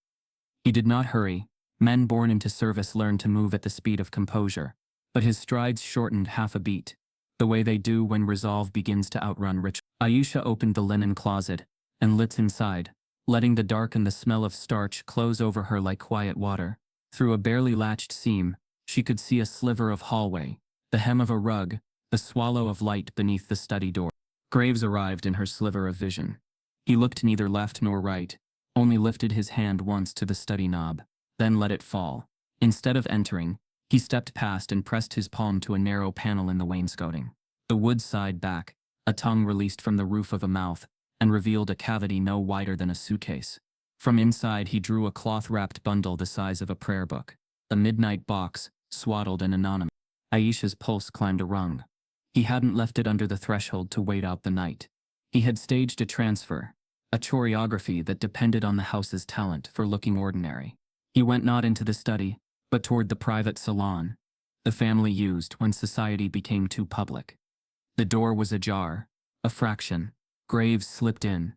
S1: He did not hurry. Men born into service learn to move at the speed of composure, but his strides shortened half a beat, the way they do when resolve begins to outrun ritual. Aisha opened the linen closet and lit inside, letting the dark and the smell of starch close over her like quiet water. Through a barely latched seam, she could see a sliver of hallway, the hem of a rug, the swallow of light beneath the study door. Graves arrived in her sliver of vision. He looked neither left nor right, only lifted his hand once to the study knob, then let it fall. Instead of entering, he stepped past and pressed his palm to a narrow panel in the wainscoting. The wood sighed back, a tongue released from the roof of a mouth, and revealed a cavity no wider than a suitcase. From inside he drew a cloth-wrapped bundle the size of a prayer book, a midnight box, swaddled and anonymous. Aisha's pulse climbed a rung. He hadn't left it under the threshold to wait out the night. He had staged a transfer, a choreography that depended on the house's talent for looking ordinary. He went not into the study, but toward the private salon, the family used when society became too public. The door was ajar, a fraction. Graves slipped in.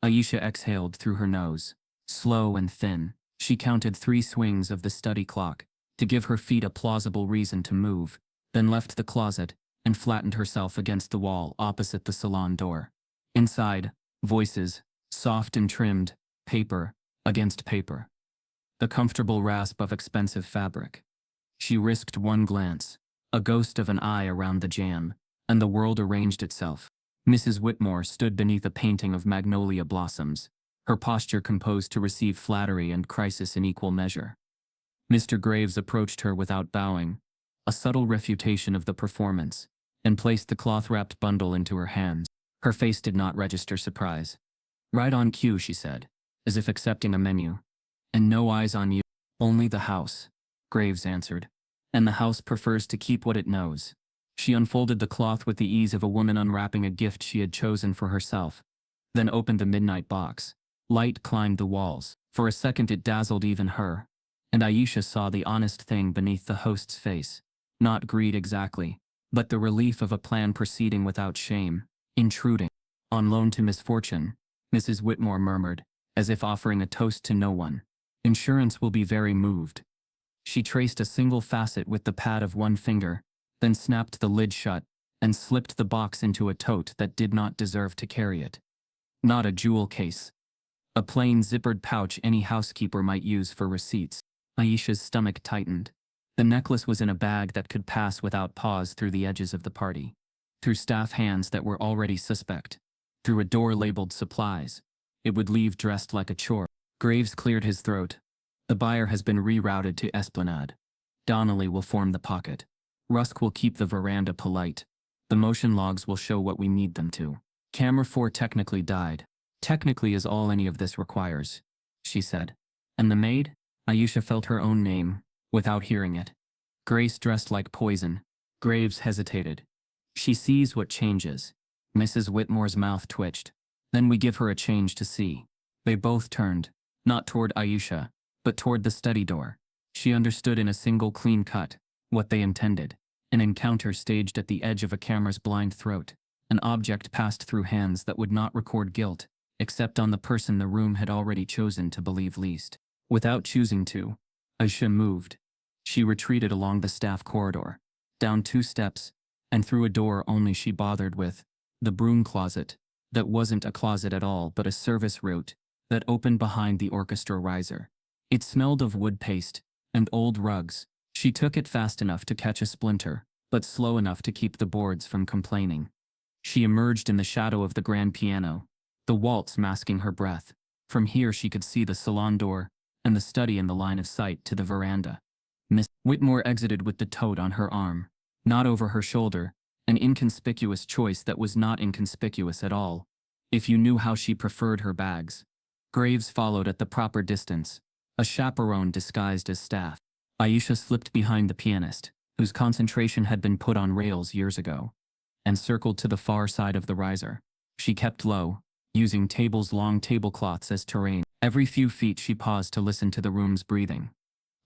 S1: Aisha exhaled through her nose. Slow and thin, she counted 3 swings of the study clock to give her feet a plausible reason to move, then left the closet and flattened herself against the wall opposite the salon door. Inside, voices, soft and trimmed, paper against paper. The comfortable rasp of expensive fabric. She risked one glance, a ghost of an eye around the jam, and the world arranged itself. Mrs. Whitmore stood beneath a painting of magnolia blossoms, her posture composed to receive flattery and crisis in equal measure. Mr. Graves approached her without bowing, a subtle refutation of the performance, and placed the cloth-wrapped bundle into her hands. Her face did not register surprise. "Right on cue," she said, as if accepting a menu. "And no eyes on you." "Only the house," Graves answered. "And the house prefers to keep what it knows." She unfolded the cloth with the ease of a woman unwrapping a gift she had chosen for herself, then opened the midnight box. Light climbed the walls. For a second it dazzled even her, and Aisha saw the honest thing beneath the host's face. Not greed exactly, but the relief of a plan proceeding without shame, intruding. "On loan to misfortune," Mrs. Whitmore murmured, as if offering a toast to no one. "Insurance will be very moved." She traced a single facet with the pad of one finger, then snapped the lid shut and slipped the box into a tote that did not deserve to carry it. Not a jewel case. A plain zippered pouch any housekeeper might use for receipts. Aisha's stomach tightened. The necklace was in a bag that could pass without pause through the edges of the party. through staff hands that were already suspect, through a door labeled supplies. It would leave dressed like a chore. Graves cleared his throat. The buyer has been rerouted to Esplanade. Donnelly will form the pocket. Rusk will keep the veranda polite. The motion logs will show what we need them to. Camera 4 technically died. Technically is all any of this requires, she said. And the maid? Aisha felt her own name, without hearing it. Grace dressed like poison. Graves hesitated. She sees what changes. Mrs. Whitmore's mouth twitched. Then we give her a change to see. They both turned, not toward Aisha, but toward the study door. She understood in a single clean cut what they intended. An encounter staged at the edge of a camera's blind throat. An object passed through hands that would not record guilt, except on the person the room had already chosen to believe least. Without choosing to, Aisha moved. She retreated along the staff corridor, down 2 steps, and through a door only she bothered with, the broom closet, that wasn't a closet at all but a service route, that opened behind the orchestra riser. It smelled of wood paste and old rugs. She took it fast enough to catch a splinter, but slow enough to keep the boards from complaining. She emerged in the shadow of the grand piano, the waltz masking her breath. From here she could see the salon door, and the study in the line of sight to the veranda. Miss Whitmore exited with the tote on her arm, not over her shoulder, an inconspicuous choice that was not inconspicuous at all, if you knew how she preferred her bags. Graves followed at the proper distance, a chaperone disguised as staff. Aisha slipped behind the pianist, whose concentration had been put on rails years ago, and circled to the far side of the riser. She kept low, using table's long tablecloths as terrain. Every few feet she paused to listen to the room's breathing.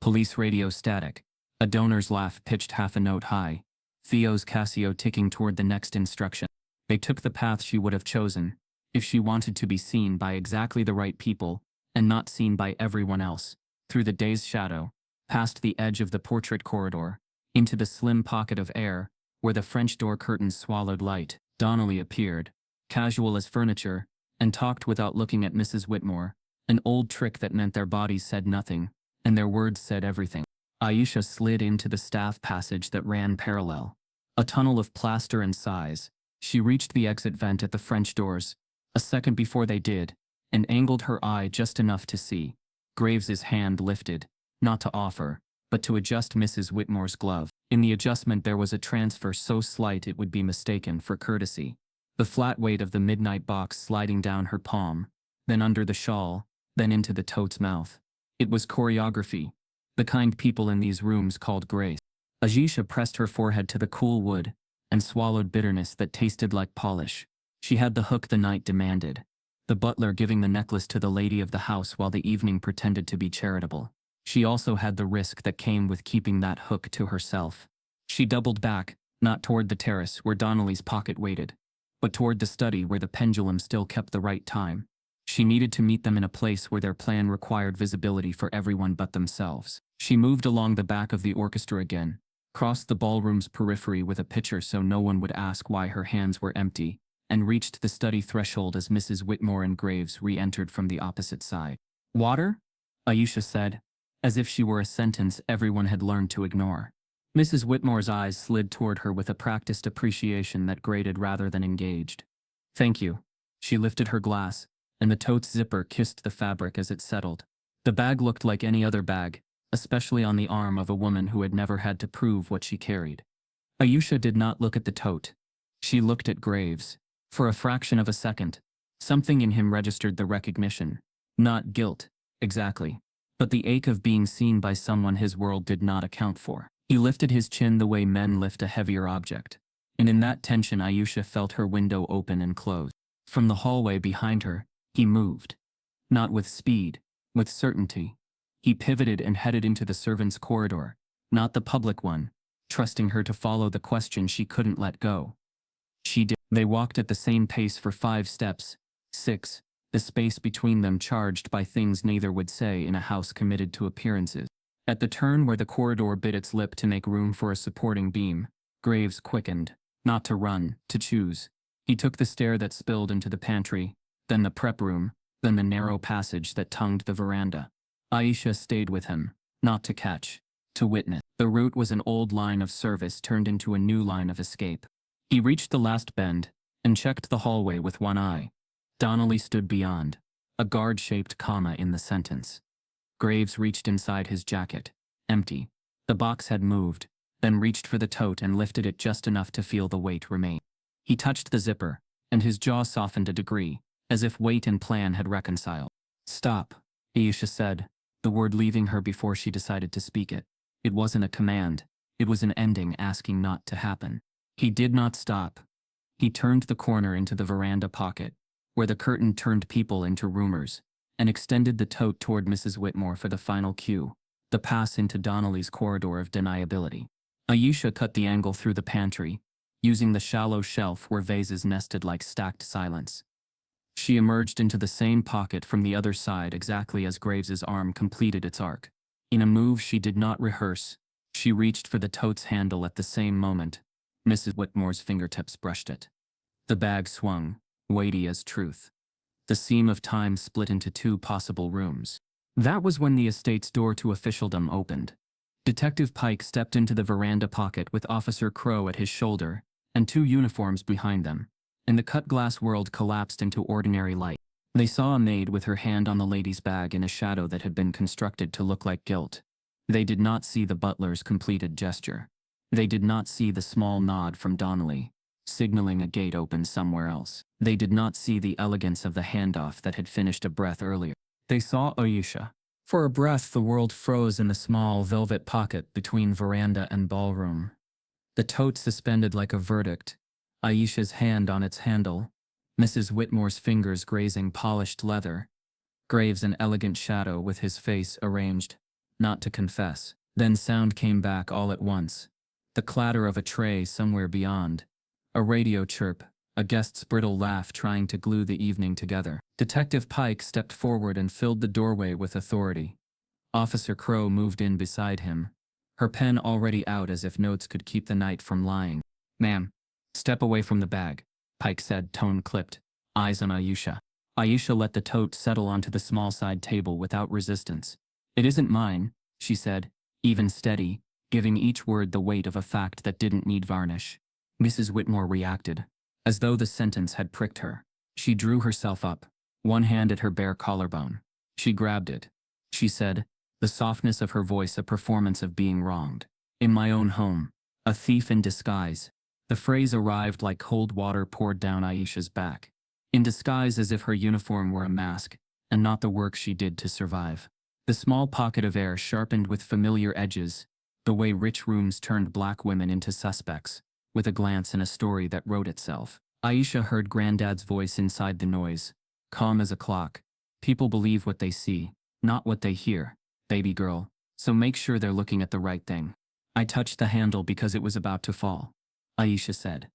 S1: Police radio static, a donor's laugh pitched half a note high, Theo's Casio ticking toward the next instruction. They took the path she would have chosen, if she wanted to be seen by exactly the right people, and not seen by everyone else, through the day's shadow, past the edge of the portrait corridor, into the slim pocket of air, where the French door curtains swallowed light. Donnelly appeared, casual as furniture, and talked without looking at Mrs. Whitmore, an old trick that meant their bodies said nothing, and their words said everything. Aisha slid into the staff passage that ran parallel, a tunnel of plaster and size. She reached the exit vent at the French doors, a second before they did, and angled her eye just enough to see. Graves's hand lifted, not to offer, but to adjust Mrs. Whitmore's glove. In the adjustment there was a transfer so slight it would be mistaken for courtesy. The flat weight of the midnight box sliding down her palm, then under the shawl, then into the tote's mouth. It was choreography, the kind people in these rooms called grace. Aisha pressed her forehead to the cool wood, and swallowed bitterness that tasted like polish. She had the hook the night demanded, the butler giving the necklace to the lady of the house while the evening pretended to be charitable. She also had the risk that came with keeping that hook to herself. She doubled back, not toward the terrace where Donnelly's pocket waited, but toward the study where the pendulum still kept the right time. She needed to meet them in a place where their plan required visibility for everyone but themselves. She moved along the back of the orchestra again, crossed the ballroom's periphery with a pitcher so no one would ask why her hands were empty, and reached the study threshold as Mrs. Whitmore and Graves re-entered from the opposite side. "Water?" Aisha said, as if she were a sentence everyone had learned to ignore. Mrs. Whitmore's eyes slid toward her with a practiced appreciation that grated rather than engaged. "Thank you." She lifted her glass, and the tote's zipper kissed the fabric as it settled. The bag looked like any other bag, especially on the arm of a woman who had never had to prove what she carried. Aisha did not look at the tote. She looked at Graves. For a fraction of a second, something in him registered the recognition. Not guilt, exactly, but the ache of being seen by someone his world did not account for. He lifted his chin the way men lift a heavier object, and in that tension Aisha felt her window open and close. From the hallway behind her, he moved. Not with speed, with certainty. He pivoted and headed into the servants' corridor, not the public one, trusting her to follow the question she couldn't let go. She did. They walked at the same pace for 5 steps, 6, the space between them charged by things neither would say in a house committed to appearances. At the turn where the corridor bit its lip to make room for a supporting beam, Graves quickened, not to run, to choose. He took the stair that spilled into the pantry, then the prep room, then the narrow passage that tongued the veranda. Aisha stayed with him, not to catch, to witness. The route was an old line of service turned into a new line of escape. He reached the last bend and checked the hallway with one eye. Donnelly stood beyond, a guard-shaped comma in the sentence. Graves reached inside his jacket, empty. The box had moved, then reached for the tote and lifted it just enough to feel the weight remain. He touched the zipper, and his jaw softened a degree, as if weight and plan had reconciled. "Stop," Aisha said, the word leaving her before she decided to speak it. It wasn't a command, it was an ending asking not to happen. He did not stop. He turned the corner into the veranda pocket, where the curtain turned people into rumors, and extended the tote toward Mrs. Whitmore for the final cue, the pass into Donnelly's corridor of deniability. Aisha cut the angle through the pantry, using the shallow shelf where vases nested like stacked silence. She emerged into the same pocket from the other side exactly as Graves's arm completed its arc. In a move she did not rehearse, she reached for the tote's handle at the same moment. Mrs. Whitmore's fingertips brushed it. The bag swung, weighty as truth. The seam of time split into two possible rooms. That was when the estate's door to officialdom opened. Detective Pike stepped into the veranda pocket with Officer Crow at his shoulder, and two uniforms behind them, and the cut-glass world collapsed into ordinary light. They saw a maid with her hand on the lady's bag in a shadow that had been constructed to look like guilt. They did not see the butler's completed gesture. They did not see the small nod from Donnelly, signaling a gate open somewhere else. They did not see the elegance of the handoff that had finished a breath earlier. They saw Aisha. For a breath, the world froze in the small velvet pocket between veranda and ballroom. The tote suspended like a verdict, Aisha's hand on its handle, Mrs. Whitmore's fingers grazing polished leather, Graves an elegant shadow with his face arranged, not to confess. Then sound came back all at once. The clatter of a tray somewhere beyond. A radio chirp, a guest's brittle laugh trying to glue the evening together. Detective Pike stepped forward and filled the doorway with authority. Officer Crow moved in beside him, her pen already out as if notes could keep the night from lying. "Ma'am, step away from the bag," Pike said, tone clipped, eyes on Aisha. Aisha let the tote settle onto the small side table without resistance. "It isn't mine," she said, even steady, giving each word the weight of a fact that didn't need varnish. Mrs. Whitmore reacted, as though the sentence had pricked her. She drew herself up, one hand at her bare collarbone. She grabbed it. She said, the softness of her voice a performance of being wronged. "In my own home. A thief in disguise." The phrase arrived like cold water poured down Aisha's back. In disguise, as if her uniform were a mask, and not the work she did to survive. The small pocket of air sharpened with familiar edges, the way rich rooms turned black women into suspects, with a glance and a story that wrote itself. Aisha heard Granddad's voice inside the noise, calm as a clock. "People believe what they see, not what they hear, baby girl, so make sure they're looking at the right thing." "I touched the handle because it was about to fall," Aisha said.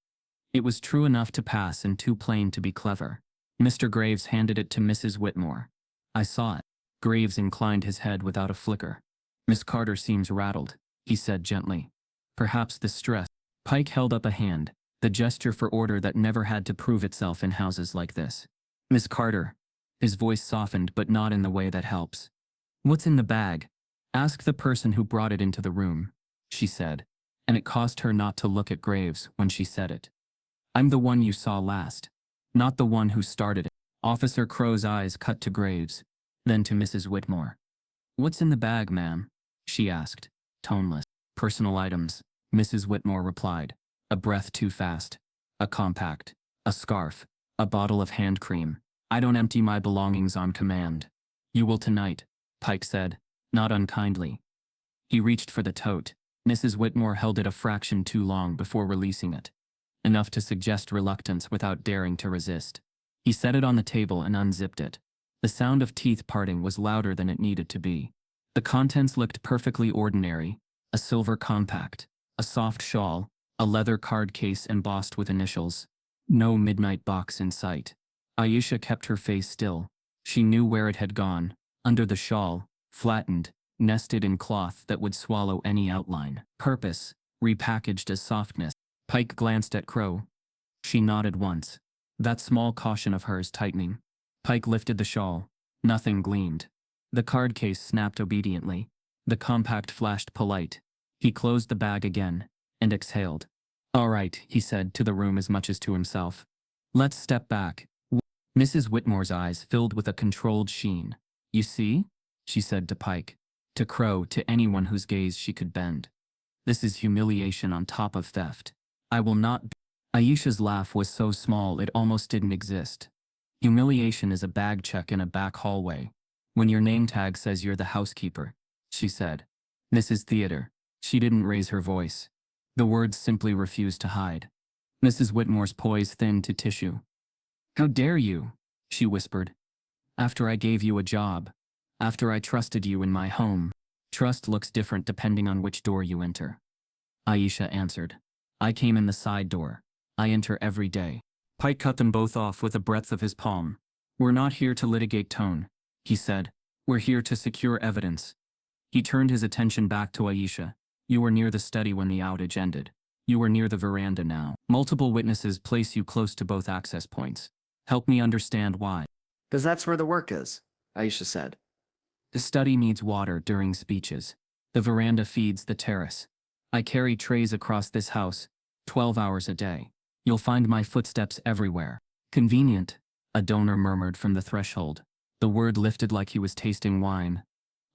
S1: It was true enough to pass and too plain to be clever. Mr. Graves handed it to Mrs. Whitmore. "I saw it." Graves inclined his head without a flicker. "Miss Carter seems rattled," he said gently. "Perhaps the stress." Pike held up a hand, the gesture for order that never had to prove itself in houses like this. "Miss Carter." His voice softened, but not in the way that helps. "What's in the bag? Ask the person who brought it into the room," she said, and it caused her not to look at Graves when she said it. "I'm the one you saw last, not the one who started it." Officer Crow's eyes cut to Graves, then to Mrs. Whitmore. "What's in the bag, ma'am?" she asked, toneless. "Personal items," Mrs. Whitmore replied, a breath too fast. "A compact, a scarf, a bottle of hand cream. I don't empty my belongings on command." "You will tonight," Pike said, not unkindly. He reached for the tote. Mrs. Whitmore held it a fraction too long before releasing it, enough to suggest reluctance without daring to resist. He set it on the table and unzipped it. The sound of teeth parting was louder than it needed to be. The contents looked perfectly ordinary: a silver compact, a soft shawl, a leather card case embossed with initials. No midnight box in sight. Aisha kept her face still. She knew where it had gone, under the shawl, flattened, nested in cloth that would swallow any outline. Purpose, repackaged as softness. Pike glanced at Crow. She nodded once, that small caution of hers tightening. Pike lifted the shawl. Nothing gleamed. The card case snapped obediently. The compact flashed polite. He closed the bag again, and exhaled. All right, he said to the room as much as to himself. Let's step back. Mrs. Whitmore's eyes filled with a controlled sheen. You see? She said to Pike, to Crow, to anyone whose gaze she could bend. This is humiliation on top of theft. I will not be. Aisha's laugh was so small it almost didn't exist. Humiliation is a bag check in a back hallway. When your name tag says you're the housekeeper, she said. Mrs. Theater. She didn't raise her voice. The words simply refused to hide. Mrs. Whitmore's poise thinned to tissue. How dare you? She whispered. After I gave you a job. After I trusted you in my home. Trust looks different depending on which door you enter. Aisha answered. I came in the side door. I enter every day. Pike cut them both off with a breadth of his palm. We're not here to litigate tone, he said. We're here to secure evidence. He turned his attention back to Aisha. You were near the study when the outage ended. You are near the veranda now. Multiple witnesses place you close to both access points. Help me understand why.
S4: Because that's where the work is, Aisha said.
S1: The study needs water during speeches. The veranda feeds the terrace. I carry trays across this house, 12 hours a day. You'll find my footsteps everywhere. Convenient, a donor murmured from the threshold. The word lifted like he was tasting wine.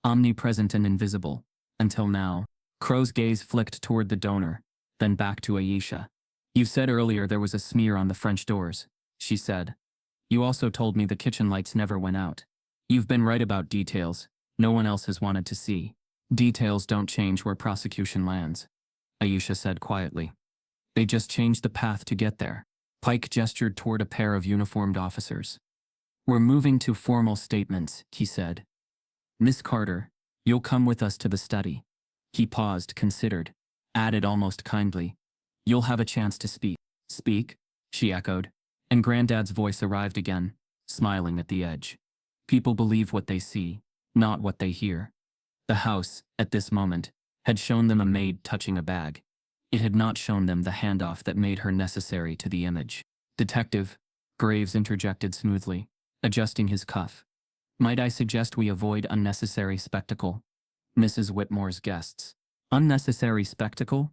S1: Omnipresent and invisible. Until now. Crow's gaze flicked toward the donor, then back to Aisha. You said earlier there was a smear on the French doors, she said. You also told me the kitchen lights never went out. You've been right about details. No one else has wanted to see. Details don't change where prosecution lands, Aisha said quietly. They just changed the path to get there. Pike gestured toward a pair of uniformed officers. We're moving to formal statements, he said. Miss Carter, you'll come with us to the study. He paused, considered, added almost kindly. You'll have a chance to speak. Speak? She echoed. And Granddad's voice arrived again, smiling at the edge. People believe what they see, not what they hear. The house, at this moment, had shown them a maid touching a bag. It had not shown them the handoff that made her necessary to the image. Detective, Graves interjected smoothly, adjusting his cuff. Might I suggest we avoid unnecessary spectacle? Mrs. Whitmore's guests. Unnecessary spectacle?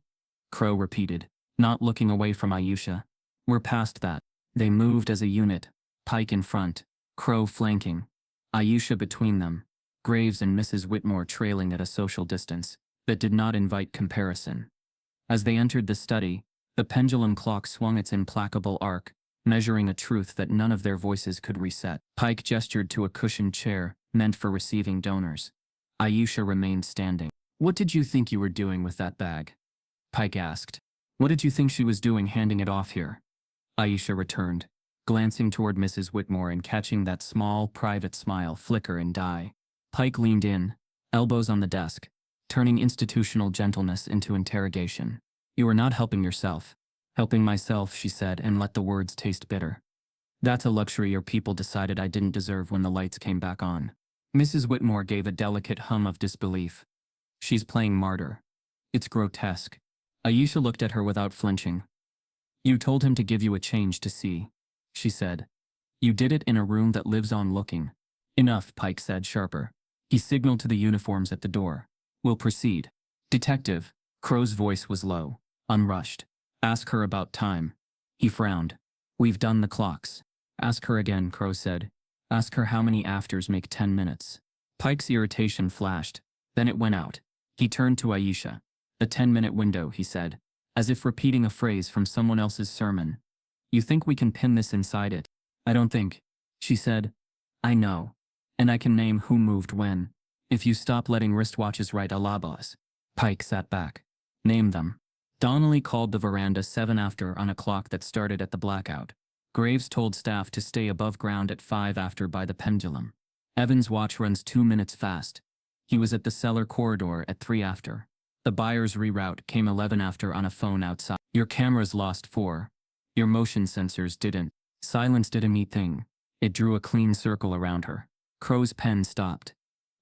S1: Crow repeated, not looking away from Aisha. We're past that. They moved as a unit, Pike in front, Crow flanking, Aisha between them, Graves and Mrs. Whitmore trailing at a social distance that did not invite comparison. As they entered the study, the pendulum clock swung its implacable arc, measuring a truth that none of their voices could reset. Pike gestured to a cushioned chair, meant for receiving donors. Aisha remained standing. What did you think you were doing with that bag? Pike asked. What did you think she was doing handing it off here? Aisha returned, glancing toward Mrs. Whitmore and catching that small, private smile flicker and die. Pike leaned in, elbows on the desk, turning institutional gentleness into interrogation. You are not helping yourself. Helping myself, she said, and let the words taste bitter. That's a luxury your people decided I didn't deserve when the lights came back on. Mrs. Whitmore gave a delicate hum of disbelief. She's playing martyr. It's grotesque. Aisha looked at her without flinching. You told him to give you a change to see, she said. You did it in a room that lives on looking. Enough, Pike said, sharper. He signaled to the uniforms at the door. We'll proceed. Detective, Crow's voice was low, unrushed. Ask her about time. He frowned. We've done the clocks. Ask her again, Crow said. Ask her how many afters make 10 minutes. Pike's irritation flashed. Then it went out. He turned to Aisha. The 10-minute window, he said, as if repeating a phrase from someone else's sermon. You think we can pin this inside it? I don't think, she said. I know. And I can name who moved when. If you stop letting wristwatches write alabas. Pike sat back. Name them. Donnelly called the veranda 7 after on a clock that started at the blackout. Graves told staff to stay above ground at 5 after by the pendulum. Evans' watch runs 2 minutes fast. He was at the cellar corridor at 3 after. The buyer's reroute came 11 after on a phone outside. Your cameras lost 4. Your motion sensors didn't. Silence did a neat thing. It drew a clean circle around her. Crow's pen stopped.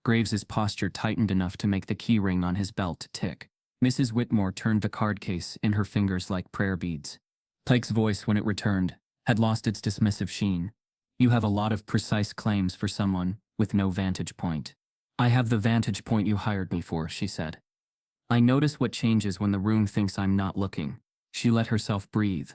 S1: Graves's posture tightened enough to make the key ring on his belt tick. Mrs. Whitmore turned the card case in her fingers like prayer beads. Pike's voice, when it returned, had lost its dismissive sheen. You have a lot of precise claims for someone with no vantage point. I have the vantage point you hired me for, she said. I notice what changes when the room thinks I'm not looking. She let herself breathe.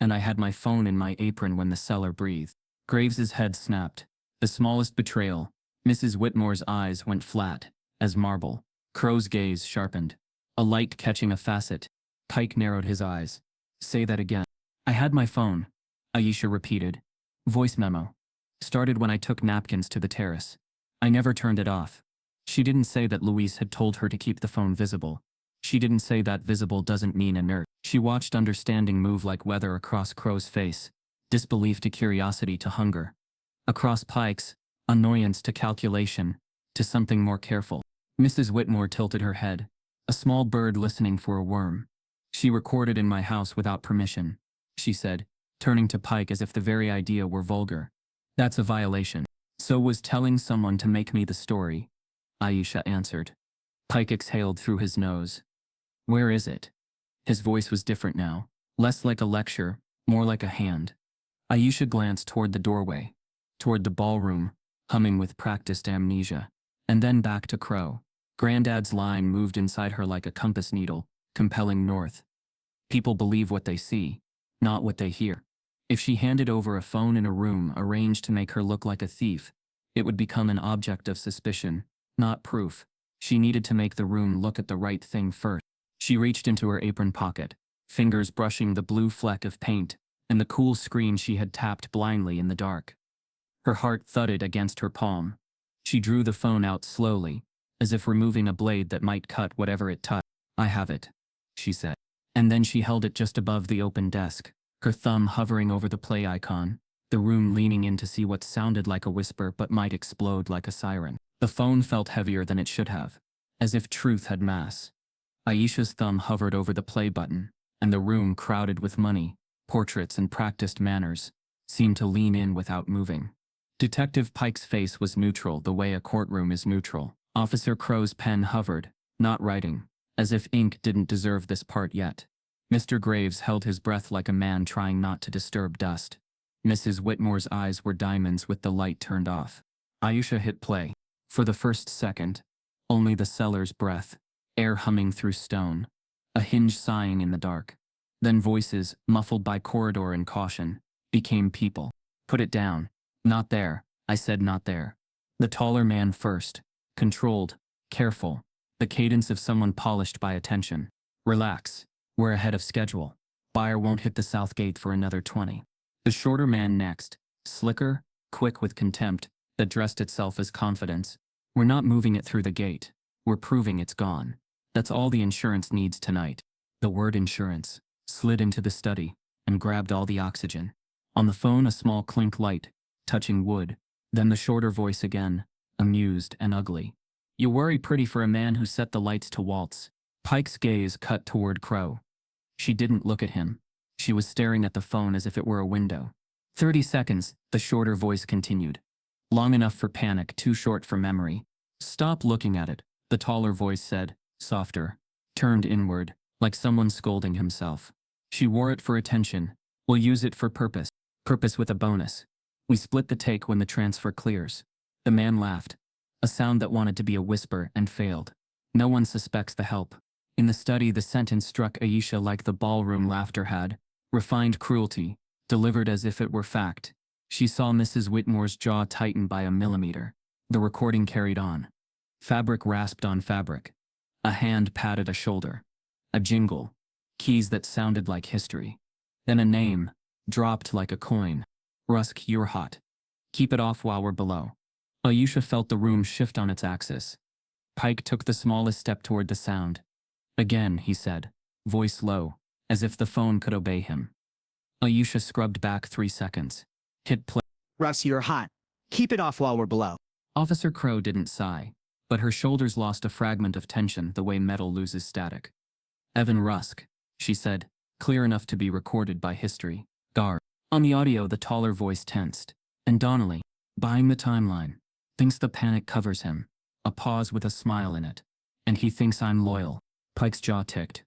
S1: And I had my phone in my apron when the seller breathed. Graves's head snapped. The smallest betrayal. Mrs. Whitmore's eyes went flat, as marble. Crow's gaze sharpened. A light catching a facet. Pike narrowed his eyes. Say that again. I had my phone, Aisha repeated. Voice memo. Started when I took napkins to the terrace. I never turned it off. She didn't say that Louise had told her to keep the phone visible. She didn't say that visible doesn't mean inert. She watched understanding move like weather across Crow's face, disbelief to curiosity to hunger. Across Pike's, annoyance to calculation, to something more careful. Mrs. Whitmore tilted her head, a small bird listening for a worm. She recorded in my house without permission, she said, turning to Pike as if the very idea were vulgar. That's a violation. So was telling someone to make me the story, Aisha answered. Pike exhaled through his nose. Where is it? His voice was different now, less like a lecture, more like a hand. Aisha glanced toward the doorway, toward the ballroom, humming with practiced amnesia, and then back to Crow. Granddad's line moved inside her like a compass needle, compelling north. People believe what they see, not what they hear. If she handed over a phone in a room arranged to make her look like a thief, it would become an object of suspicion, not proof. She needed to make the room look at the right thing first. She reached into her apron pocket, fingers brushing the blue fleck of paint and the cool screen she had tapped blindly in the dark. Her heart thudded against her palm. She drew the phone out slowly, as if removing a blade that might cut whatever it touched. I have it, she said. And then she held it just above the open desk, her thumb hovering over the play icon, the room leaning in to see what sounded like a whisper but might explode like a siren. The phone felt heavier than it should have, as if truth had mass. Aisha's thumb hovered over the play button, and the room, crowded with money, portraits and practiced manners, seemed to lean in without moving. Detective Pike's face was neutral the way a courtroom is neutral. Officer Crow's pen hovered, not writing, as if ink didn't deserve this part yet. Mr. Graves held his breath like a man trying not to disturb dust. Mrs. Whitmore's eyes were diamonds with the light turned off. Aisha hit play. For the first second, only the seller's breath, air humming through stone, a hinge sighing in the dark. Then voices, muffled by corridor and caution, became people. Put it down. Not there, I said, not there. The taller man first, controlled, careful, the cadence of someone polished by attention. Relax, we're ahead of schedule. Buyer won't hit the south gate for another 20. The shorter man next, slicker, quick with contempt, that dressed itself as confidence. We're not moving it through the gate. We're proving it's gone. That's all the insurance needs tonight. The word insurance slid into the study and grabbed all the oxygen. On the phone, a small clink light, touching wood. Then the shorter voice again, amused and ugly. You worry pretty for a man who set the lights to waltz. Pike's gaze cut toward Crow. She didn't look at him. She was staring at the phone as if it were a window. 30 seconds, the shorter voice continued. Long enough for panic, too short for memory. Stop looking at it, the taller voice said, softer, turned inward, like someone scolding himself. She wore it for attention. We'll use it for purpose. Purpose with a bonus. We split the take when the transfer clears. The man laughed. A sound that wanted to be a whisper and failed. No one suspects the help. In the study, the sentence struck Aisha like the ballroom laughter had. Refined cruelty, delivered as if it were fact. She saw Mrs. Whitmore's jaw tighten by a millimeter. The recording carried on. Fabric rasped on fabric. A hand patted a shoulder. A jingle. Keys that sounded like history. Then a name, dropped like a coin. Rusk, you're hot. Keep it off while we're below. Aisha felt the room shift on its axis. Pike took the smallest step toward the sound. Again, he said, voice low, as if the phone could obey him. Aisha scrubbed back 3 seconds. Hit play.
S5: Russ, you're hot. Keep it off while we're below.
S1: Officer Crow didn't sigh, but her shoulders lost a fragment of tension the way metal loses static. Evan Rusk, she said, clear enough to be recorded by history. Gar. On the audio, the taller voice tensed. And Donnelly, buying the timeline, thinks the panic covers him. A pause with a smile in it. And he thinks I'm loyal. Pike's jaw ticked.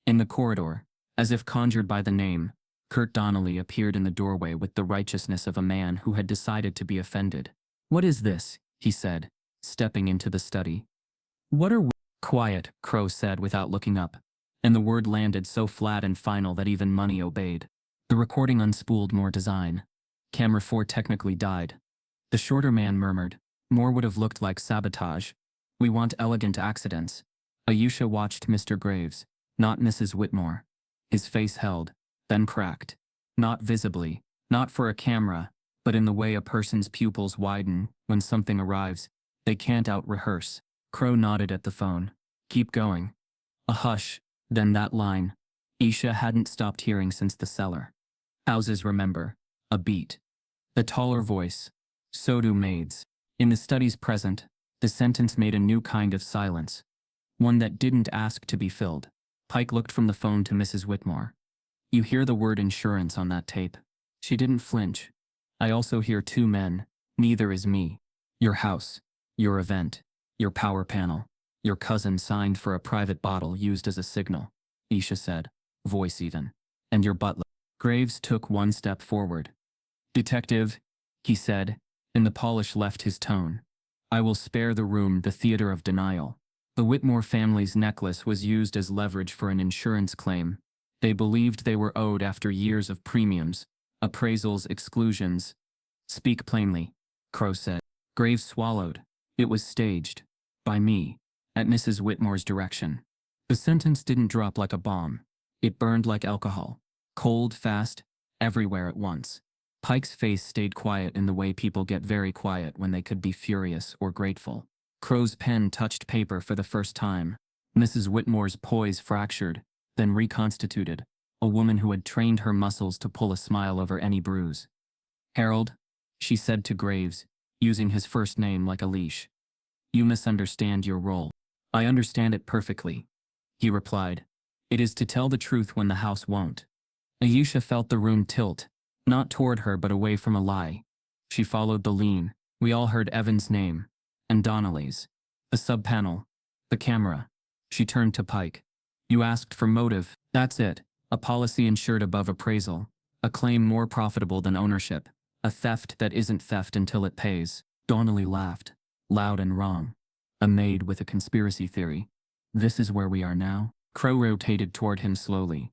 S1: In the corridor, as if conjured by the name, Kurt Donnelly appeared in the doorway with the righteousness of a man who had decided to be offended. What is this? He said, stepping into the study. What are we? Quiet, Crow said without looking up. and the word landed so flat and final that even money obeyed. The recording unspooled more design. Camera 4 technically died. The shorter man murmured, "More would have looked like sabotage. We want elegant accidents." Aisha watched Mr. Graves, not Mrs. Whitmore. His face held, then cracked. Not visibly, not for a camera, but in the way a person's pupils widen when something arrives. They can't out-rehearse. Crow nodded at the phone. "Keep going." A hush, then that line. Aisha hadn't stopped hearing since the cellar. "Houses remember." A beat. The taller voice. "So do maids." In the studies present, the sentence made a new kind of silence. One that didn't ask to be filled. Pike looked from the phone to Mrs. Whitmore. "You hear the word insurance on that tape." She didn't flinch. "I also hear two men. Neither is me. Your house. Your event. Your power panel. Your cousin signed for a private bottle used as a signal," Aisha said, voice even. "And your butler." Graves took one step forward. "Detective," he said, and the polish left his tone. "I will spare the room the theater of denial. The Whitmore family's necklace was used as leverage for an insurance claim. They believed they were owed after years of premiums, appraisals, exclusions." "Speak plainly," Crow said. Graves swallowed. "It was staged. By me. At Mrs. Whitmore's direction." The sentence didn't drop like a bomb. It burned like alcohol. Cold, fast, everywhere at once. Pike's face stayed quiet in the way people get very quiet when they could be furious or grateful. Crow's pen touched paper for the first time. Mrs. Whitmore's poise fractured, then reconstituted, a woman who had trained her muscles to pull a smile over any bruise. "Harold," she said to Graves, using his first name like a leash. "You misunderstand your role." "I understand it perfectly," he replied. "It is to tell the truth when the house won't." Aisha felt the room tilt, not toward her but away from a lie. She followed the lean. We all heard Evan's name, and Donnelly's. The sub-panel. The camera. She turned to Pike. "You asked for motive. That's it. A policy insured above appraisal. A claim more profitable than ownership. A theft that isn't theft until it pays." Donnelly laughed, loud and wrong. "A maid with a conspiracy theory. This is where we are now?" Crow rotated toward him slowly.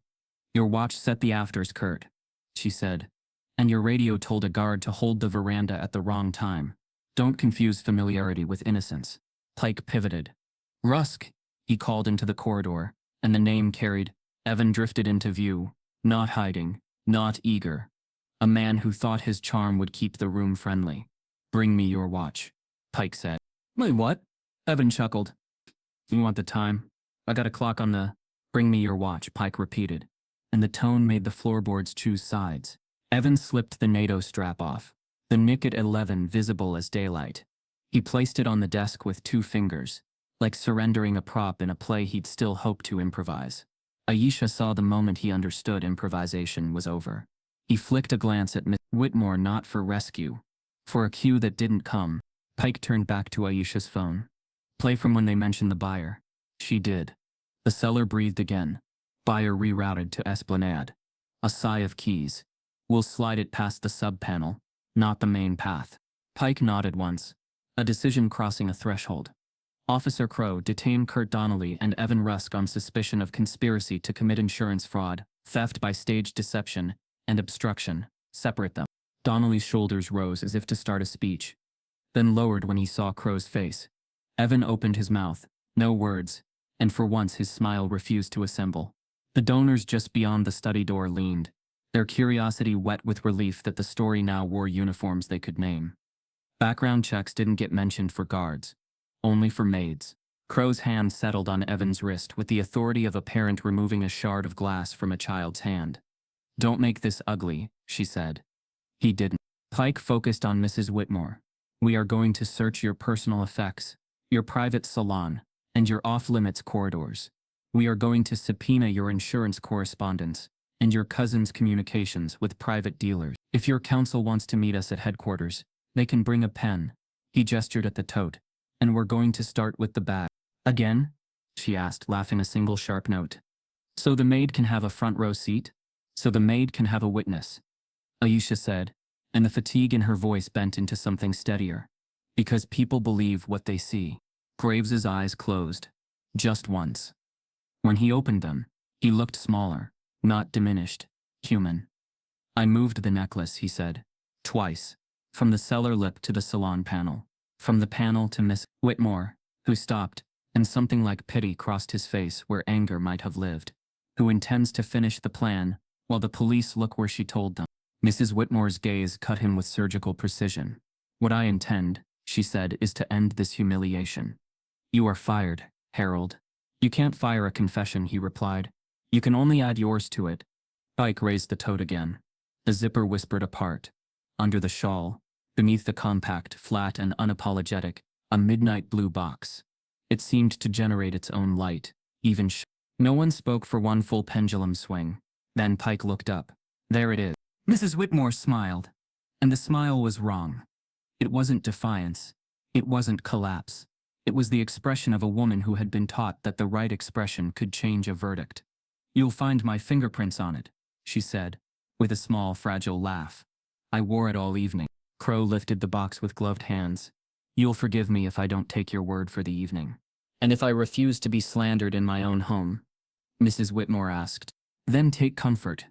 S1: "Your watch set the afters, Kurt," she said. "And your radio told a guard to hold the veranda at the wrong time. Don't confuse familiarity with innocence." Pike pivoted. "Rusk," he called into the corridor, and the name carried. Evan drifted into view, not hiding, not eager. A man who thought his charm would keep the room friendly. "Bring me your watch," Pike said. "My what?" Evan chuckled. "You want the time? I got a clock on the—" "Bring me your watch," Pike repeated, and the tone made the floorboards choose sides. Evan slipped the NATO strap off, the nick at 11 visible as daylight. He placed it on the desk with 2 fingers, like surrendering a prop in a play he'd still hoped to improvise. Aisha saw the moment he understood improvisation was over. He flicked a glance at Miss Whitmore, not for rescue, for a cue that didn't come. Pike turned back to Aisha's phone. "Play from when they mentioned the buyer." She did. The seller breathed again. "Buyer rerouted to Esplanade." A sigh of keys. "We'll slide it past the sub-panel, not the main path." Pike nodded once. A decision crossing a threshold. Officer Crow, detain Kurt Donnelly and Evan Rusk on suspicion of conspiracy to commit insurance fraud, theft by stage deception, and obstruction. Separate them. Donnelly's shoulders rose as if to start a speech, then lowered when he saw Crow's face. Evan opened his mouth. No words, and for once his smile refused to assemble. The donors just beyond the study door leaned, their curiosity wet with relief that the story now wore uniforms they could name. Background checks didn't get mentioned for guards, only for maids. Crow's hand settled on Evan's wrist with the authority of a parent removing a shard of glass from a child's hand. "Don't make this ugly," she said. He didn't. Pike focused on Mrs. Whitmore. "We are going to search your personal effects, your private salon, and your off-limits corridors. We are going to subpoena your insurance correspondence and your cousin's communications with private dealers. If your counsel wants to meet us at headquarters, they can bring a pen." He gestured at the tote. "And we're going to start with the bag." "Again?" she asked, laughing a single sharp note. "So the maid can have a front row seat? So the maid can have a witness," Aisha said, and the fatigue in her voice bent into something steadier. "Because people believe what they see." Graves's eyes closed. Just once. When he opened them, He looked smaller, not diminished, human. I moved the necklace, he said. Twice. From the cellar lip to the salon panel. From the panel to Miss Whitmore, who stopped, and something like pity crossed his face where anger might have lived. Who intends to finish the plan, while the police look where she told them. Mrs. Whitmore's gaze cut him with surgical precision. What I intend, she said, is to end this humiliation. You are fired, Harold. You can't fire a confession, he replied. You can only add yours to it. Pike raised the tote again. The zipper whispered apart. Under the shawl, beneath the compact, flat and unapologetic, a midnight blue box. It seemed to generate its own light, even No one spoke for one full pendulum swing. Then Pike looked up. There it is. Mrs. Whitmore smiled. And the smile was wrong. It wasn't defiance. It wasn't collapse. It was the expression of a woman who had been taught that the right expression could change a verdict. You'll find my fingerprints on it, she said, with a small, fragile laugh. I wore it all evening. Crow lifted the box with gloved hands. You'll forgive me if I don't take your word for the evening. And if I refuse to be slandered in my own home? Mrs. Whitmore asked. Then take comfort,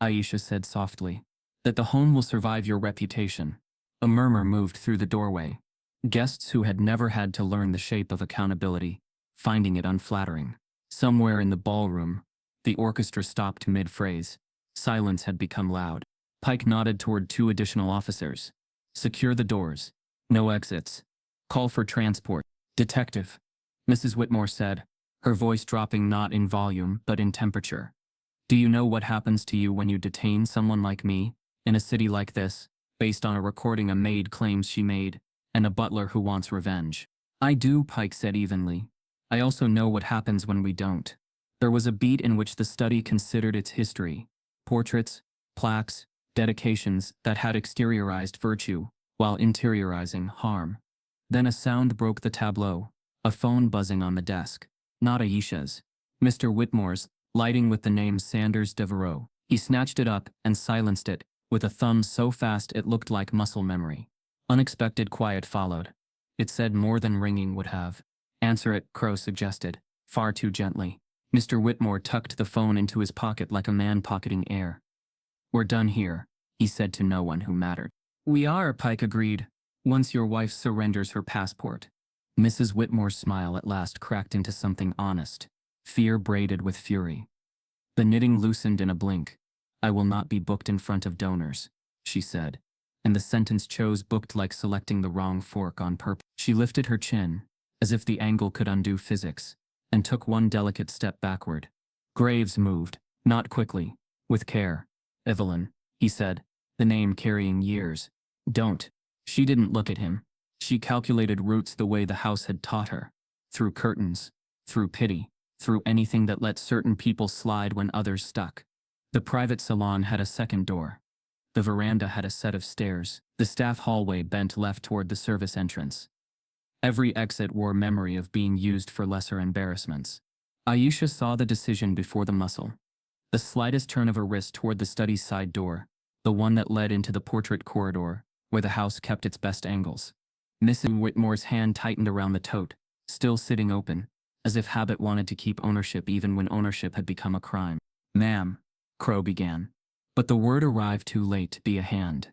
S1: Aisha said softly, that the home will survive your reputation. A murmur moved through the doorway. Guests who had never had to learn the shape of accountability, finding it unflattering. Somewhere in the ballroom, the orchestra stopped mid-phrase. Silence had become loud. Pike nodded toward two additional officers. Secure the doors. No exits. Call for transport. Detective, Mrs. Whitmore said, her voice dropping not in volume but in temperature. Do you know what happens to you when you detain someone like me, in a city like this, based on a recording a maid claims she made, and a butler who wants revenge? I do, Pike said evenly. I also know what happens when we don't. There was a beat in which the study considered its history. Portraits, plaques, dedications that had exteriorized virtue, while interiorizing harm. Then a sound broke the tableau, a phone buzzing on the desk. Not Aisha's. Mr. Whitmore's, lighting with the name Sanders Devereaux. He snatched it up and silenced it, with a thumb so fast it looked like muscle memory. Unexpected quiet followed. It said more than ringing would have. Answer it, Crow suggested, far too gently. Mr. Whitmore tucked the phone into his pocket like a man pocketing air. We're done here, he said to no one who mattered. We are, Pike agreed, once your wife surrenders her passport. Mrs. Whitmore's smile at last cracked into something honest, fear braided with fury. The knitting loosened in a blink. I will not be booked in front of donors, she said, and the sentence chose booked like selecting the wrong fork on purpose. She lifted her chin, as if the angle could undo physics, and took one delicate step backward. Graves moved, not quickly, with care. Evelyn, he said, the name carrying years. Don't. She didn't look at him. She calculated routes the way the house had taught her. Through curtains, through pity, through anything that let certain people slide when others stuck. The private salon had a second door. The veranda had a set of stairs. The staff hallway bent left toward the service entrance. Every exit wore memory of being used for lesser embarrassments. Aisha saw the decision before the muscle. The slightest turn of her wrist toward the study's side door, the one that led into the portrait corridor, where the house kept its best angles. Mrs. Whitmore's hand tightened around the tote, still sitting open, as if habit wanted to keep ownership even when ownership had become a crime. Ma'am, Crow began. But the word arrived too late to be a hand.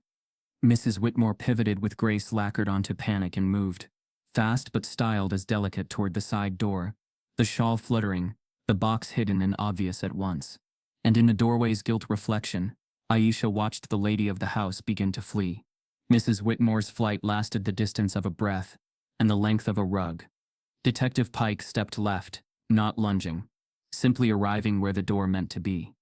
S1: Mrs. Whitmore pivoted with grace lacquered onto panic and moved, fast but styled as delicate toward the side door, the shawl fluttering, the box hidden and obvious at once. And in the doorway's gilt reflection, Aisha watched the lady of the house begin to flee. Mrs. Whitmore's flight lasted the distance of a breath, and the length of a rug. Detective Pike stepped left, not lunging, simply arriving where the door meant to be.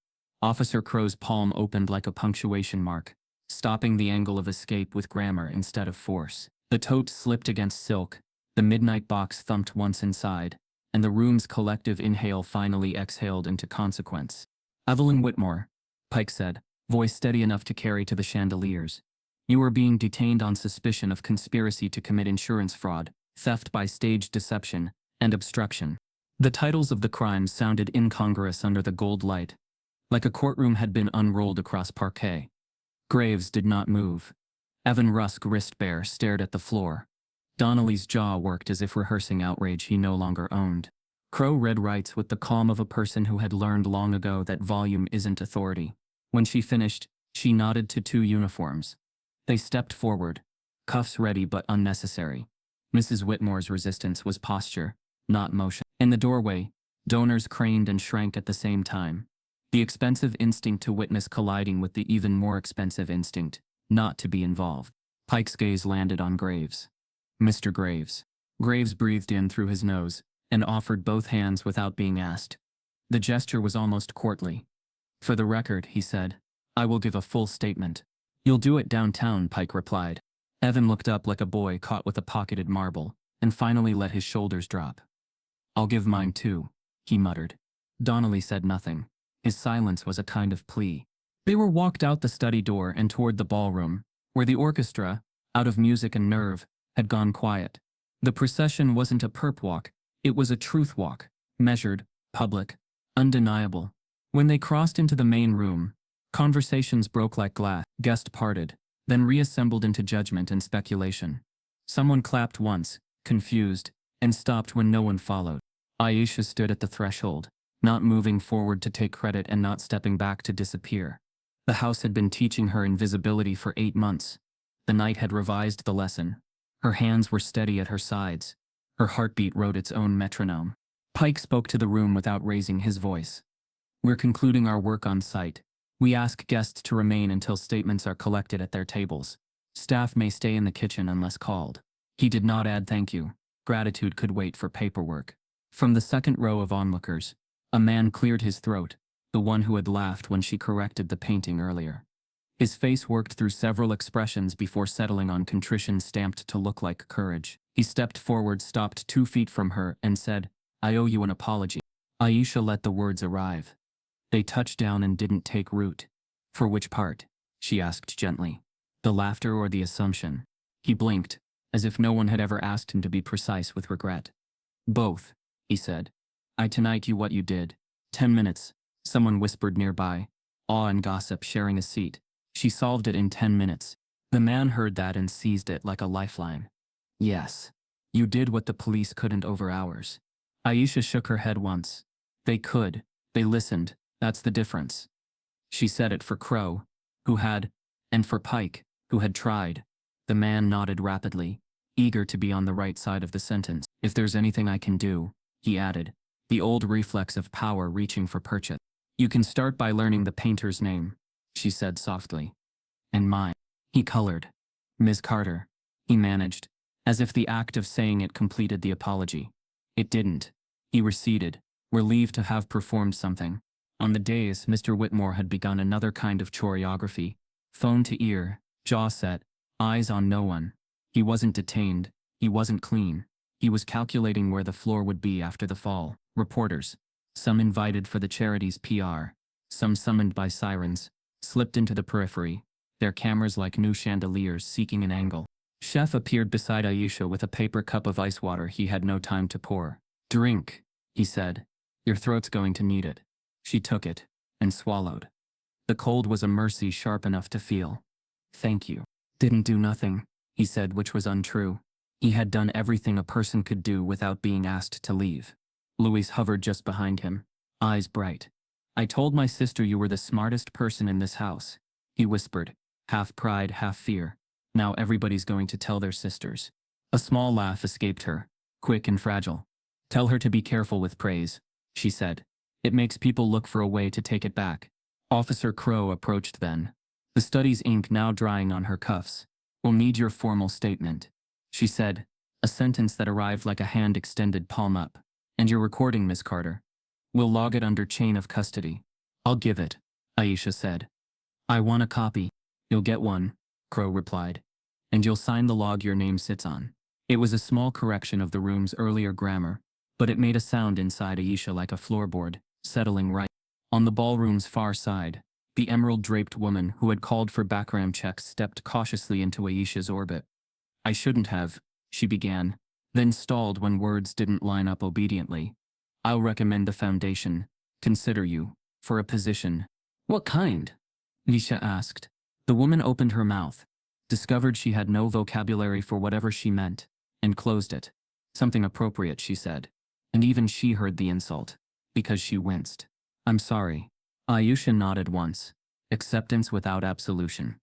S1: Officer Crow's palm opened like a punctuation mark, stopping the angle of escape with grammar instead of force. The tote slipped against silk, the midnight box thumped once inside, and the room's collective inhale finally exhaled into consequence. Evelyn Whitmore, Pike said, voice steady enough to carry to the chandeliers. You are being detained on suspicion of conspiracy to commit insurance fraud, theft by stage deception, and obstruction. The titles of the crimes sounded incongruous under the gold light, like a courtroom had been unrolled across parquet. Graves did not move. Evan Rusk, wrist bare, stared at the floor. Donnelly's jaw worked as if rehearsing outrage he no longer owned. Crow read rights with the calm of a person who had learned long ago that volume isn't authority. When she finished, she nodded to two uniforms. They stepped forward, cuffs ready but unnecessary. Mrs. Whitmore's resistance was posture, not motion. In the doorway, donors craned and shrank at the same time. The expensive instinct to witness colliding with the even more expensive instinct, not to be involved. Pike's gaze landed on Graves. Mr. Graves. Graves breathed in through his nose and offered both hands without being asked. The gesture was almost courtly. For the record, he said, I will give a full statement. You'll do it downtown, Pike replied. Evan looked up like a boy caught with a pocketed marble, and finally let his shoulders drop. I'll give mine too, he muttered. Donnelly said nothing. His silence was a kind of plea. They were walked out the study door and toward the ballroom, where the orchestra, out of music and nerve, had gone quiet. The procession wasn't a perp walk, it was a truth walk, measured, public, undeniable. When they crossed into the main room, conversations broke like glass, guests parted, then reassembled into judgment and speculation. Someone clapped once, confused, and stopped when no one followed. Aisha stood at the threshold, not moving forward to take credit and not stepping back to disappear. The house had been teaching her invisibility for 8 months. The night had revised the lesson. Her hands were steady at her sides. Her heartbeat wrote its own metronome. Pike spoke to the room without raising his voice. We're concluding our work on site. We ask guests to remain until statements are collected at their tables. Staff may stay in the kitchen unless called. He did not add thank you. Gratitude could wait for paperwork. From the second row of onlookers, a man cleared his throat, the one who had laughed when she corrected the painting earlier. His face worked through several expressions before settling on contrition stamped to look like courage. He stepped forward, stopped 2 feet from her, and said, I owe you an apology. Aisha let the words arrive. They touched down and didn't take root. For which part? She asked gently. The laughter or the assumption? He blinked, as if no one had ever asked him to be precise with regret. Both, he said. I tonight you what you did. 10 minutes, someone whispered nearby. Awe and gossip sharing a seat. She solved it in 10 minutes. The man heard that and seized it like a lifeline. Yes. You did what the police couldn't over hours. Aisha shook her head once. They could. They listened. That's the difference. She said it for Crow, who had, and for Pike, who had tried. The man nodded rapidly, eager to be on the right side of the sentence. If there's anything I can do, he added, the old reflex of power reaching for purchase. You can start by learning the painter's name, she said softly. And mine. He colored. Ms. Carter, he managed, as if the act of saying it completed the apology. It didn't. He receded, relieved to have performed something. On the days, Mr. Whitmore had begun another kind of choreography, phone to ear, jaw set, eyes on no one. He wasn't detained, he wasn't clean. He was calculating where the floor would be after the fall. Reporters, some invited for the charity's PR, some summoned by sirens, slipped into the periphery, their cameras like new chandeliers seeking an angle. Chef appeared beside Aisha with a paper cup of ice water he had no time to pour. Drink, he said. Your throat's going to need it. She took it, and swallowed. The cold was a mercy sharp enough to feel. Thank you. Didn't do nothing, he said, which was untrue. He had done everything a person could do without being asked to leave. Louise hovered just behind him, eyes bright. I told my sister you were the smartest person in this house, he whispered, half pride, half fear. Now everybody's going to tell their sisters. A small laugh escaped her, quick and fragile. Tell her to be careful with praise, she said. It makes people look for a way to take it back. Officer Crow approached then, the study's ink now drying on her cuffs. We'll need your formal statement, she said, a sentence that arrived like a hand extended palm up. And your recording, Miss Carter. We'll log it under chain of custody. I'll give it, Aisha said. I want a copy. You'll get one, Crow replied. And you'll sign the log your name sits on. It was a small correction of the room's earlier grammar, but it made a sound inside Aisha like a floorboard, settling right. On the ballroom's far side, the emerald-draped woman who had called for background checks stepped cautiously into Aisha's orbit. I shouldn't have, she began, then stalled when words didn't line up obediently. I'll recommend the foundation, consider you, for a position. What kind? Nisha asked. The woman opened her mouth, discovered she had no vocabulary for whatever she meant, and closed it. Something appropriate, she said. And even she heard the insult, because she winced. I'm sorry. Aisha nodded once. Acceptance without absolution.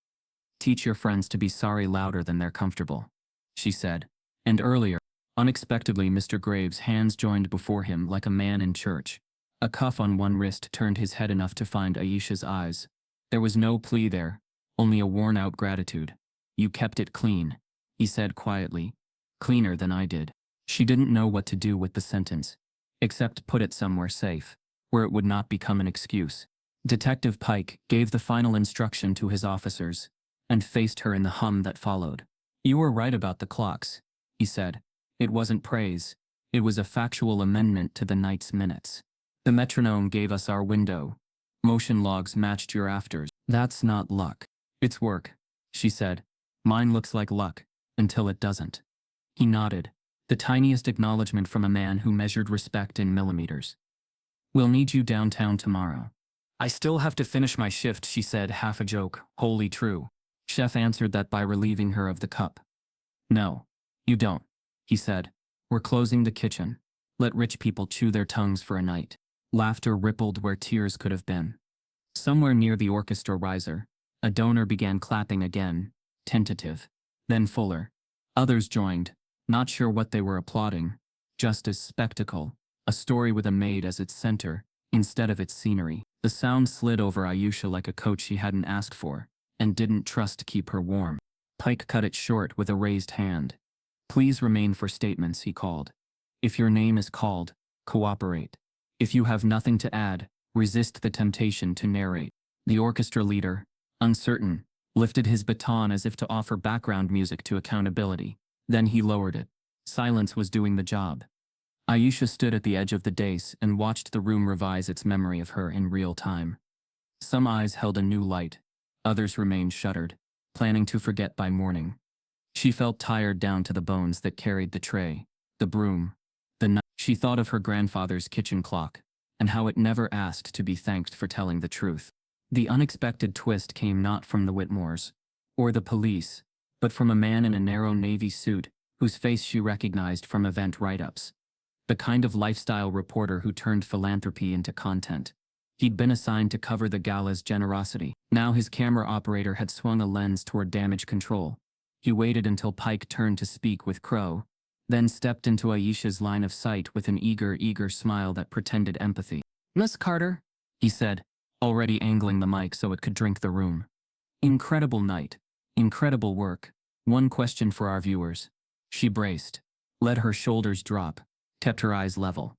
S1: Teach your friends to be sorry louder than they're comfortable, she said. And earlier, unexpectedly Mr. Graves' hands joined before him like a man in church. A cuff on one wrist turned his head enough to find Aisha's eyes. There was no plea there, only a worn-out gratitude. You kept it clean, he said quietly. Cleaner than I did. She didn't know what to do with the sentence, except put it somewhere safe, where it would not become an excuse. Detective Pike gave the final instruction to his officers, and faced her in the hum that followed. You were right about the clocks, he said. It wasn't praise. It was a factual amendment to the night's minutes. The metronome gave us our window. Motion logs matched your afters. That's not luck. It's work, she said. Mine looks like luck, until it doesn't. He nodded, the tiniest acknowledgement from a man who measured respect in millimeters. We'll need you downtown tomorrow. I still have to finish my shift, she said, half a joke, wholly true. Chef answered that by relieving her of the cup. No, you don't, he said. We're closing the kitchen. Let rich people chew their tongues for a night. Laughter rippled where tears could have been. Somewhere near the orchestra riser, a donor began clapping again, tentative, then fuller. Others joined, not sure what they were applauding, just as spectacle, a story with a maid as its center, instead of its scenery. The sound slid over Aisha like a coat she hadn't asked for, and didn't trust to keep her warm. Pike cut it short with a raised hand. Please remain for statements, he called. If your name is called, cooperate. If you have nothing to add, resist the temptation to narrate. The orchestra leader, uncertain, lifted his baton as if to offer background music to accountability. Then he lowered it. Silence was doing the job. Aisha stood at the edge of the dais and watched the room revise its memory of her in real time. Some eyes held a new light. Others remained shuttered, planning to forget by morning. She felt tired down to the bones that carried the tray, the broom, the knife. She thought of her grandfather's kitchen clock, and how it never asked to be thanked for telling the truth. The unexpected twist came not from the Whitmores, or the police, but from a man in a narrow navy suit, whose face she recognized from event write-ups. The kind of lifestyle reporter who turned philanthropy into content. He'd been assigned to cover the gala's generosity. Now his camera operator had swung a lens toward damage control. He waited until Pike turned to speak with Crow, then stepped into Aisha's line of sight with an eager smile that pretended empathy. Miss Carter, he said, already angling the mic so it could drink the room. Incredible night. Incredible work. One question for our viewers. She braced, let her shoulders drop, kept her eyes level.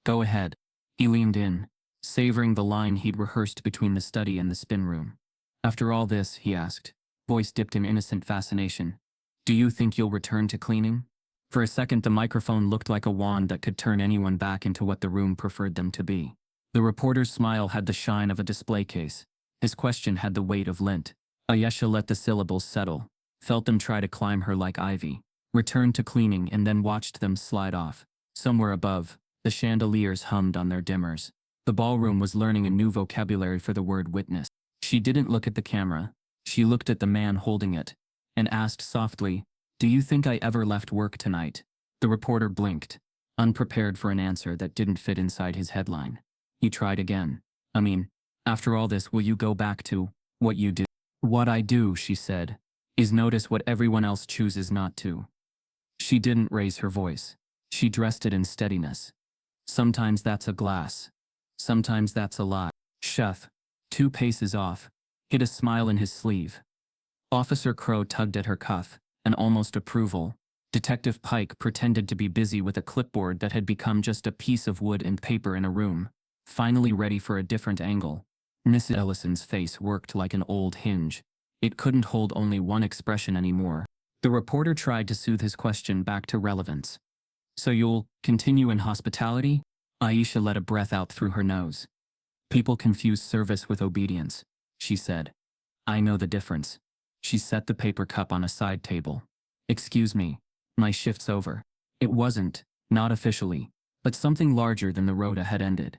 S1: Go ahead. He leaned in, savoring the line he'd rehearsed between the study and the spin room. After all this, he asked, voice dipped in innocent fascination, do you think you'll return to cleaning? For a second the microphone looked like a wand that could turn anyone back into what the room preferred them to be. The reporter's smile had the shine of a display case. His question had the weight of lint. Aisha let the syllables settle, felt them try to climb her like ivy, returned to cleaning and then watched them slide off. Somewhere above, the chandeliers hummed on their dimmers. The ballroom was learning a new vocabulary for the word witness. She didn't look at the camera. She looked at the man holding it, and asked softly, do you think I ever left work tonight? The reporter blinked, unprepared for an answer that didn't fit inside his headline. He tried again. I mean, after all this, will you go back to what you do? What I do, she said, is notice what everyone else chooses not to. She didn't raise her voice. She dressed it in steadiness. Sometimes that's a glass. Sometimes that's a lie. Chef, 2 paces off, hid a smile in his sleeve. Officer Crow tugged at her cuff, an almost approval. Detective Pike pretended to be busy with a clipboard that had become just a piece of wood and paper in a room, finally ready for a different angle. Mrs. Ellison's face worked like an old hinge. It couldn't hold only one expression anymore. The reporter tried to soothe his question back to relevance. So you'll continue in hospitality? Aisha let a breath out through her nose. People confuse service with obedience, she said. I know the difference. She set the paper cup on a side table. Excuse me, my shift's over. It wasn't, not officially, but something larger than the rota had ended.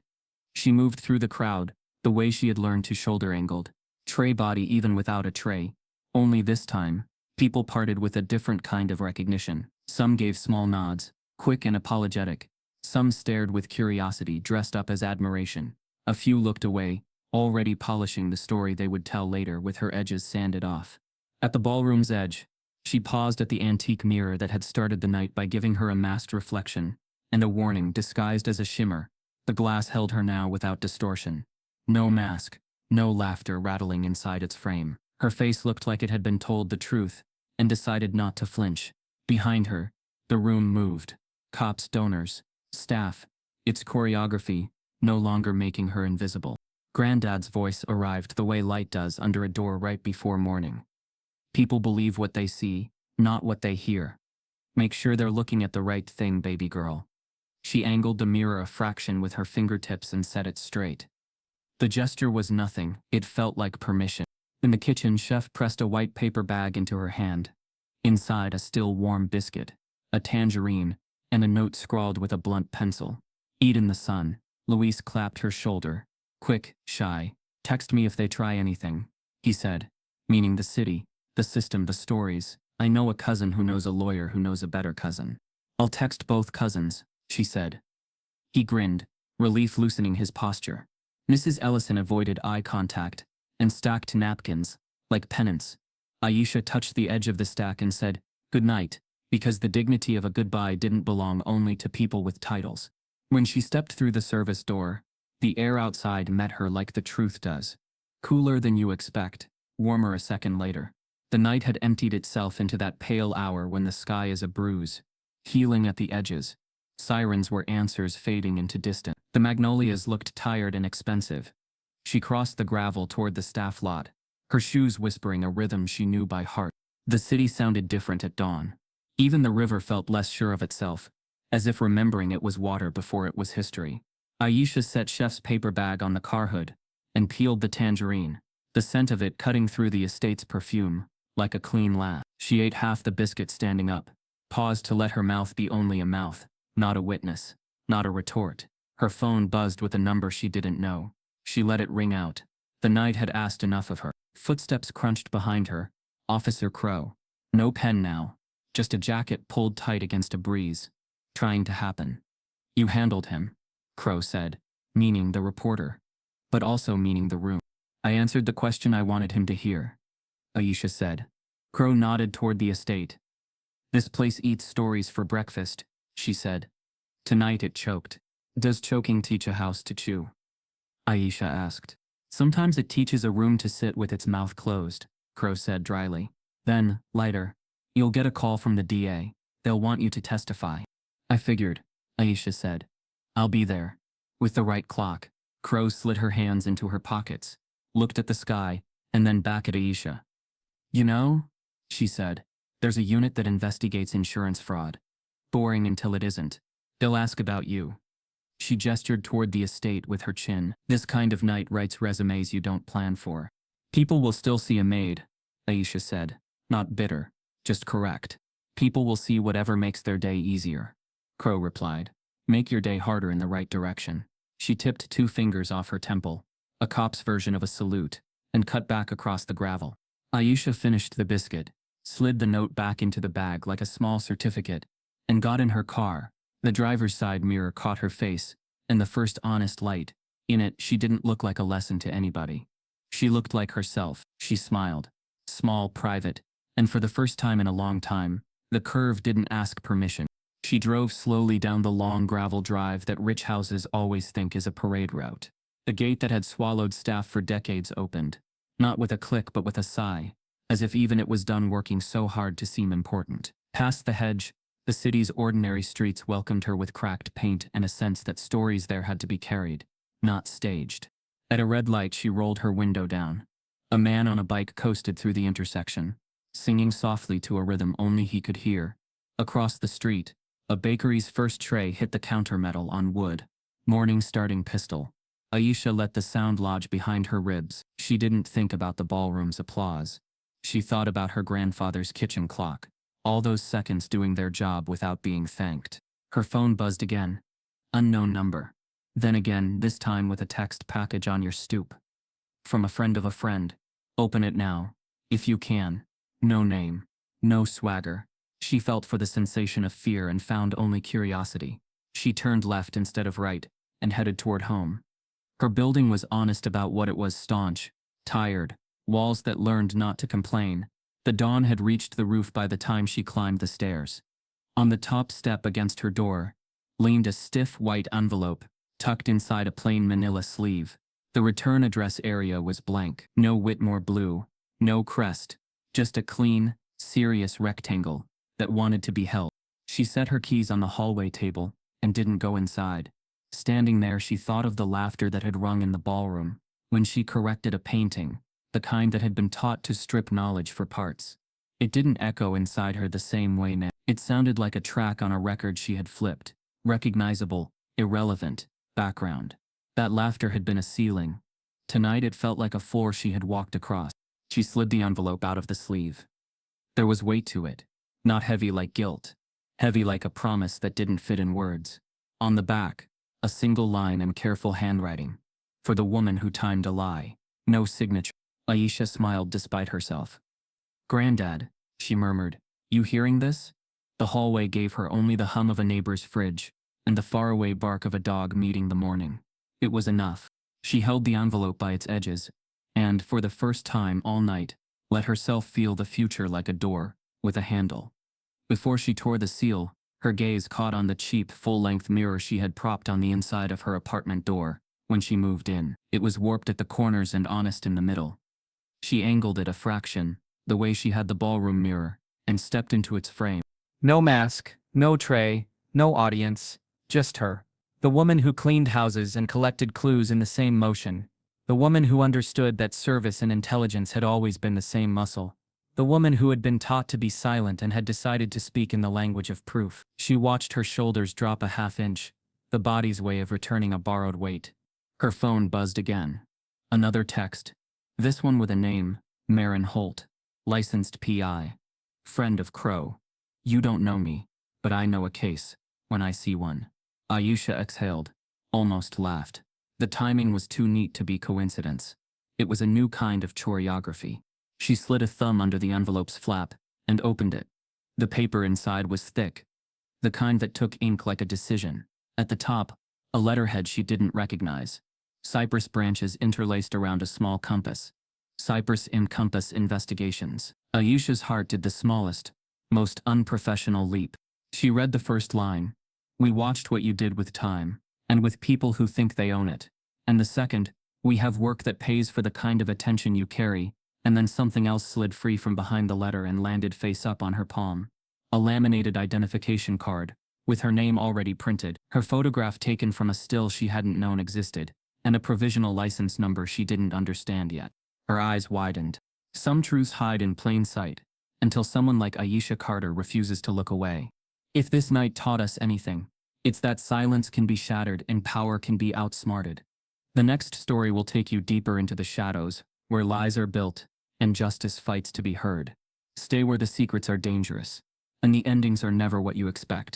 S1: She moved through the crowd, the way she had learned to shoulder-angled, tray body even without a tray. Only this time, people parted with a different kind of recognition. Some gave small nods, quick and apologetic. Some stared with curiosity, dressed up as admiration. A few looked away, already polishing the story they would tell later with her edges sanded off. At the ballroom's edge, she paused at the antique mirror that had started the night by giving her a masked reflection and a warning disguised as a shimmer. The glass held her now without distortion. No mask, no laughter rattling inside its frame. Her face looked like it had been told the truth and decided not to flinch. Behind her, the room moved. Cops, donors, staff, its choreography, no longer making her invisible. Granddad's voice arrived the way light does under a door right before morning. People believe what they see, not what they hear. Make sure they're looking at the right thing, baby girl. She angled the mirror a fraction with her fingertips and set it straight. The gesture was nothing, it felt like permission. In the kitchen, Chef pressed a white paper bag into her hand. Inside, a still warm biscuit, a tangerine, and a note scrawled with a blunt pencil. Eat in the sun. Luis clapped her shoulder. Quick, shy. Text me if they try anything, he said. Meaning the city, the system, the stories. I know a cousin who knows a lawyer who knows a better cousin. I'll text both cousins, she said. He grinned, relief loosening his posture. Mrs. Ellison avoided eye contact and stacked napkins, like penance. Aisha touched the edge of the stack and said, "Good night," because the dignity of a goodbye didn't belong only to people with titles. When she stepped through the service door, the air outside met her like the truth does. Cooler than you expect, warmer a second later. The night had emptied itself into that pale hour when the sky is a bruise, healing at the edges. Sirens were answers fading into distance. The magnolias looked tired and expensive. She crossed the gravel toward the staff lot, her shoes whispering a rhythm she knew by heart. The city sounded different at dawn. Even the river felt less sure of itself, as if remembering it was water before it was history. Aisha set Chef's paper bag on the car hood and peeled the tangerine, the scent of it cutting through the estate's perfume, like a clean laugh. She ate half the biscuit standing up, paused to let her mouth be only a mouth, not a witness, not a retort. Her phone buzzed with a number she didn't know. She let it ring out. The night had asked enough of her. Footsteps crunched behind her. Officer Crow. No pen now. Just a jacket pulled tight against a breeze. Trying to happen. You handled him, Crow said, meaning the reporter, but also meaning the room. I answered the question I wanted him to hear, Aisha said. Crow nodded toward the estate. This place eats stories for breakfast, she said. Tonight it choked. Does choking teach a house to chew? Aisha asked. Sometimes it teaches a room to sit with its mouth closed, Crow said dryly. Then, lighter, you'll get a call from the DA. They'll want you to testify. I figured, Aisha said. I'll be there. With the right clock. Crow slid her hands into her pockets, looked at the sky, and then back at Aisha. You know, she said, there's a unit that investigates insurance fraud. Boring until it isn't. They'll ask about you. She gestured toward the estate with her chin. This kind of night writes resumes you don't plan for. People will still see a maid, Aisha said. Not bitter, just correct. People will see whatever makes their day easier. Crow replied. Make your day harder in the right direction. She tipped 2 fingers off her temple, a cop's version of a salute, and cut back across the gravel. Aisha finished the biscuit, slid the note back into the bag like a small certificate, and got in her car. The driver's side mirror caught her face, and the first honest light. In it, she didn't look like a lesson to anybody. She looked like herself. She smiled. Small, private, and for the first time in a long time, the curve didn't ask permission. She drove slowly down the long gravel drive that rich houses always think is a parade route. The gate that had swallowed staff for decades opened, not with a click but with a sigh, as if even it was done working so hard to seem important. Past the hedge, the city's ordinary streets welcomed her with cracked paint and a sense that stories there had to be carried, not staged. At a red light, she rolled her window down. A man on a bike coasted through the intersection, singing softly to a rhythm only he could hear. Across the street, a bakery's first tray hit the counter metal on wood. Morning starting pistol. Aisha let the sound lodge behind her ribs. She didn't think about the ballroom's applause. She thought about her grandfather's kitchen clock. All those seconds doing their job without being thanked. Her phone buzzed again. Unknown number. Then again, this time with a text package on your stoop. From a friend of a friend. Open it now. If you can. No name. No swagger. She felt for the sensation of fear and found only curiosity. She turned left instead of right and headed toward home. Her building was honest about what it was: staunch, tired, walls that learned not to complain. The dawn had reached the roof by the time she climbed the stairs. On the top step against her door leaned a stiff white envelope, tucked inside a plain manila sleeve. The return address area was blank. No Whitmore blue, no crest, just a clean, serious rectangle that wanted to be held. She set her keys on the hallway table and didn't go inside. Standing there, she thought of the laughter that had rung in the ballroom when she corrected a painting, the kind that had been taught to strip knowledge for parts. It didn't echo inside her the same way now. It sounded like a track on a record she had flipped. Recognizable, irrelevant, background. That laughter had been a ceiling. Tonight it felt like a floor she had walked across. She slid the envelope out of the sleeve. There was weight to it. Not heavy like guilt. Heavy like a promise that didn't fit in words. On the back, a single line in careful handwriting. For the woman who timed a lie. No signature. Aisha smiled despite herself. "Granddad," she murmured, "you hearing this?" The hallway gave her only the hum of a neighbor's fridge and the faraway bark of a dog meeting the morning. It was enough. She held the envelope by its edges and, for the first time all night, let herself feel the future like a door with a handle. Before she tore the seal, her gaze caught on the cheap, full-length mirror she had propped on the inside of her apartment door when she moved in. It was warped at the corners and honest in the middle. She angled it a fraction, the way she had the ballroom mirror, and stepped into its frame.
S2: No mask, no tray, no audience, just her. The woman who cleaned houses and collected clues in the same motion. The woman who understood that service and intelligence had always been the same muscle. The woman who had been taught to be silent and had decided to speak in the language of proof. She watched her shoulders drop a half-inch, the body's way of returning a borrowed weight. Her phone buzzed again. Another text. This one with a name, Marin Holt. Licensed PI. Friend of Crow. You don't know me, but I know a case when I see one. Aisha exhaled, almost laughed. The timing was too neat to be coincidence. It was a new kind of choreography. She slid a thumb under the envelope's flap and opened it. The paper inside was thick, the kind that took ink like a decision. At the top, a letterhead she didn't recognize. Cypress branches interlaced around a small compass. Cypress in Compass Investigations. Aisha's heart did the smallest, most unprofessional leap. She read the first line. We watched what you did with time, and with people who think they own it. And the second, we have work that pays for the kind of attention you carry. And then something else slid free from behind the letter and landed face up on her palm. A laminated identification card, with her name already printed, her photograph taken from a still she hadn't known existed, and a provisional license number she didn't understand yet. Her eyes widened. Some truths hide in plain sight, until someone like Aisha Carter refuses to look away. If this night taught us anything, it's that silence can be shattered and power can be outsmarted. The next story will take you deeper into the shadows, where lies are built, and justice fights to be heard. Stay where the secrets are dangerous, and the endings are never what you expect.